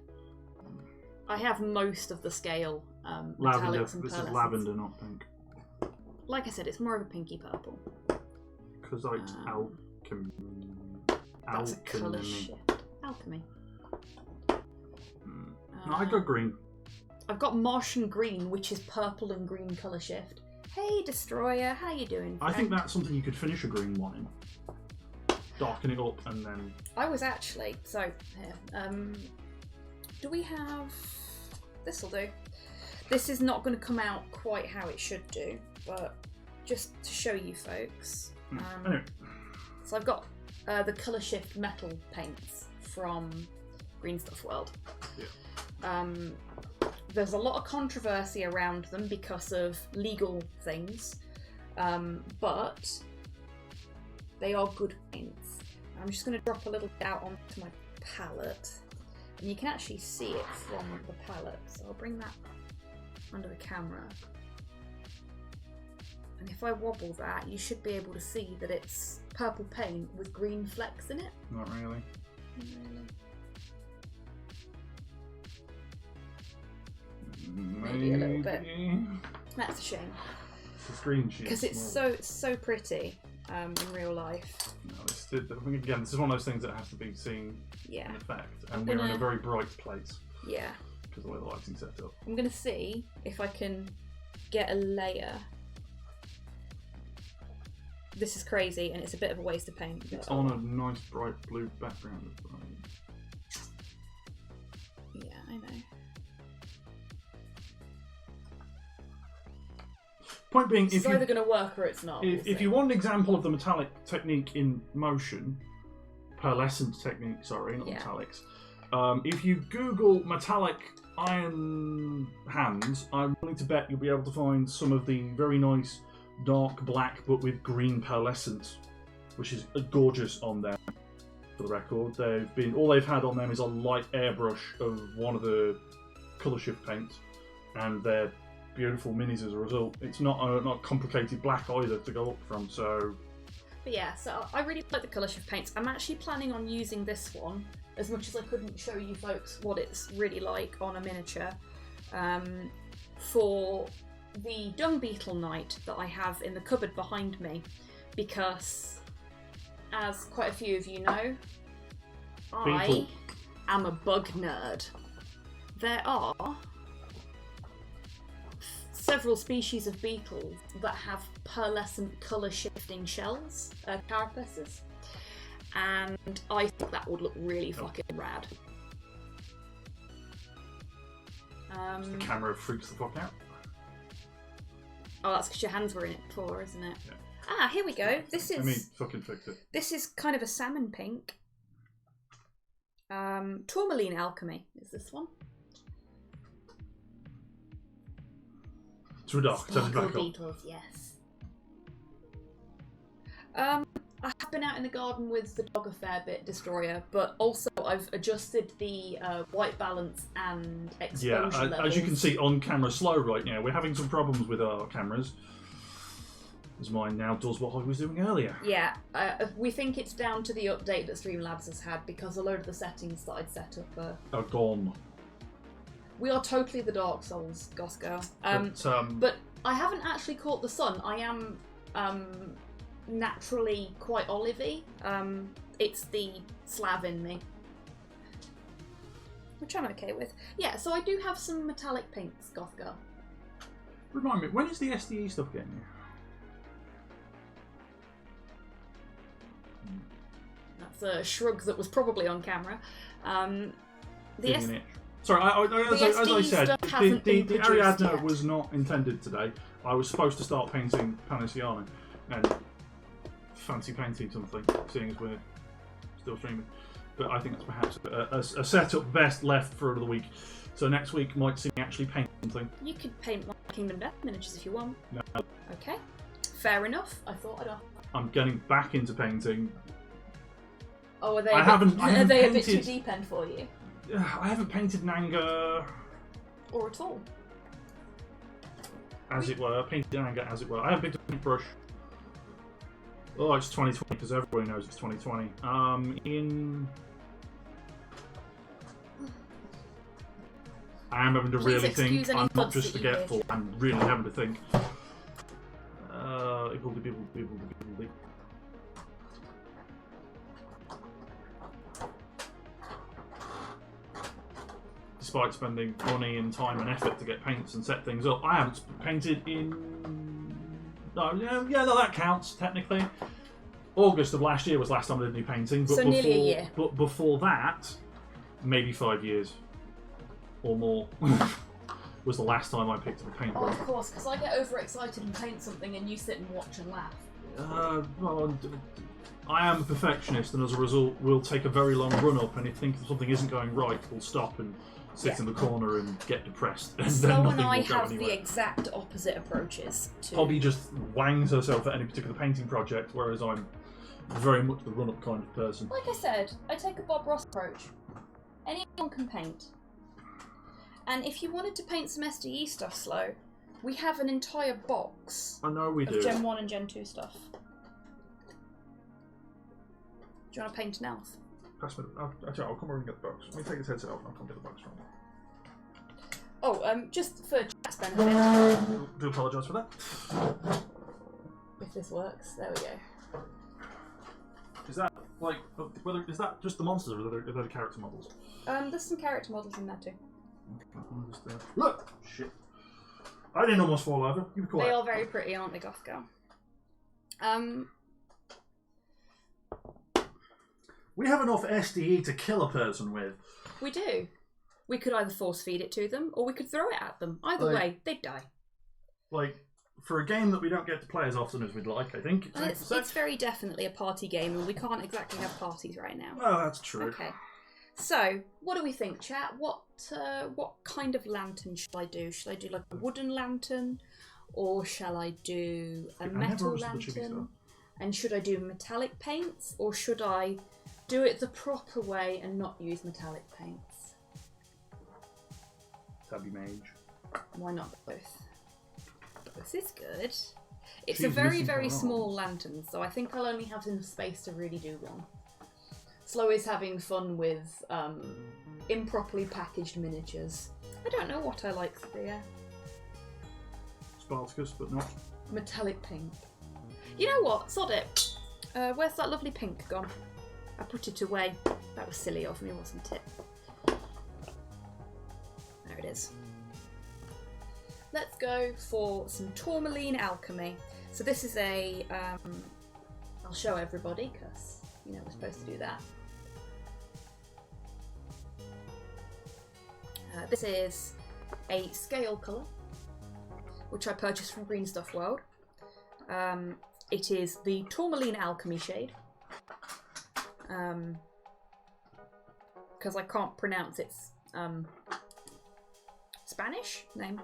I have most of the scale Lavender. metallics and This is pearlescents. lavender, not pink. Like I said, it's more of a pinky purple. Kuzite alchemy. That's a colour shift. Alchemy. No, I go green. I've got Martian Green, which is purple and green colour shift. Hey, Destroyer, how you doing? I think that's something you could finish a green one in. Darken it up and then... I was actually... So, here. Do we have... This'll do. This is not going to come out quite how it should do, but just to show you folks. Anyway. So I've got the colour shift metal paints from Green Stuff World. Yeah. There's a lot of controversy around them because of legal things, but they are good paints. I'm just going to drop a little bit out onto my palette, and you can actually see it from the palette. So I'll bring that under the camera, and if I wobble that, you should be able to see that it's purple paint with green flecks in it. Not really. Maybe a little bit. That's a shame. It's green sheet. Because it's so pretty in real life. No, again, this is one of those things that has to be seen Yeah. in effect, and we're in a very bright place Yeah. because of the way the lighting's set up. I'm going to see if I can get a layer. This is crazy, and it's a bit of a waste of paint. It's on a nice bright blue background as well. Yeah, I know. Point being, It's either going to work or it's not. if you want an example of the metallic technique in motion, pearlescent technique. Sorry, not Yeah. metallics. If you Google metallic iron hands, I'm willing to bet you'll be able to find some of the very nice dark black but with green pearlescent, which is gorgeous on them. For the record, all they've had on them is a light airbrush of one of the colour shift paints, and they're beautiful minis as a result. It's not complicated black either to go up from. So, But yeah, so I really like the colour shift paints. I'm actually planning on using this one, as much as I couldn't show you folks what it's really like on a miniature, for the Dung Beetle Knight that I have in the cupboard behind me, because, as quite a few of you know, Beetle. I am a bug nerd. There are several species of beetles that have pearlescent colour shifting shells, carapaces, and I think that would look really fucking rad. the camera freaks the fuck out. Oh, that's because your hands were in it before, isn't it? Yeah. Ah, here we go. This is. I mean, fucking fixed it. This is kind of a salmon pink. Tourmaline Alchemy is this one. It's dark. Turn it Sparkle back on. beetles, yes. I have been out in the garden with the dog a fair bit, Destroyer, but also I've adjusted the white balance and exposure Yeah, levels. as you can see on camera slow right now, we're having some problems with our cameras. As mine now does what I was doing earlier. Yeah, we think it's down to the update that Streamlabs has had, because a load of the settings that I'd set up Are gone. we are totally the Dark Souls, Goth Girl. But, But I haven't actually caught the sun. I am naturally quite olivey. It's the Slav in me, which I'm okay with. Yeah, so I do have some metallic pinks, Goth Girl. remind me, when is the SDE stuff getting here? That's a shrug that was probably on camera. The Giving it. Sorry, as I SD said, stuff hasn't the been produced Ariadne yet. was not intended today. I was supposed to start painting Panasiana and fancy painting something, seeing as we're still streaming. But I think that's perhaps a setup best left for another week. So next week might see me actually paint something. You could paint my Kingdom Death miniatures if you want. No, Okay, fair enough. I thought I'd. I'm getting back into painting. Oh, are they? I haven't Are they a bit painted- too deep end for you, I haven't painted Nanga, or at all? as it were. Painted Nanga, as it were. I haven't picked up a paintbrush. Oh, it's 2020 because everybody knows it's 2020. I am having to Please really excuse think. any I'm not thuds just that you hear. forgetful. I'm really having to think. Despite spending money and time and effort to get paints and set things up, I haven't painted in. No, that counts technically. August of last year was last time I did any painting. But So before, nearly a year. But before that, maybe 5 years or more was the last time I picked up a Oh, paintbrush. of course, because I get overexcited and paint something, and you sit and watch and laugh. Well, I am a perfectionist, and as a result, will take a very long run up, and if something isn't going right, we'll stop and sit in the corner and get depressed, and then Snow nothing and I will go have anywhere. the exact opposite approaches to. Poppy just wangs herself at any particular painting project, whereas I'm very much the run-up kind of person. Like I said, I take a Bob Ross approach. Anyone can paint. And if you wanted to paint some SDE stuff slow, we have an entire box I know we of do. Gen 1 and Gen 2 stuff. Do you want to paint an elf? Pass me I'll come over and get the box. Let me take this headset off and I'll come get the box from you. Oh, just for chat's benefit, Do apologise for that. if this works. There we go. Is that like is that just the monsters or are there character models? There's some character models in there too. Look! Shit. I didn't almost fall over. You be quiet. They are very pretty, aren't they, Goth Girl? We have enough SDE to kill a person with. We do. We could either force feed it to them, or we could throw it at them. Either Like- way, they'd die. Like, for a game that we don't get to play as often as we'd like, I think. It's very definitely a party game, and we can't exactly have parties right now. Oh, that's true. Okay. So, what do we think, chat? What kind of lantern should I do? Should I do like a wooden lantern, or shall I do a metal lantern? And should I do metallic paints, or should I do it the proper way and not use metallic paints? Tabby Mage. Why not both? Both is good. It's She's a very, missing very her small arms. lantern, so I think I'll only have enough space to really do one. Slow is having fun with improperly packaged miniatures. I don't know what I like for beer. Spartacus, but not. Metallic pink. You know what? Sod it. Where's that lovely pink gone? I put it away. That was silly of me, wasn't it? There it is. Let's go for some tourmaline alchemy. So this is a... I'll show everybody, because, you know, we're supposed to do that. This is a scale colour, which I purchased from Green Stuff World. It is the tourmaline alchemy shade, because I can't pronounce its Spanish name.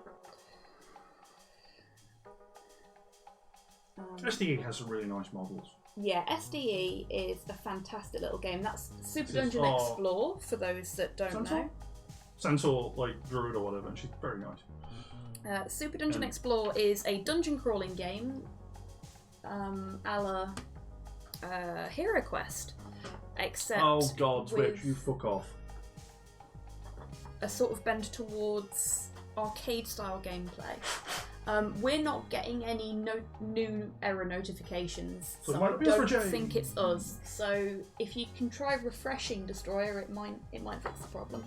SDE has some really nice models. Yeah, SDE is a fantastic little game. That's Super Dungeon Explore, for those that don't know. Centaur, like Druid or whatever, and she's very nice. Super Dungeon Explore is a dungeon crawling game, a la Hero Quest, except oh god, Twitch, with you fuck off. a sort of bend towards arcade style gameplay. We're not getting any new error notifications, So it so might I be us for don't Jane. think it's us. So if you can try refreshing Destroyer, it might fix the problem.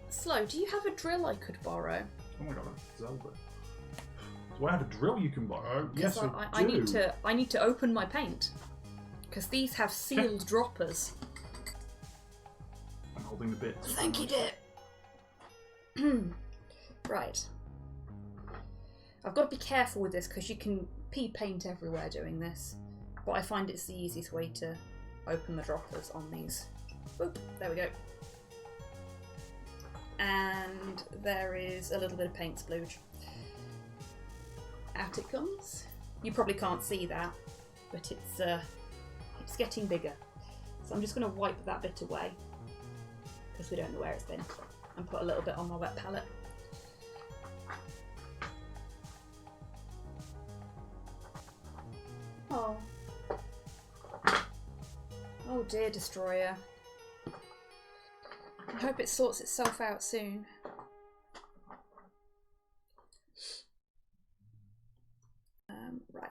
Slow, do you have a drill I could borrow? Oh my god, that's Zelda. Do I have a drill you can borrow? Yes, I do. I need to open my paint, because these have sealed droppers. I'm holding the bits. Thank you, Dip. Right. I've got to be careful with this because you can pee paint everywhere doing this, but I find it's the easiest way to open the droppers on these. Boop, there we go. And there is a little bit of paint splooge. Out it comes. You probably can't see that, but it's getting bigger. So I'm just going to wipe that bit away because we don't know where it's been, and put a little bit on my wet palette. Oh. Oh dear, Destroyer. I hope it sorts itself out soon. Right.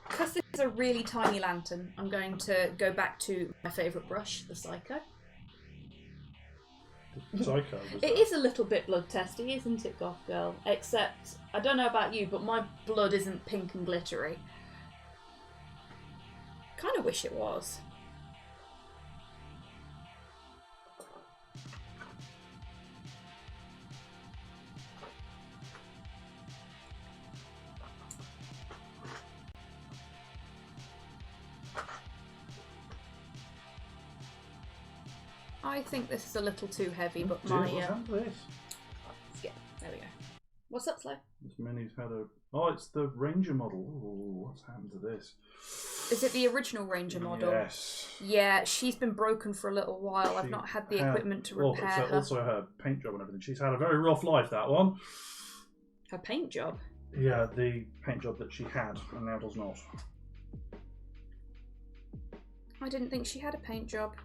Because this is a really tiny lantern, I'm going to go back to my favourite brush, the Psycho. Psycho. It is a little bit blood testy, isn't it, Goth Girl? Except, I don't know about you, but my blood isn't pink and glittery. Kind of wish it was. I think this is a little too heavy, but What's happened to this? Yeah, there we go. What's up, Slow? This mini's had a... Oh, it's the Ranger model. Oh, what's happened to this? Is it the original Ranger model? Yes. Yeah, she's been broken for a little while. I've not had the equipment to repair her. Also her paint job and everything. She's had a very rough life, that one. Her paint job? Yeah, the paint job that she had and now does not. I didn't think she had a paint job.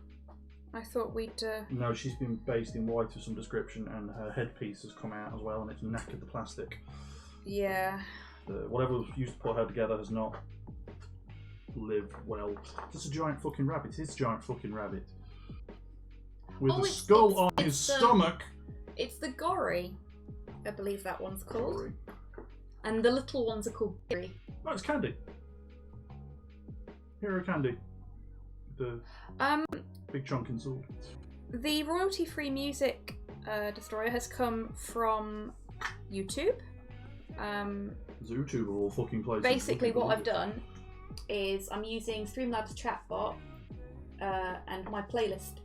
I thought we'd... No, she's been based in white of some description, and her headpiece has come out as well, and it's knackered the plastic. Yeah. Whatever was used to put her together has not lived well. It's a giant fucking rabbit. It's a giant fucking rabbit. With a skull on his stomach. It's the Gory, I believe that one's called. Gory. And the little ones are called Berry. Oh, it's Candy. Hero Candy. The big chunking sword. The royalty-free music Destroyer has come from YouTube. ZooTube of all fucking places. Basically, what I've done is I'm using Streamlabs chatbot and my playlist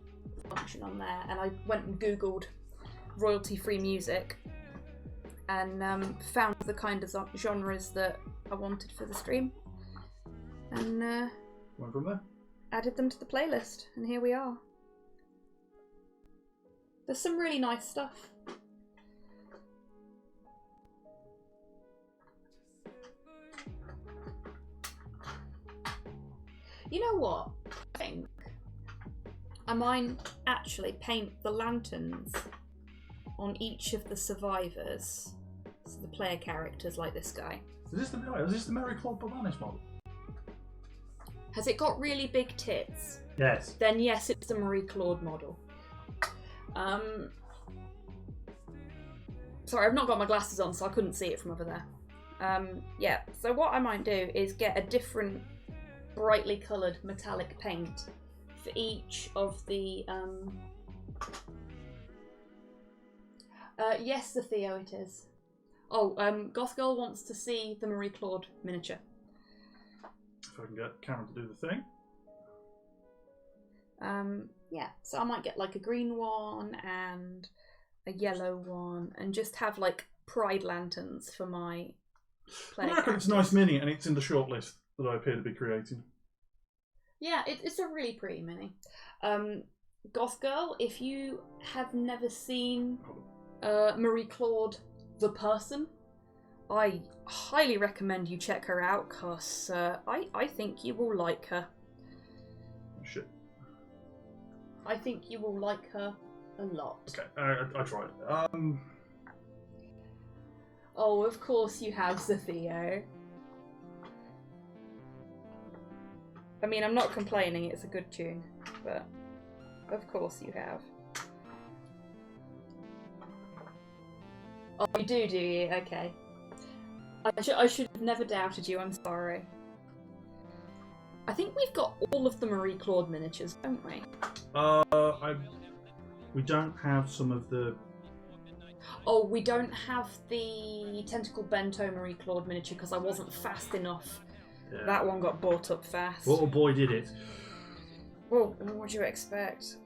function on there, and I went and googled royalty-free music and found the kind of genres that I wanted for the stream, and went from there. added them to the playlist, and here we are. There's some really nice stuff. You know what? I think I might actually paint the lanterns on each of the survivors, so the player characters like this guy. Is this the Mary Claude Balanis model? Has it got really big tits? Yes. Then yes, it's the Marie Claude model. Sorry, I've not got my glasses on, so I couldn't see it from over there. Yeah, so what I might do is get a different brightly coloured metallic paint for each of the yes, the Theo it is. Oh, Goth Girl wants to see the Marie Claude miniature. If I can get Cameron to do the thing. Yeah, so I might get like a green one and a yellow one, and just have like pride lanterns for my player. I reckon it's a nice mini, and it's in the shortlist that I appear to be creating. Yeah, it's a really pretty mini. Goth Girl, if you have never seen Marie Claude the person, I highly recommend you check her out, because I think you will like her. Oh, shit. I think you will like her a lot. Okay, I tried. Oh, of course you have, Theo. I mean, I'm not complaining, it's a good tune, but of course you have. Oh, you do you? Okay. I should have never doubted you, I'm sorry. I think we've got all of the Marie Claude miniatures, don't we? We don't have some of the... Oh, we don't have the Tentacle Bento Marie Claude miniature because I wasn't fast enough. Yeah. That one got bought up fast. Little boy did it. Well, what do you expect?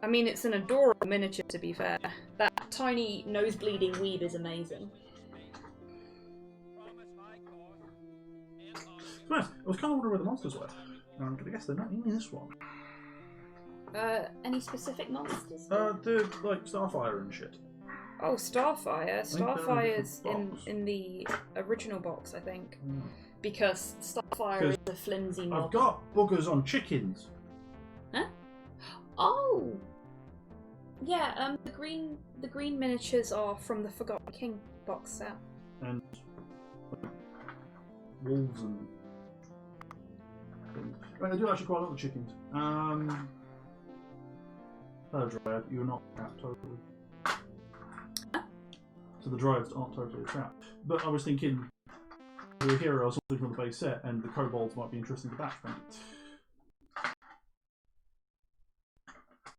I mean, it's an adorable miniature, to be fair. That tiny nose-bleeding weeb is amazing. Nice. I was kind of wondering where the monsters were. But I guess they're not in this one. Any specific monsters? The, like, Starfire and shit. Oh, Starfire. Starfire's box. in the original box, I think. Because Starfire is a flimsy model. I've got buggers on chickens. Huh? Oh! Yeah, the green miniatures are from the Forgotten King box set. And wolves and things. Right, I do actually quite like the chickens. Hello, Dryad. You're not trapped totally. So the Dryads aren't totally trapped. But I was thinking, you're a hero or something from the base set, and the kobolds might be interesting to batch from.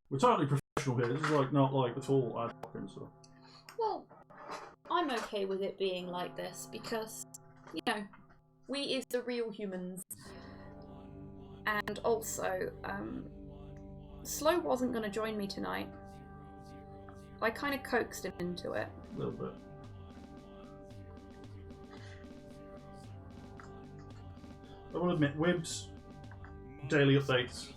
We're totally professional here. This is like not like at all ad hoc and stuff. Well, I'm okay with it being like this because, you know, we is the real humans. And also, Slow wasn't going to join me tonight. I kind of coaxed him into it. A little bit. I will admit, Wibb's daily updates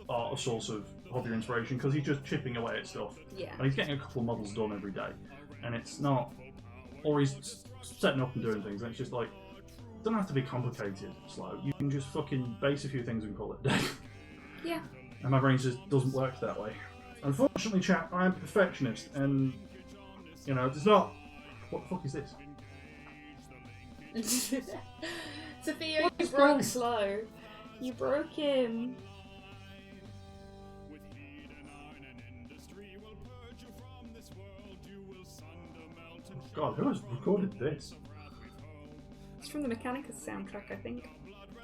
are a source of hobby inspiration because he's just chipping away at stuff. Yeah. And he's getting a couple of models done every day. And it's not... Or he's setting up and doing things, and it's just like... It doesn't have to be complicated, Slow. You can just fucking base a few things and call it a day. Yeah. And my brain just doesn't work that way. Unfortunately, chat, I am a perfectionist, and... You know, it's not... What the fuck is this? Sophia, you broke Slow. You broke him. God, who has recorded this? It's from the Mechanicus soundtrack, I think.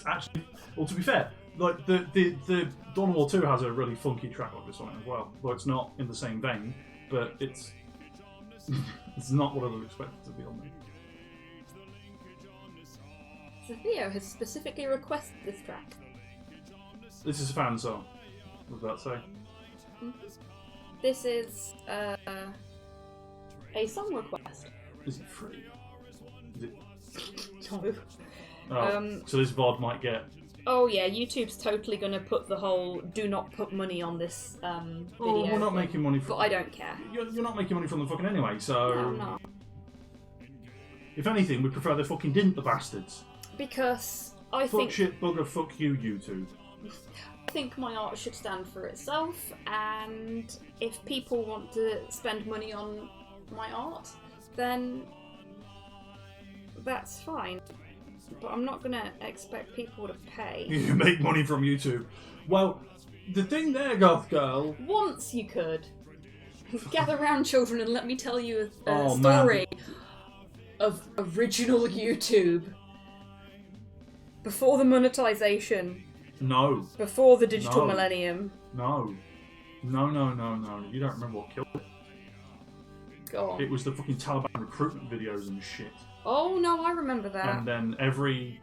Actually, well, to be fair, like the Dawn of War 2 has a really funky track like this on it as well. Though it's not in the same vein, but it's it's not what I would expect it to be on there. So Theo has specifically requested this track. This is a fan song. What was that say? This is a song request. Is it free? Is it... No. Oh, so this VOD might get. Oh yeah, YouTube's totally gonna put the whole "do not put money on this" video. Oh, we're not making money from. But I don't care. You're not making money from them fucking anyway. So. No, I'm not. If anything, we prefer they fucking didn't, the bastards. Because I Fuck think shit, bugger, fuck you, YouTube. I think my art should stand for itself, and if people want to spend money on my art, then that's fine. But I'm not gonna expect people to pay. You make money from YouTube. Well, the thing there, Goth Girl. Once you could. Gather round, children, and let me tell you a Oh, story of original YouTube. Before the monetization. No. Before the digital No. millennium. No. No. You don't remember what killed it. Go on. It was the fucking Taliban recruitment videos and shit. Oh no, I remember that. And then every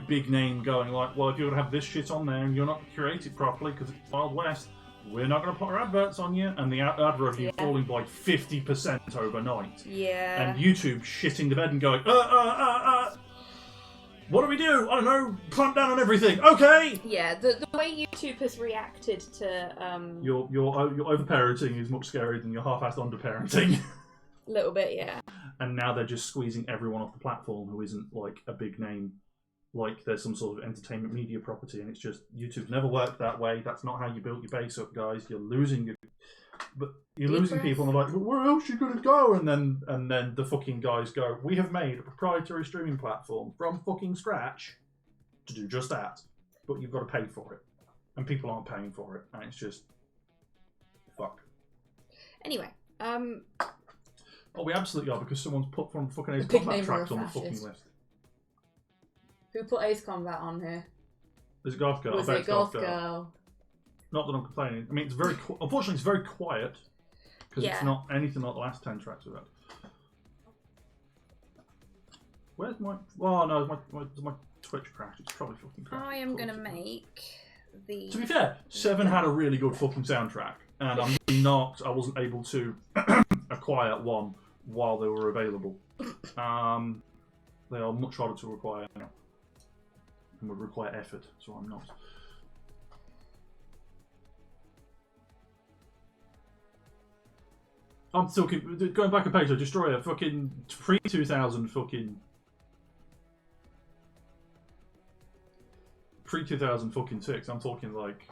big name going like, well, if you're going to have this shit on there and you're not curated properly because it's Wild West, we're not going to put our adverts on you. And the ad revenue falling by 50% overnight. Yeah. And YouTube shitting the bed and going, what do we do? I don't know, clamp down on everything. Okay! Yeah, the way YouTube has reacted to Your overparenting is much scarier than your half-assed underparenting. a little bit, yeah. And now they're just squeezing everyone off the platform who isn't like a big name, like there's some sort of entertainment media property, and it's just YouTube's never worked that way. That's not how you built your base up, guys. You're losing people, and they're like, but where else are you gonna go? And then the fucking guys go, we have made a proprietary streaming platform from fucking scratch to do just that, but you've got to pay for it, and people aren't paying for it, and it's just fuck. Anyway, Oh, we absolutely are, because someone's put from fucking Ace Big Combat name tracks or a on the fucking fascist. list. Who put Ace Combat on here? There's a Goth Girl. Was I bet it it's Goth Girl? Not that I'm complaining. I mean, it's very unfortunately it's very quiet because it's Yeah. not anything like the last 10 tracks we've had. Where's my? Oh no, my Twitch crashed. It's probably fucking crashed. I am Of course gonna it has. make the. To be fair, 7 had a really good fucking soundtrack, and I'm really knocked I wasn't able to acquire one while they were available. They are much harder to acquire now and would require effort, so I'm not. I'm still going back a page. I Destroyer fucking pre-2000 fucking pre-2000 fucking 6. I'm talking like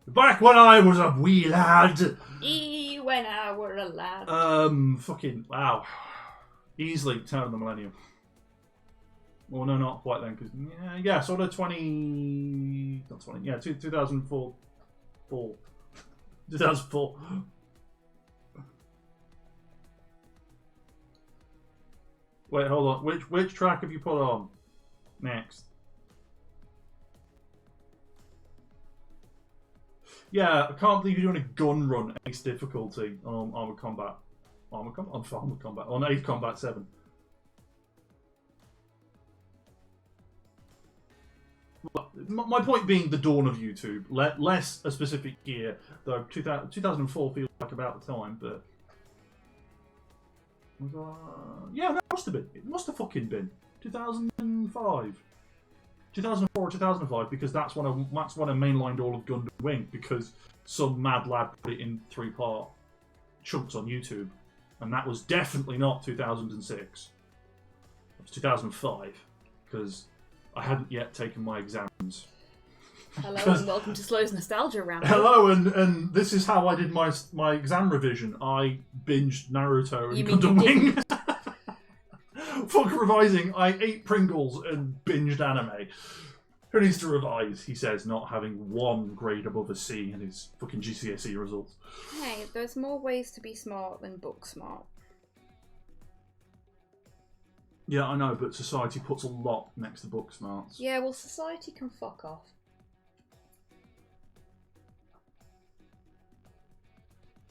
back when I was a wee lad. When I were a lad. Fucking wow. Easily turn of the millennium. Well, no, not quite then, because yeah, sort of 20, not 20, yeah, 2004, 2004. Wait, hold on. Which track have you put on next? Yeah, I can't believe you're doing a gun run ace difficulty on Armored Combat. On Ace Combat 7. My point being the dawn of YouTube. Less a specific year, though 2004 feels like about the time, but... yeah, that must have been. It must have fucking been 2005, 2004 or 2005, because that's when I mainlined all of Gundam Wing, because some mad lad put it in 3-part chunks on YouTube, and that was definitely not 2006. It was 2005, because I hadn't yet taken my exams. Hello and welcome to Slow's Nostalgia Round. Hello, and this is how I did my exam revision. I binged Naruto and Gundam Wing. Fuck revising. I ate Pringles and binged anime. Who needs to revise? He says, not having one grade above a C in his fucking GCSE results. Hey, there's more ways to be smart than book smart. Yeah, I know, but Society puts a lot next to Booksmarts. Yeah, well, Society can fuck off.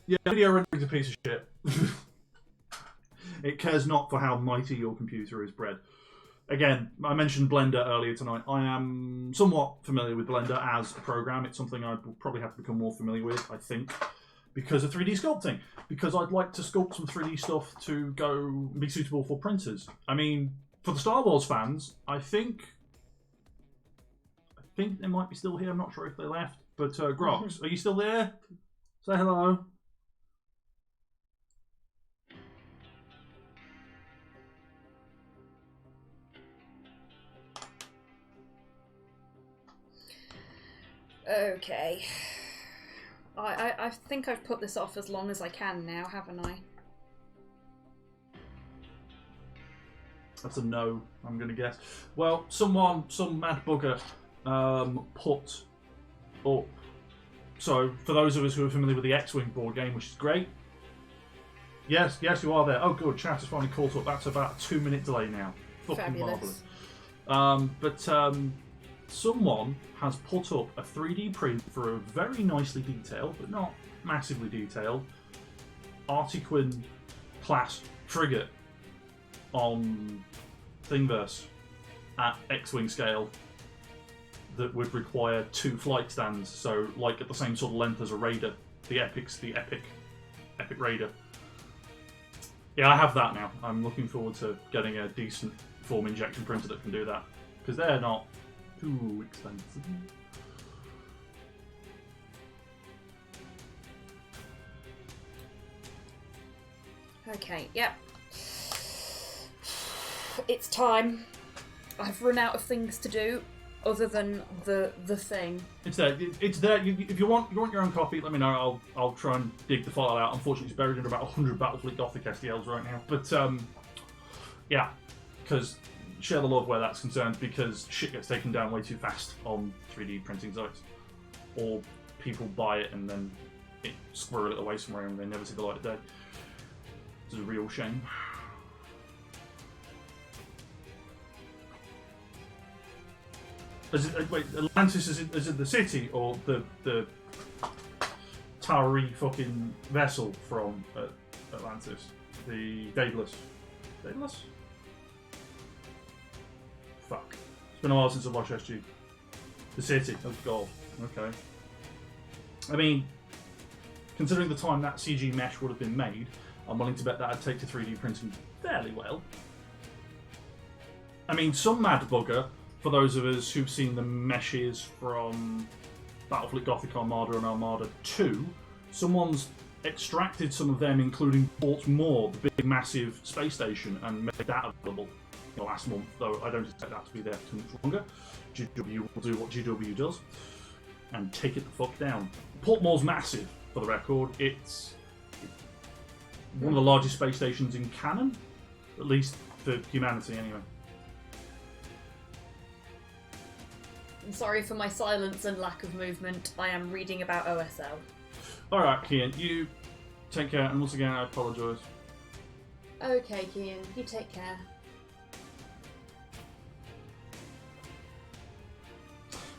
Yeah, video rendering's a piece of shit. It cares not for how mighty your computer is bred. Again, I mentioned Blender earlier tonight. I am somewhat familiar with Blender as a program. It's something I will probably have to become more familiar with, I think, because of 3D sculpting. Because I'd like to sculpt some 3D stuff to go be suitable for printers. I mean, for the Star Wars fans, I think they might be still here. I'm not sure if they left. But Grox, are you still there? Say hello. Okay. I think I've put this off as long as I can now, haven't I? That's a no, I'm going to guess. Well, some mad bugger put up. So, for those of us who are familiar with the X-Wing board game, which is great. Yes, you are there. Oh, good. Chat has finally caught up. That's about a 2-minute delay now. Fucking marvellous. Someone has put up a 3D print for a very nicely detailed, but not massively detailed, Artiquin class frigate on Thingiverse at X-Wing scale that would require 2 flight stands, so like at the same sort of length as a Raider, the epic Raider. Yeah, I have that now. I'm looking forward to getting a decent form injection printer that can do that, because they're not too expensive. Okay, yep. It's time. I've run out of things to do other than the thing. It's there. It's there. If you want your own copy, let me know. I'll try and dig the file out. Unfortunately, it's buried in about 100 Battlefleet Gothic STLs right now. But yeah, because share the love where that's concerned, because shit gets taken down way too fast on 3D printing sites, or people buy it and then squirrel it away somewhere and they never see the light of day. It's a real shame. Wait, Atlantis is it the city or the towery fucking vessel from Atlantis? The Daedalus. Daedalus? Fuck. It's been a while since I've watched SG. The city. Oh god. Okay. I mean, considering the time that CG mesh would have been made, I'm willing to bet that I'd take to 3D printing fairly well. I mean, some mad bugger, for those of us who've seen the meshes from Battlefleet Gothic Armada and Armada 2, someone's extracted some of them, including Portsmouth, the big massive space station, and made that available last month, though I don't expect that to be there too much longer. GW will do what GW does and take it the fuck down. Portmore's massive, for the record. It's one of the largest space stations in canon, at least for humanity anyway. I'm sorry for my silence and lack of movement. I am reading about OSL. Alright, Kian, you take care, and once again I apologise. Okay, Kian, you take care.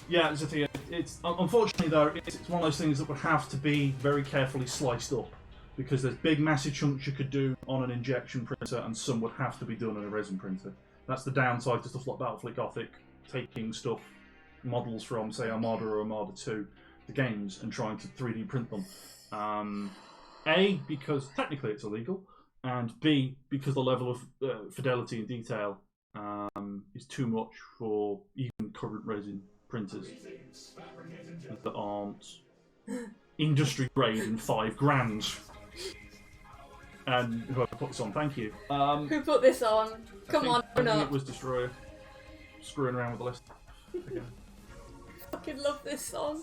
Yeah, Zathia, it's unfortunately though, it's one of those things that would have to be very carefully sliced up, because there's big massive chunks you could do on an injection printer and some would have to be done on a resin printer. That's the downside to stuff like Battlefleet Gothic, taking stuff, models from say Armada or Armada 2, the games, and trying to 3D print them. A, because technically it's illegal, and B, because the level of fidelity and detail is too much for even current resin printers that aren't industry grade and $5,000. And whoever put this on, thank you. Who put this on? Come on, I think it was Destroyer screwing around with the list. Okay. I fucking love this song.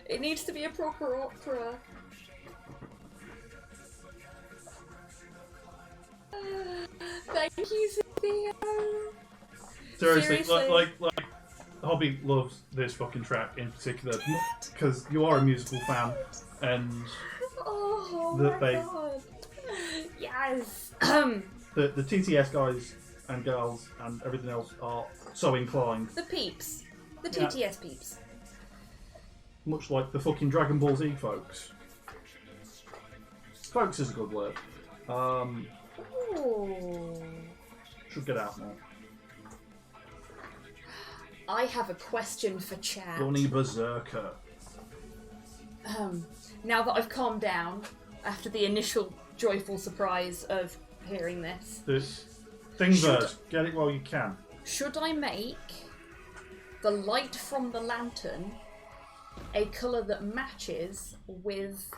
It needs to be a proper opera. Thank you, Sophia. Seriously. Like Hobby loves this fucking track in particular because you are a musical fan, and oh that my god, yes. the TTS guys and girls and everything else are so inclined. The peeps. The Yeah. TTS peeps. Much like the fucking Dragon Ball Z folks. Folks is a good word. Ooh. Should get out more. I have a question for chat. Bunny Berserker. Now that I've calmed down after the initial joyful surprise of hearing this, This Thingverse, get it while you can. should I make the light from the lantern a colour that matches with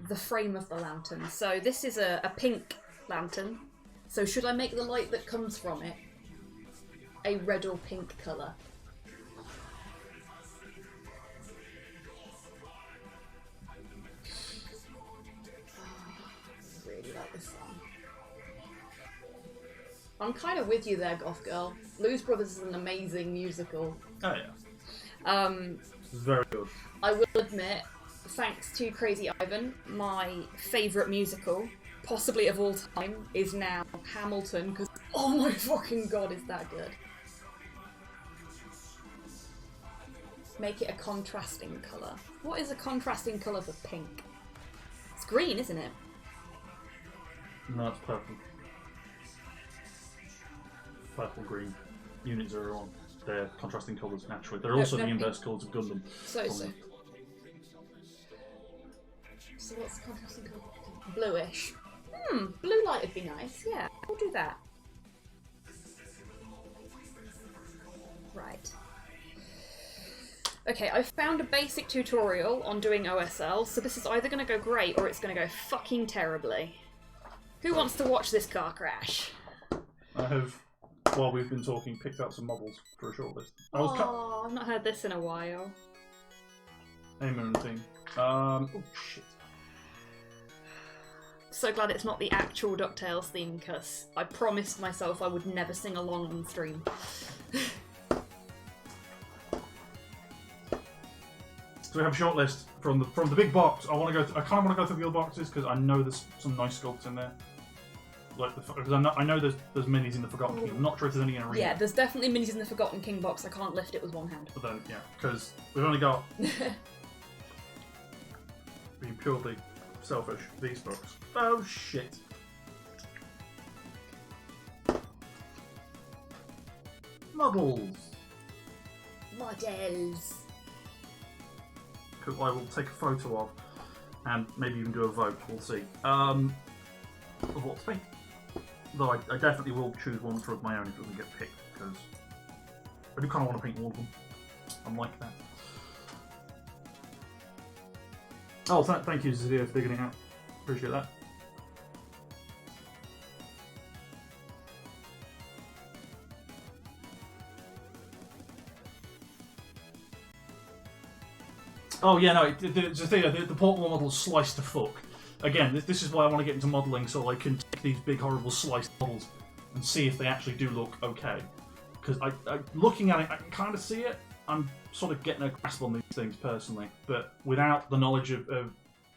the frame of the lantern? So this is a pink lantern. So should I make the light that comes from it a red or pink colour? I really like this song. I'm kind of with you there, Goth Girl. Blues Brothers is an amazing musical. Oh yeah. It's very good. I will admit, thanks to Crazy Ivan, my favourite musical, possibly of all time, is now Hamilton, because oh my fucking god, is that good. Make it a contrasting colour. What is a contrasting colour for pink? It's green, isn't it? No, it's purple. Purple, green. Unit 01. They're contrasting colours naturally. They're also the inverse colours of Gundam. So. So what's the contrasting colour? Bluish. Blue light would be nice, yeah. We'll do that. Right. Okay, I've found a basic tutorial on doing OSL, so this is either going to go great or it's going to go fucking terribly. Who wants to watch this car crash? I have, while we've been talking, picked out some models for a shortlist. Oh, I've not heard this in a while. Aimer and team. Oh shit. So glad it's not the actual DuckTales theme, because I promised myself I would never sing along on stream. So we have a shortlist from the big box. I kind of want to go through the other boxes because I know there's some nice sculpts in there. Like because I know there's minis in the Forgotten King. I'm not sure if there's any in Arena. Yeah, there's definitely minis in the Forgotten King box. I can't lift it with one hand. But then yeah, because we've only got being purely selfish these books. Oh shit. Models. Models. Who I will take a photo of and maybe even do a vote. We'll see. Of what to paint. Though I definitely will choose one for my own if it doesn't get picked because I do kind of want to paint all of them. I'm like that. Oh, thank you, Zazia, for digging it out. Appreciate that. Oh yeah, no, the portable model is sliced to fuck. Again, this is why I want to get into modelling, so I can take these big, horrible sliced models and see if they actually do look okay. Because looking at it, I can kind of see it. I'm sort of getting a grasp on these things personally, but without the knowledge of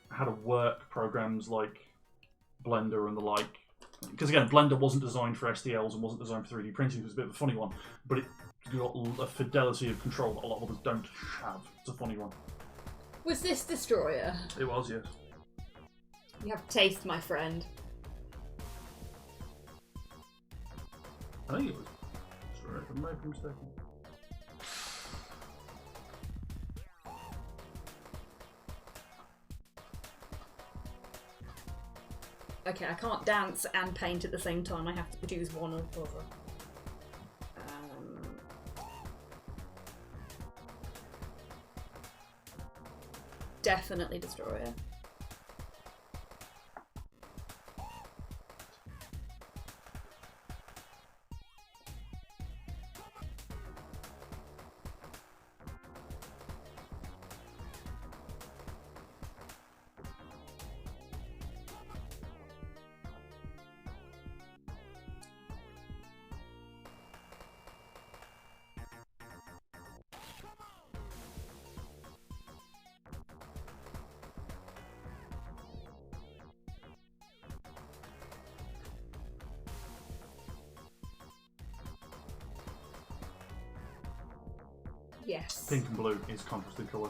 how to work programs like Blender and the like. Because again, Blender wasn't designed for STLs and wasn't designed for 3D printing. It was a bit of a funny one, but it got a fidelity of control that a lot of others don't have. It's a funny one. Was this Destroyer? It was, yes. You have taste, my friend. I think it was. Sorry, I might be mistaken. Okay, I can't dance and paint at the same time. I have to choose one or the other. Definitely Destroyer. Yes. Pink and blue is contrasted colour.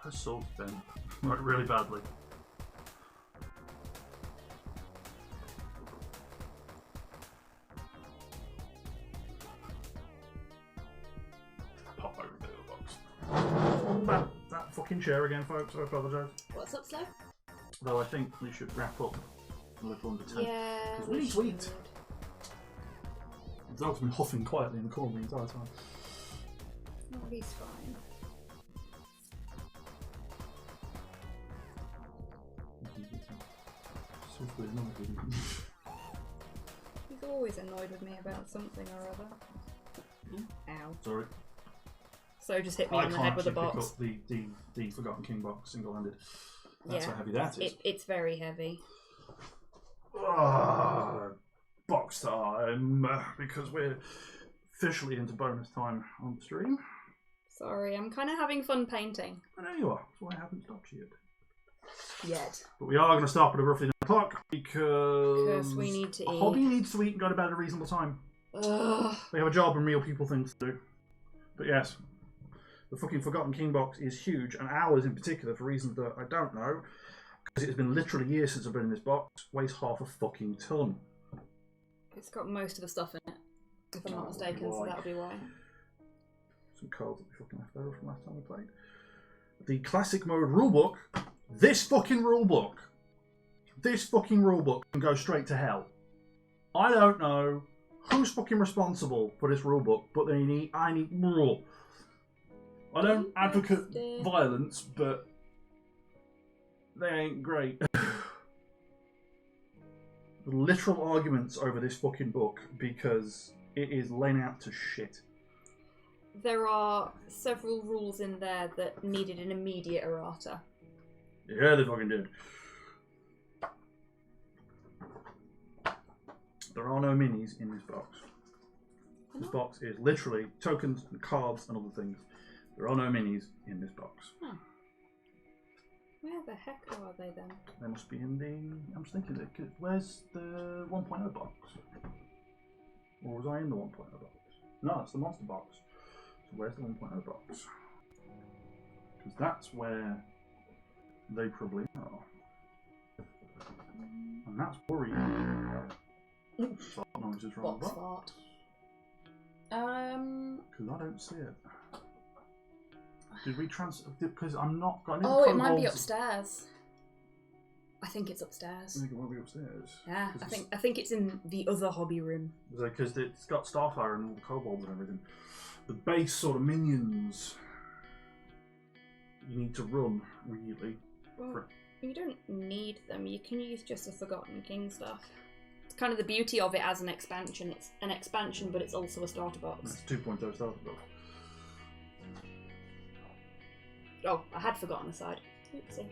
Her sword's bent. Like, really badly. Pop over into the box. That fucking chair again, folks. I apologise. What's up, Slow? Though I think we should wrap up a little under 10. Yeah. Because we need to eat. The dog's been huffing quietly in the corner the entire time. Oh, he's fine. He's always annoyed with me about something or other. Ow. Sorry. So just hit me I on the can't head with a actually pick box. up the Forgotten King box single-handed. That's how heavy that is. It's very heavy. Box time, because we're officially into bonus time on the stream. Sorry, I'm kind of having fun painting. I know you are, that's why I haven't stopped you yet. Yet. But we are going to stop at roughly 9 o'clock because we need to eat. Hobby needs to eat and go to bed at a reasonable time. Ugh. They have a job and real people things to do. But yes, the fucking Forgotten King box is huge, and ours in particular, for reasons that I don't know, because it has been literally years since I've been in this box, weighs half a fucking ton. It's got most of the stuff in it, if I'm not mistaken, so that'll be why. Some cards that we fucking left over from last time we played. The classic mode rulebook. This fucking rulebook can go straight to hell. I don't know who's fucking responsible for this rulebook, but I need. I don't advocate violence, but they ain't great. Literal arguments over this fucking book because it is laying out to shit. There are several rules in there that needed an immediate errata. Yeah, they fucking did. There are no minis in this box. This box is literally tokens and cards and other things. There are no minis in this box. Huh. Where the heck are they then? They must be in the... I'm just thinking, where's the 1.0 box? Or was I in the 1.0 box? No, it's the monster box. So where's the 1.0 box? Because that's where they probably are. And that's worrying. Fart noises from the Box box. fart. Because I don't see it. Did we transfer? Because I'm not got any. Oh, it might be upstairs. I think it's upstairs. I think it might be upstairs. Yeah, I think it's in the other hobby room. Because it's got Starfire and all the kobolds and everything. The base sort of minions you need to run, really. Well, you don't need them. You can use just the Forgotten King stuff. It's kind of the beauty of it as an expansion. It's an expansion, but it's also a starter box. It's 2.0 starter box. Oh, I had forgotten a side. Oopsie.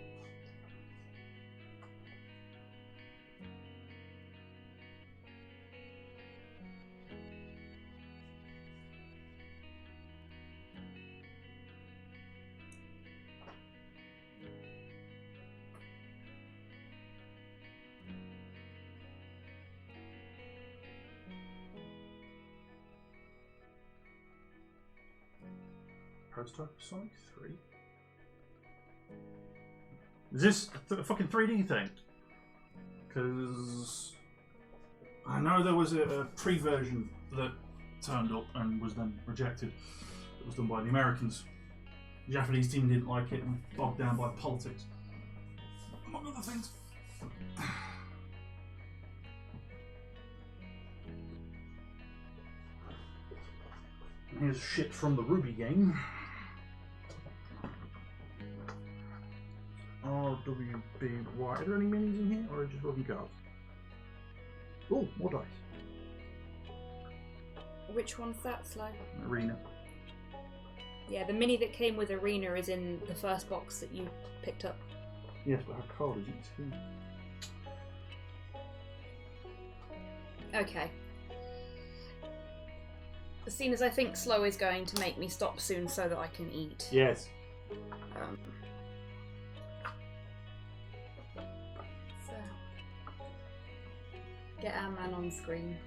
Prototype Sonic 3? Is this a fucking 3D thing? Because I know there was a pre-version that turned up and was then rejected. It was done by the Americans. The Japanese team didn't like it and bogged down by politics, among other things. Here's shit from the Ruby game. RWBY. Are there any minis in here, or just fucking cards? Oh, more dice. Which one's that, Sly? Arena. Yeah, the mini that came with Arena is in the first box that you picked up. Yes, but her card isn't too. Okay. Seeing as I think slow is going to make me stop soon so that I can eat. Yes. So, get our man on screen.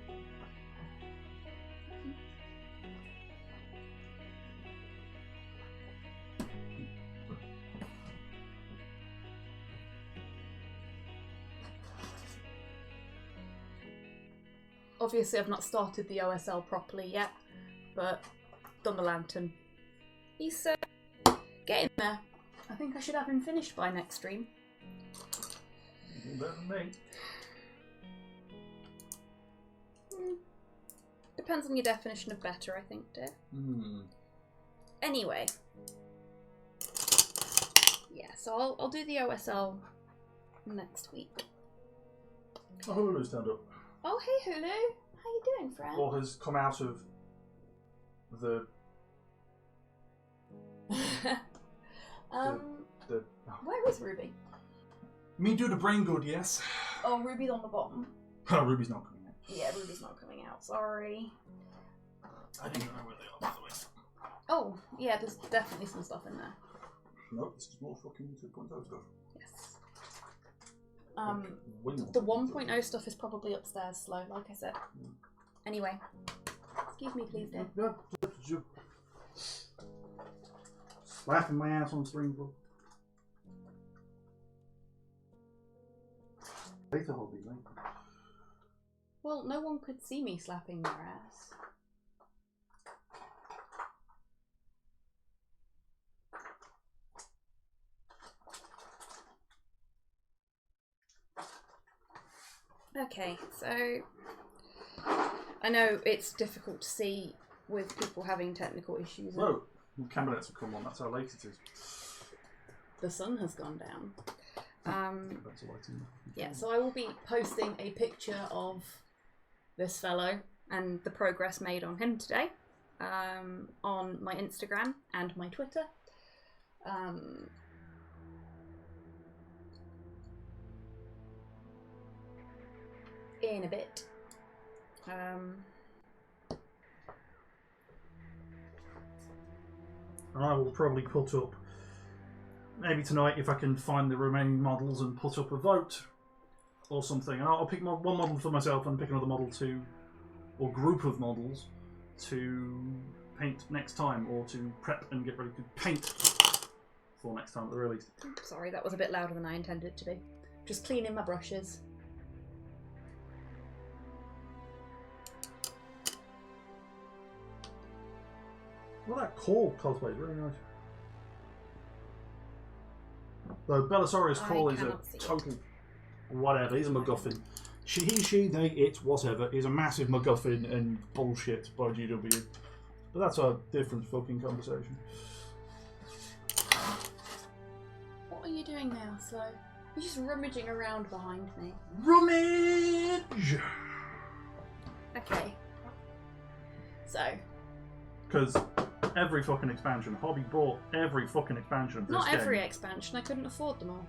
Obviously, I've not started the OSL properly yet, but done the lantern. He's getting there. I think I should have him finished by next stream. Better than me. Depends on your definition of better, I think, dear. Anyway. Yeah, so I'll do the OSL next week. Oh, Hulu's turned up. Oh, hey Hulu. How you doing, friend? Or has come out of the... Where is Ruby? Me do the brain good, yes. Oh, Ruby's on the bottom. Oh, Ruby's not coming out. Yeah, Ruby's not coming out, sorry. I don't know where they are, by the way. Oh, yeah, there's definitely some stuff in there. No, this is more fucking 2.0 stuff. Yes. The 1.0 stuff is probably upstairs, slow, like I said. Anyway. Excuse me, please, dear. Slapping my ass on the stream, bro. Later hobby, mate. Well, no one could see me slapping your ass. Okay, so I know it's difficult to see with people having technical issues. Whoa, candidates have come on, that's how late it is. The sun has gone down. That's lighting. Yeah, so I will be posting a picture of this fellow and the progress made on him today on my Instagram and my Twitter. In a bit. I will probably put up, maybe tonight if I can find the remaining models and put up a vote or something. And I'll pick one model for myself and pick another model to, or group of models to paint next time, or to prep and get ready to paint for next time at the very least. Sorry, that was a bit louder than I intended it to be. Just cleaning my brushes. Well, that Call cosplay is really nice. Though Belisarius Call is a total whatever. He's a MacGuffin. He, she, they, it, whatever. Is a massive MacGuffin and bullshit by GW. But that's a different fucking conversation. What are you doing now, Slow? You're just rummaging around behind me. Rummage! Okay. So. Because every fucking expansion, Hobby bought every fucking expansion of this Not game. every expansion, I couldn't afford them all.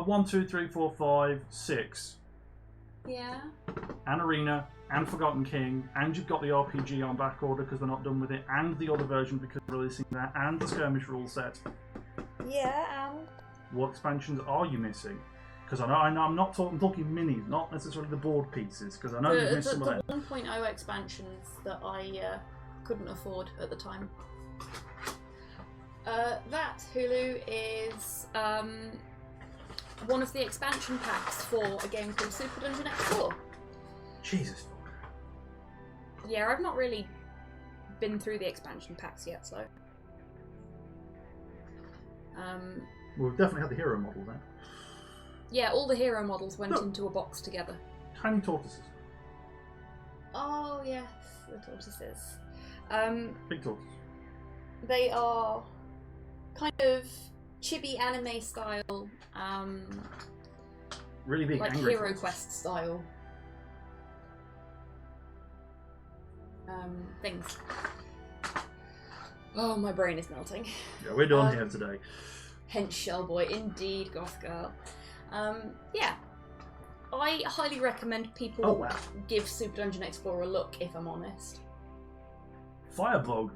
1, 2, 3, 4, 5, 6. Yeah. And Arena, and Forgotten King, and you've got the RPG on back order because they're not done with it, and the other version because they're releasing that, and the Skirmish rule set. Yeah, and... What expansions are you missing? Because I know I'm not talking minis, not necessarily the board pieces, because I know you've missed some of them. The 1.0 expansions that I couldn't afford at the time. That, Hulu, is one of the expansion packs for a game called Super Dungeon X4. Jesus. Yeah, I've not really been through the expansion packs yet, so... Well, we've definitely had the hero model then. Yeah, all the hero models went into a box together. Tiny tortoises. Oh, yes, the tortoises. Big tortoises. They are kind of chibi anime style, Really big, like angry Hero tortoises. Quest style things. Oh, my brain is melting. Yeah, we're done here today. Hence Shellboy, indeed, Goth Girl. Yeah. I highly recommend people give Super Dungeon Explorer a look, if I'm honest. Firebug.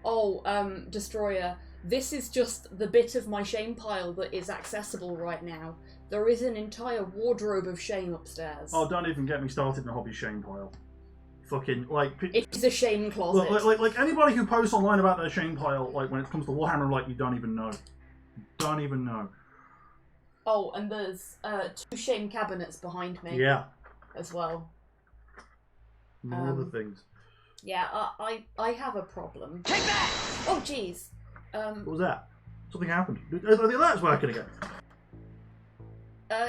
Oh, Destroyer. This is just the bit of my shame pile that is accessible right now. There is an entire wardrobe of shame upstairs. Oh, don't even get me started in a hobby shame pile. Fucking, like... It's a shame closet. Like anybody who posts online about their shame pile, like, when it comes to Warhammer, like, you don't even know. You don't even know. Oh, and there's 2 shame cabinets behind me. Yeah. As well. More other things. Yeah, I have a problem. Take that! Oh, jeez. What was that? Something happened. Are the alerts working again?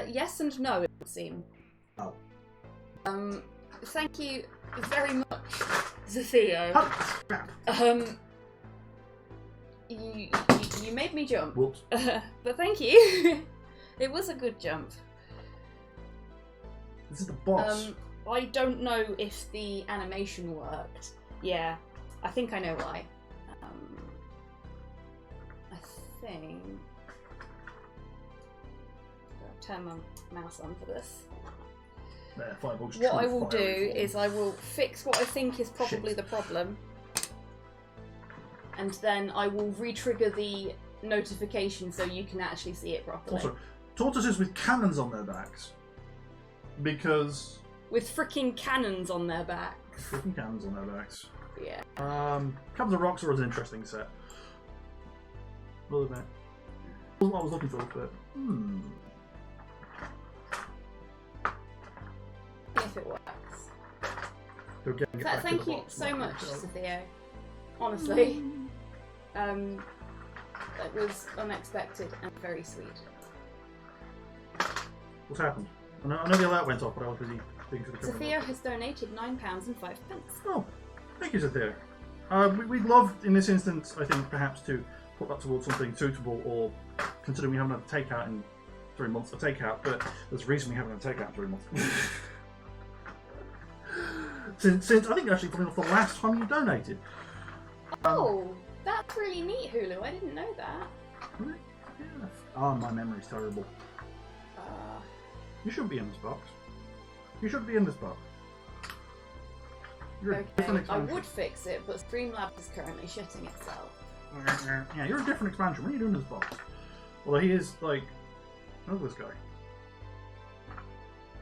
Yes and no, it would seem. Oh. Thank you very much, Zafio. You made me jump. Whoops. But thank you. It was a good jump. This is the boss. I don't know if the animation worked. Yeah, I think I know why. I think... I'll turn my mouse on for this. There, what I will do is I will fix what I think is probably the problem. And then I will re-trigger the notification so you can actually see it properly. Also, tortoises with cannons on their backs. Because... With freaking cannons on their backs. Freaking cannons on their backs. Yeah. Cabins of Rocks are an interesting set. Well, that wasn't what I was looking for, but... If it works. Thank you so much, Sophia. Honestly. That was unexpected and very sweet. What's happened? I know the alert went off, but I was busy thinking for the camera. Sophia has donated £9.05. Oh, thank you, Sophia. We'd love, in this instance, I think, perhaps to put that towards something suitable, or considering we haven't had a takeout in 3 months, a takeout, but there's a reason we haven't had a takeout in 3 months. since I think actually probably not the last time you donated. Oh, that's really neat, Hulu. I didn't know that. Really? Yeah. Oh, my memory's terrible. You shouldn't be in this box. You shouldn't be in this box. You're a different I expansion. would fix it, but Streamlabs is currently shitting itself. Yeah, you're a different expansion. What are you doing in this box? Although he is, like... Look at this guy.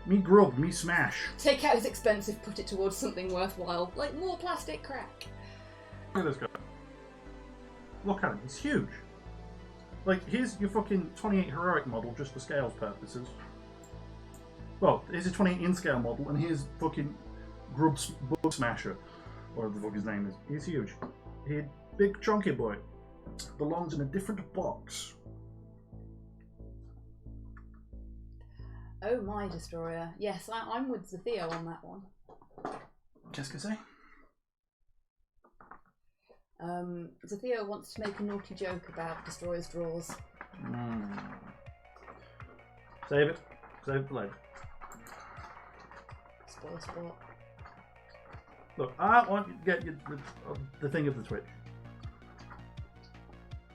Me grub, me smash. Take out his expensive, put it towards something worthwhile, like more plastic crack. Look at this guy. Look at him, he's huge. Like, here's your fucking 28 heroic model just for scales purposes. Well, here's a 28 in scale model, and here's fucking Grub Bug Smasher, or whatever the fuck his name is. He's huge. He big chunky boy. Belongs in a different box. Oh my, Destroyer. Yes, I'm with Zatheo on that one. Qu'est-ce que c'est? Zatheo wants to make a naughty joke about Destroyer's drawers. Save it. Save it for later. Spoiler sport. Look, I want you to get the thing of the Twitch.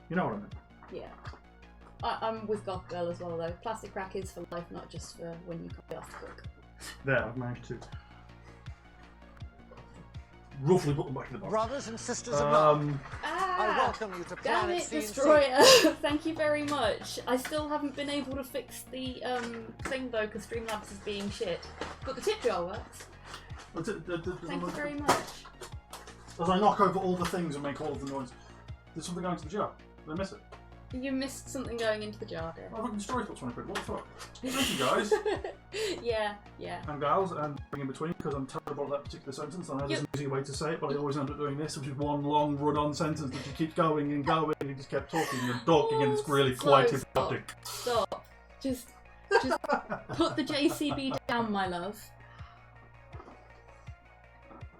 You know what I mean? Yeah. I'm with Goth Girl as well, though. Plastic crack is for life, not just for when you come off the cook. There, I've managed to roughly put them back in the box. Brothers and sisters of love, I welcome you to Damn Planet it, CNC. Destroyer! Thank you very much. I still haven't been able to fix the thing though, because Streamlabs is being shit. But the tip jar works. Thank you very much. As I knock over all the things and make all of the noise, there's something going to the jar. Did I miss it? You missed something going into the jar, dear. I fucking destroyed what's 20 quid. What the fuck? Thank you guys. Yeah. And gals, and in between, because I'm terrible at that particular sentence. I know there's an easy way to say it, but I always end up doing this, which is one long run-on sentence that you keep going and going, and you just kept talking and talking, and it's really quite hypnotic. Stop. Just put the JCB down, my love.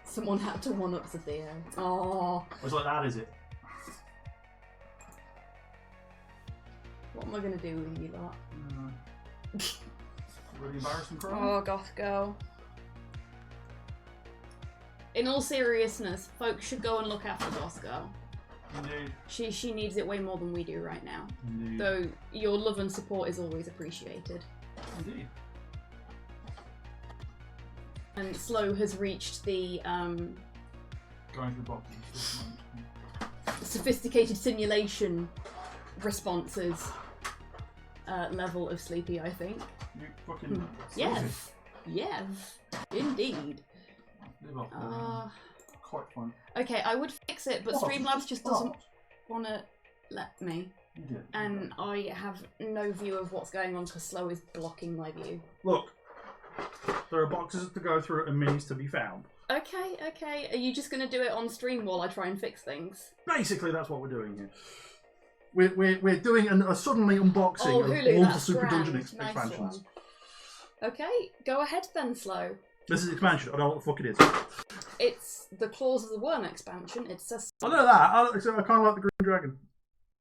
Someone had to one-up Zatheo. Oh. It's like that, is it? What am I going to do with you lot? Really embarrassing crime. Oh, Goth Girl. In all seriousness, folks should go and look after Goth Girl. Indeed. She needs it way more than we do right now. Indeed. Though your love and support is always appreciated. Indeed. And Slow has reached the Going to the boxes. sophisticated simulation responses level of sleepy, I think. You fucking. Yes. Yes. Indeed. Live off quite fun. Okay, I would fix it, but What? Streamlabs just doesn't want to let me. You did. And I have no view of what's going on because Slow is blocking my view. Look, there are boxes to go through and minis to be found. Okay. Are you just going to do it on stream while I try and fix things? Basically, that's what we're doing here. We're doing a suddenly unboxing of Hulu, all the that's Super grand. Dungeon Nice expansions. one. Okay, go ahead then, Slow. This is expansion. I don't know what the fuck it is. It's the Claws of the Worm expansion. It says I know that. I kind of like the Green Dragon.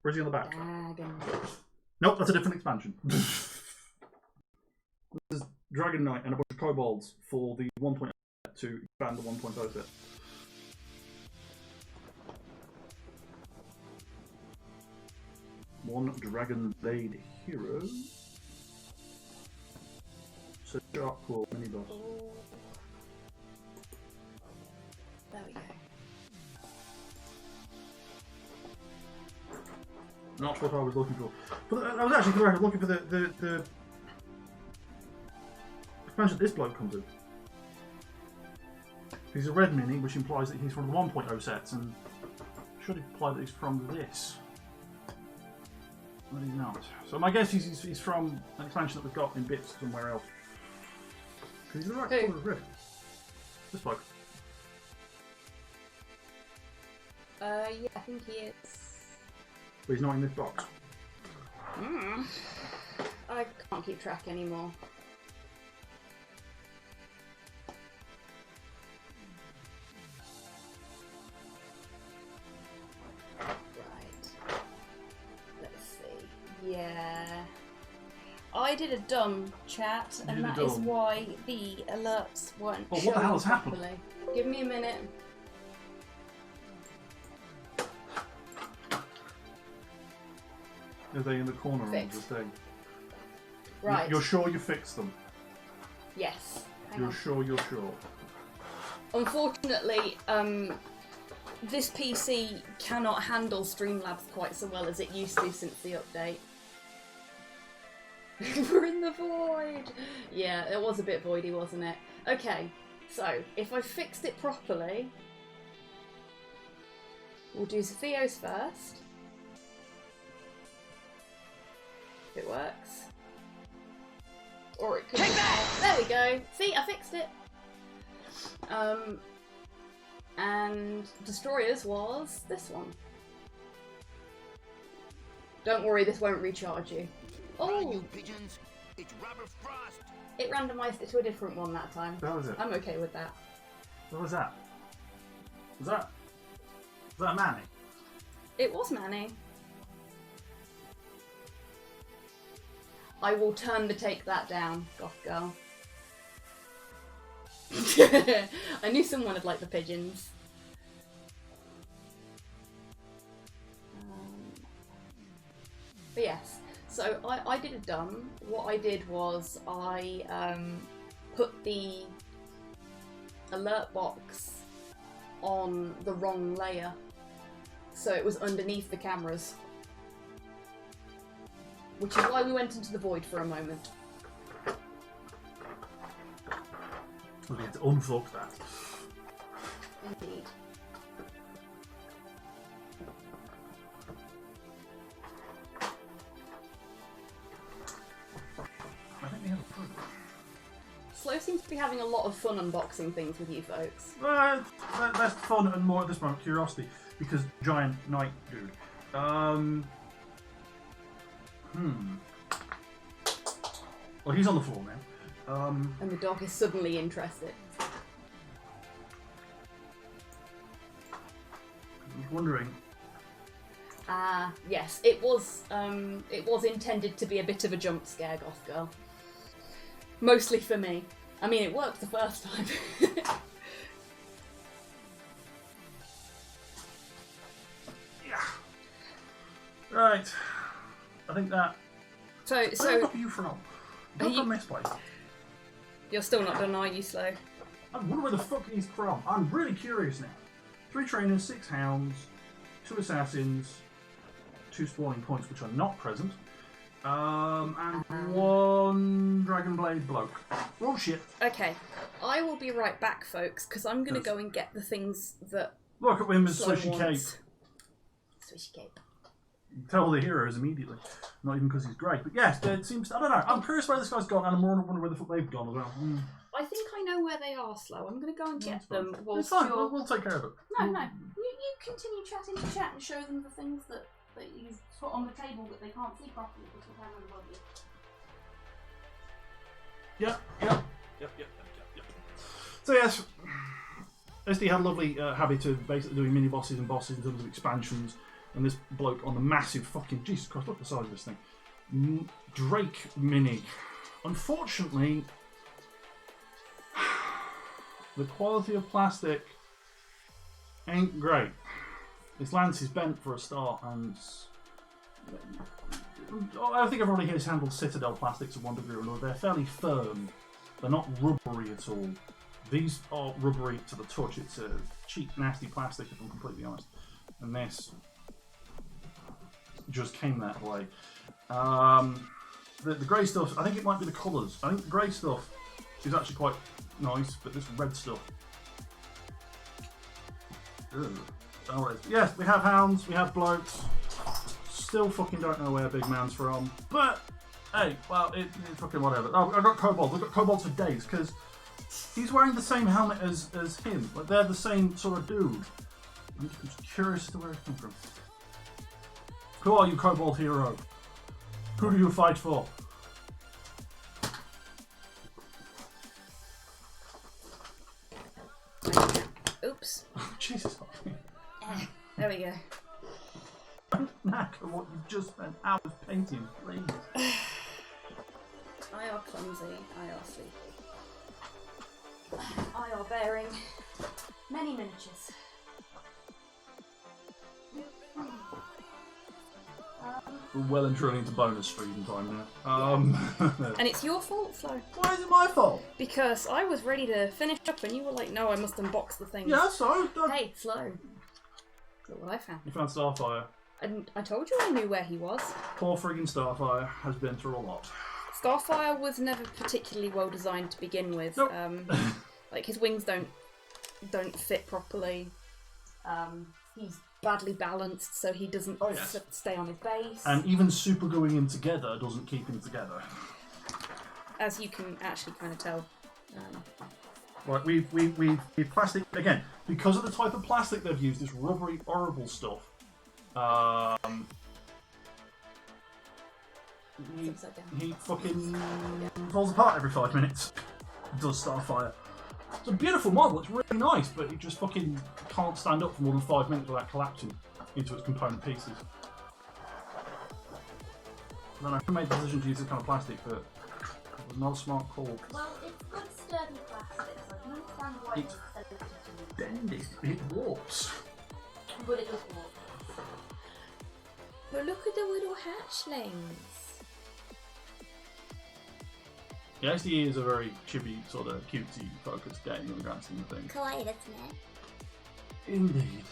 Where's he on the back? Dragon. Nope, that's a different expansion. This is Dragon Knight and a bunch of kobolds for the 1.0 set to expand the 1.0 set. One Dragon Blade hero. So Shark Claw mini boss. There we go. Not what I was looking for. But I was actually correct. Looking for the expansion this bloke comes in. He's a red mini, which implies that he's from the 1.0 sets, and should imply that he's from this. But he's not. So my guess is he's from an expansion that we've got in bits somewhere else. Because he's the right colour of red. This bloke. Yeah, I think he is. But he's not in this box. I can't keep track anymore. Right. Let's see. Yeah. I did a dumb chat, and that is why the alerts weren't Oh, what showing the hell has happened? properly. Give me a minute. Are they in the corner Fixed. of the thing? Right. You're sure you fixed them? Yes. Hang You're on. sure you're sure? Unfortunately, this PC cannot handle Streamlabs quite so well as it used to since the update. We're in the void! Yeah, it was a bit voidy, wasn't it? Okay, so if I fixed it properly, we'll do Zephios first. If it works. Or it could be... There we go! See, I fixed it! And Destroyers was this one. Don't worry, this won't recharge you. Oh! You pigeons, it's Robert Frost. It randomised it to a different one that time. That was it. I'm okay with that. What was that? Was that Manny? It was Manny. I will turn the take that down, goth girl. I knew someone would like the pigeons. But yes, so I did a dumb. What I did was I put the alert box on the wrong layer. So it was underneath the cameras. Which is why we went into the void for a moment. We had to unfuck that. Indeed. I think we have a proof. Slow seems to be having a lot of fun unboxing things with you folks. That's fun and more at this moment curiosity because giant knight dude. Well, he's on the floor now. And the dog is suddenly interested. I was wondering. Yes, it was intended to be a bit of a jump scare, goth girl. Mostly for me. I mean, it worked the first time. Yeah. Right. I think that. So Where are you from? You're you- from this place. you're still not done, are you, Slow? I wonder where the fuck he's from. I'm really curious now. 3 trainers, 6 hounds, 2 assassins, 2 spawning points which are not present, and 1 Dragonblade bloke. Oh shit. Okay, I will be right back, folks, because I'm going to go and get the things that Look at him with Slow swishy cape. wants. Swishy cape. Tell the heroes immediately. Not even because he's great. But yes, it seems. I don't know. I'm curious where this guy's gone, and I'm more wondering where the fuck they've gone as well. I think I know where they are, Slow. I'm going to go and get It's fine. them It's whilst fine. you're... We'll take care of it. No, no. You continue chatting to chat and show them the things that you've put on the table that they can't see properly because the camera above you. Yep. So yes, SD had a lovely habit of basically doing mini bosses and bosses in terms of expansions, and this bloke on the massive fucking Jesus Christ, look at the size of this thing, Drake mini. Unfortunately, the quality of plastic ain't great. This lance is bent for a start, and I think everybody here has handled Citadel plastics to one degree or another. They're fairly firm. They're not rubbery at all. These are rubbery to the touch. It's a cheap, nasty plastic, if I'm completely honest. And this just came that way. The grey stuff, I think it might be the colours. I think the grey stuff is actually quite nice, but this red stuff... Ugh. Don't know what it is. Yes, we have hounds, we have blokes. Still fucking don't know where Big Man's from. But, hey, well, it's fucking whatever. Oh, I've got kobolds. I've got kobolds for days, because he's wearing the same helmet as him. Like, they're the same sort of dude. I'm just curious as to where it came from. Who are you, kobold hero? Who do you fight for? Oops. Jesus. There we go. Knack of what you've just spent hours painting, please. I are clumsy, I are sleepy. I are bearing many miniatures. We're well and truly into bonus stream time now. And it's your fault, Flo. Why is it my fault? Because I was ready to finish up and you were like, no, I must unbox the things. Yeah, so. Hey, Flo. Look what I found. You found Starfire. And I told you I knew where he was. Poor friggin' Starfire has been through a lot. Starfire was never particularly well designed to begin with. Nope. Like his wings don't fit properly. He's badly balanced, so he doesn't stay on his base. And even super gluing him together doesn't keep him together. As you can actually kind of tell. Right, we've plastic again because of the type of plastic they've used. This rubbery, horrible stuff. He fucking falls apart every 5 minutes. Does Starfire. It's a beautiful model. It's really nice, but it just fucking can't stand up for more than 5 minutes without collapsing into its component pieces. Then I made the decision to use this kind of plastic, but it was not a smart call. Well, it's good sturdy plastic, so I can understand why It's bendy. It warps. But it does work. But look at the little hatchlings. The XDE is a very chibi, sort of cutesy focused game in the grand scheme of things. Kawaii, isn't it? Indeed.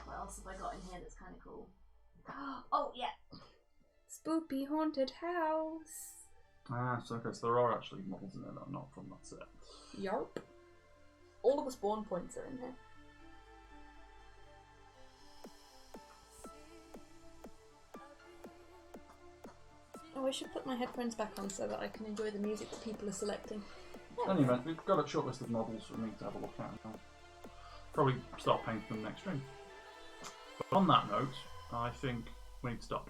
What else have I got in here that's kind of cool? Oh, yeah. Spoopy haunted house. Ah, so okay, so there are actually models in there that are not from that set. Yarp. All of the spawn points are in here. Oh, I should put my headphones back on so that I can enjoy the music that people are selecting. Anyway, we've got a short list of models for me to have a look at now. Probably start painting them next stream. But on that note, I think we need to stop.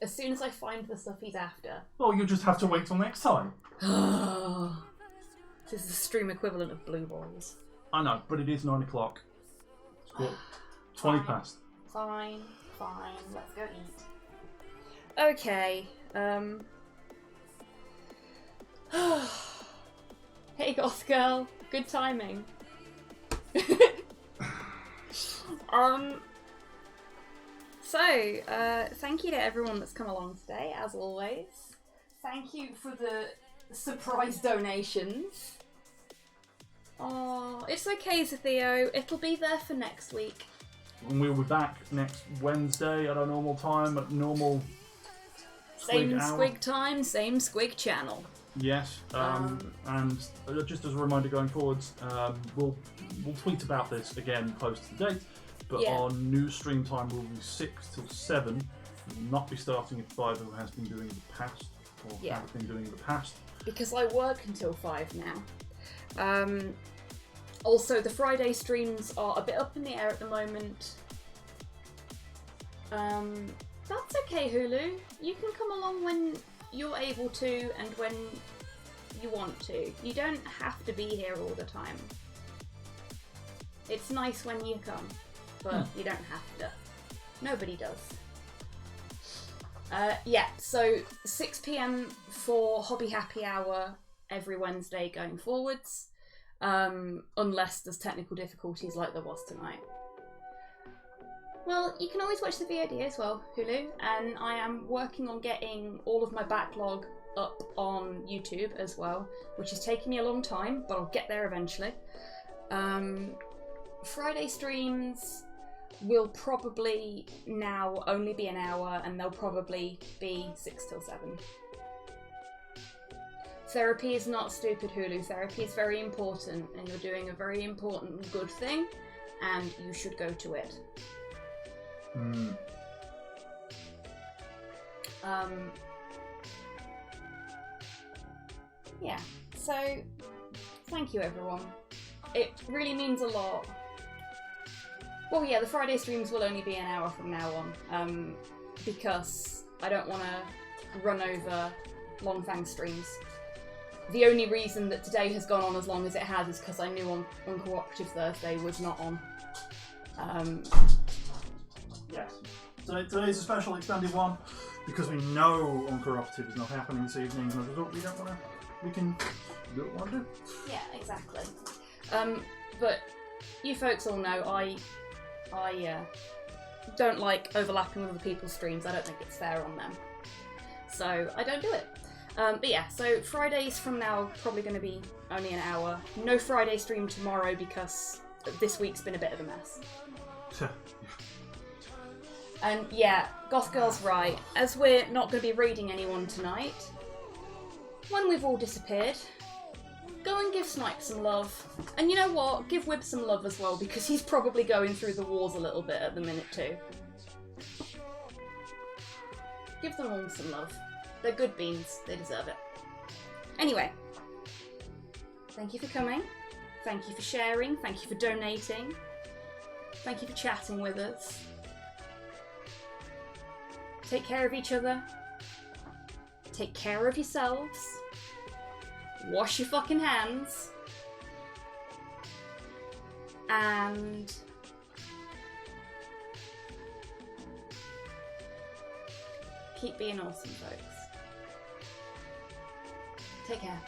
As soon as I find the stuff he's after. Well, you just have to wait till next time. This is the stream equivalent of Blue Balls. I know, but it is 9 o'clock. It's got 20 past. Fine, let's go eat. Okay, Hey, Goth Girl. Good timing. Thank you to everyone that's come along today, as always. Thank you for the surprise donations. Oh, it's okay, Zatheo. It'll be there for next week. And we'll be back next Wednesday at our normal time, at normal Same hour. squig time, same squig channel. Yes, and just as a reminder going forwards, we'll tweet about this again close to the date, but our new stream time will be 6 till 7. We will not be starting at 5 as it has been doing in the past, or have been doing in the past. Because I work until 5 now. Also, the Friday streams are a bit up in the air at the moment. That's okay, Hulu. You can come along when you're able to and when you want to. You don't have to be here all the time. It's nice when you come, but you don't have to. Nobody does. So 6 PM for Hobby Happy Hour every Wednesday going forwards, unless there's technical difficulties like there was tonight. Well, you can always watch the VOD as well, Hulu, and I am working on getting all of my backlog up on YouTube as well, which is taking me a long time, but I'll get there eventually. Friday streams will probably now only be an hour, and they'll probably be 6 till 7. Therapy is not stupid, Hulu. Therapy is very important, and you're doing a very important and good thing, and you should go to it. Yeah, so thank you everyone. It really means a lot. Well, yeah, the Friday streams will only be an hour from now on, because I don't want to run over Longfang streams. The only reason that today has gone on as long as it has is because I knew Uncooperative Thursday was not on. Yes. Today's a special extended one because we know Uncooperative is not happening this evening, and as a result, we can do what we want to do. Yeah, exactly. But you folks all know I don't like overlapping with other people's streams. I don't think it's fair on them, so I don't do it. But yeah, so Fridays from now are probably going to be only an hour. No Friday stream tomorrow because this week's been a bit of a mess. And yeah, Goth Girl's right. As we're not going to be raiding anyone tonight, when we've all disappeared, go and give Snipe some love. And you know what? Give Wib some love as well, because he's probably going through the wars a little bit at the minute too. Give them all some love. They're good beans. They deserve it. Anyway, thank you for coming. Thank you for sharing. Thank you for donating. Thank you for chatting with us. Take care of each other. Take care of yourselves. Wash your fucking hands. And keep being awesome, folks. Take care.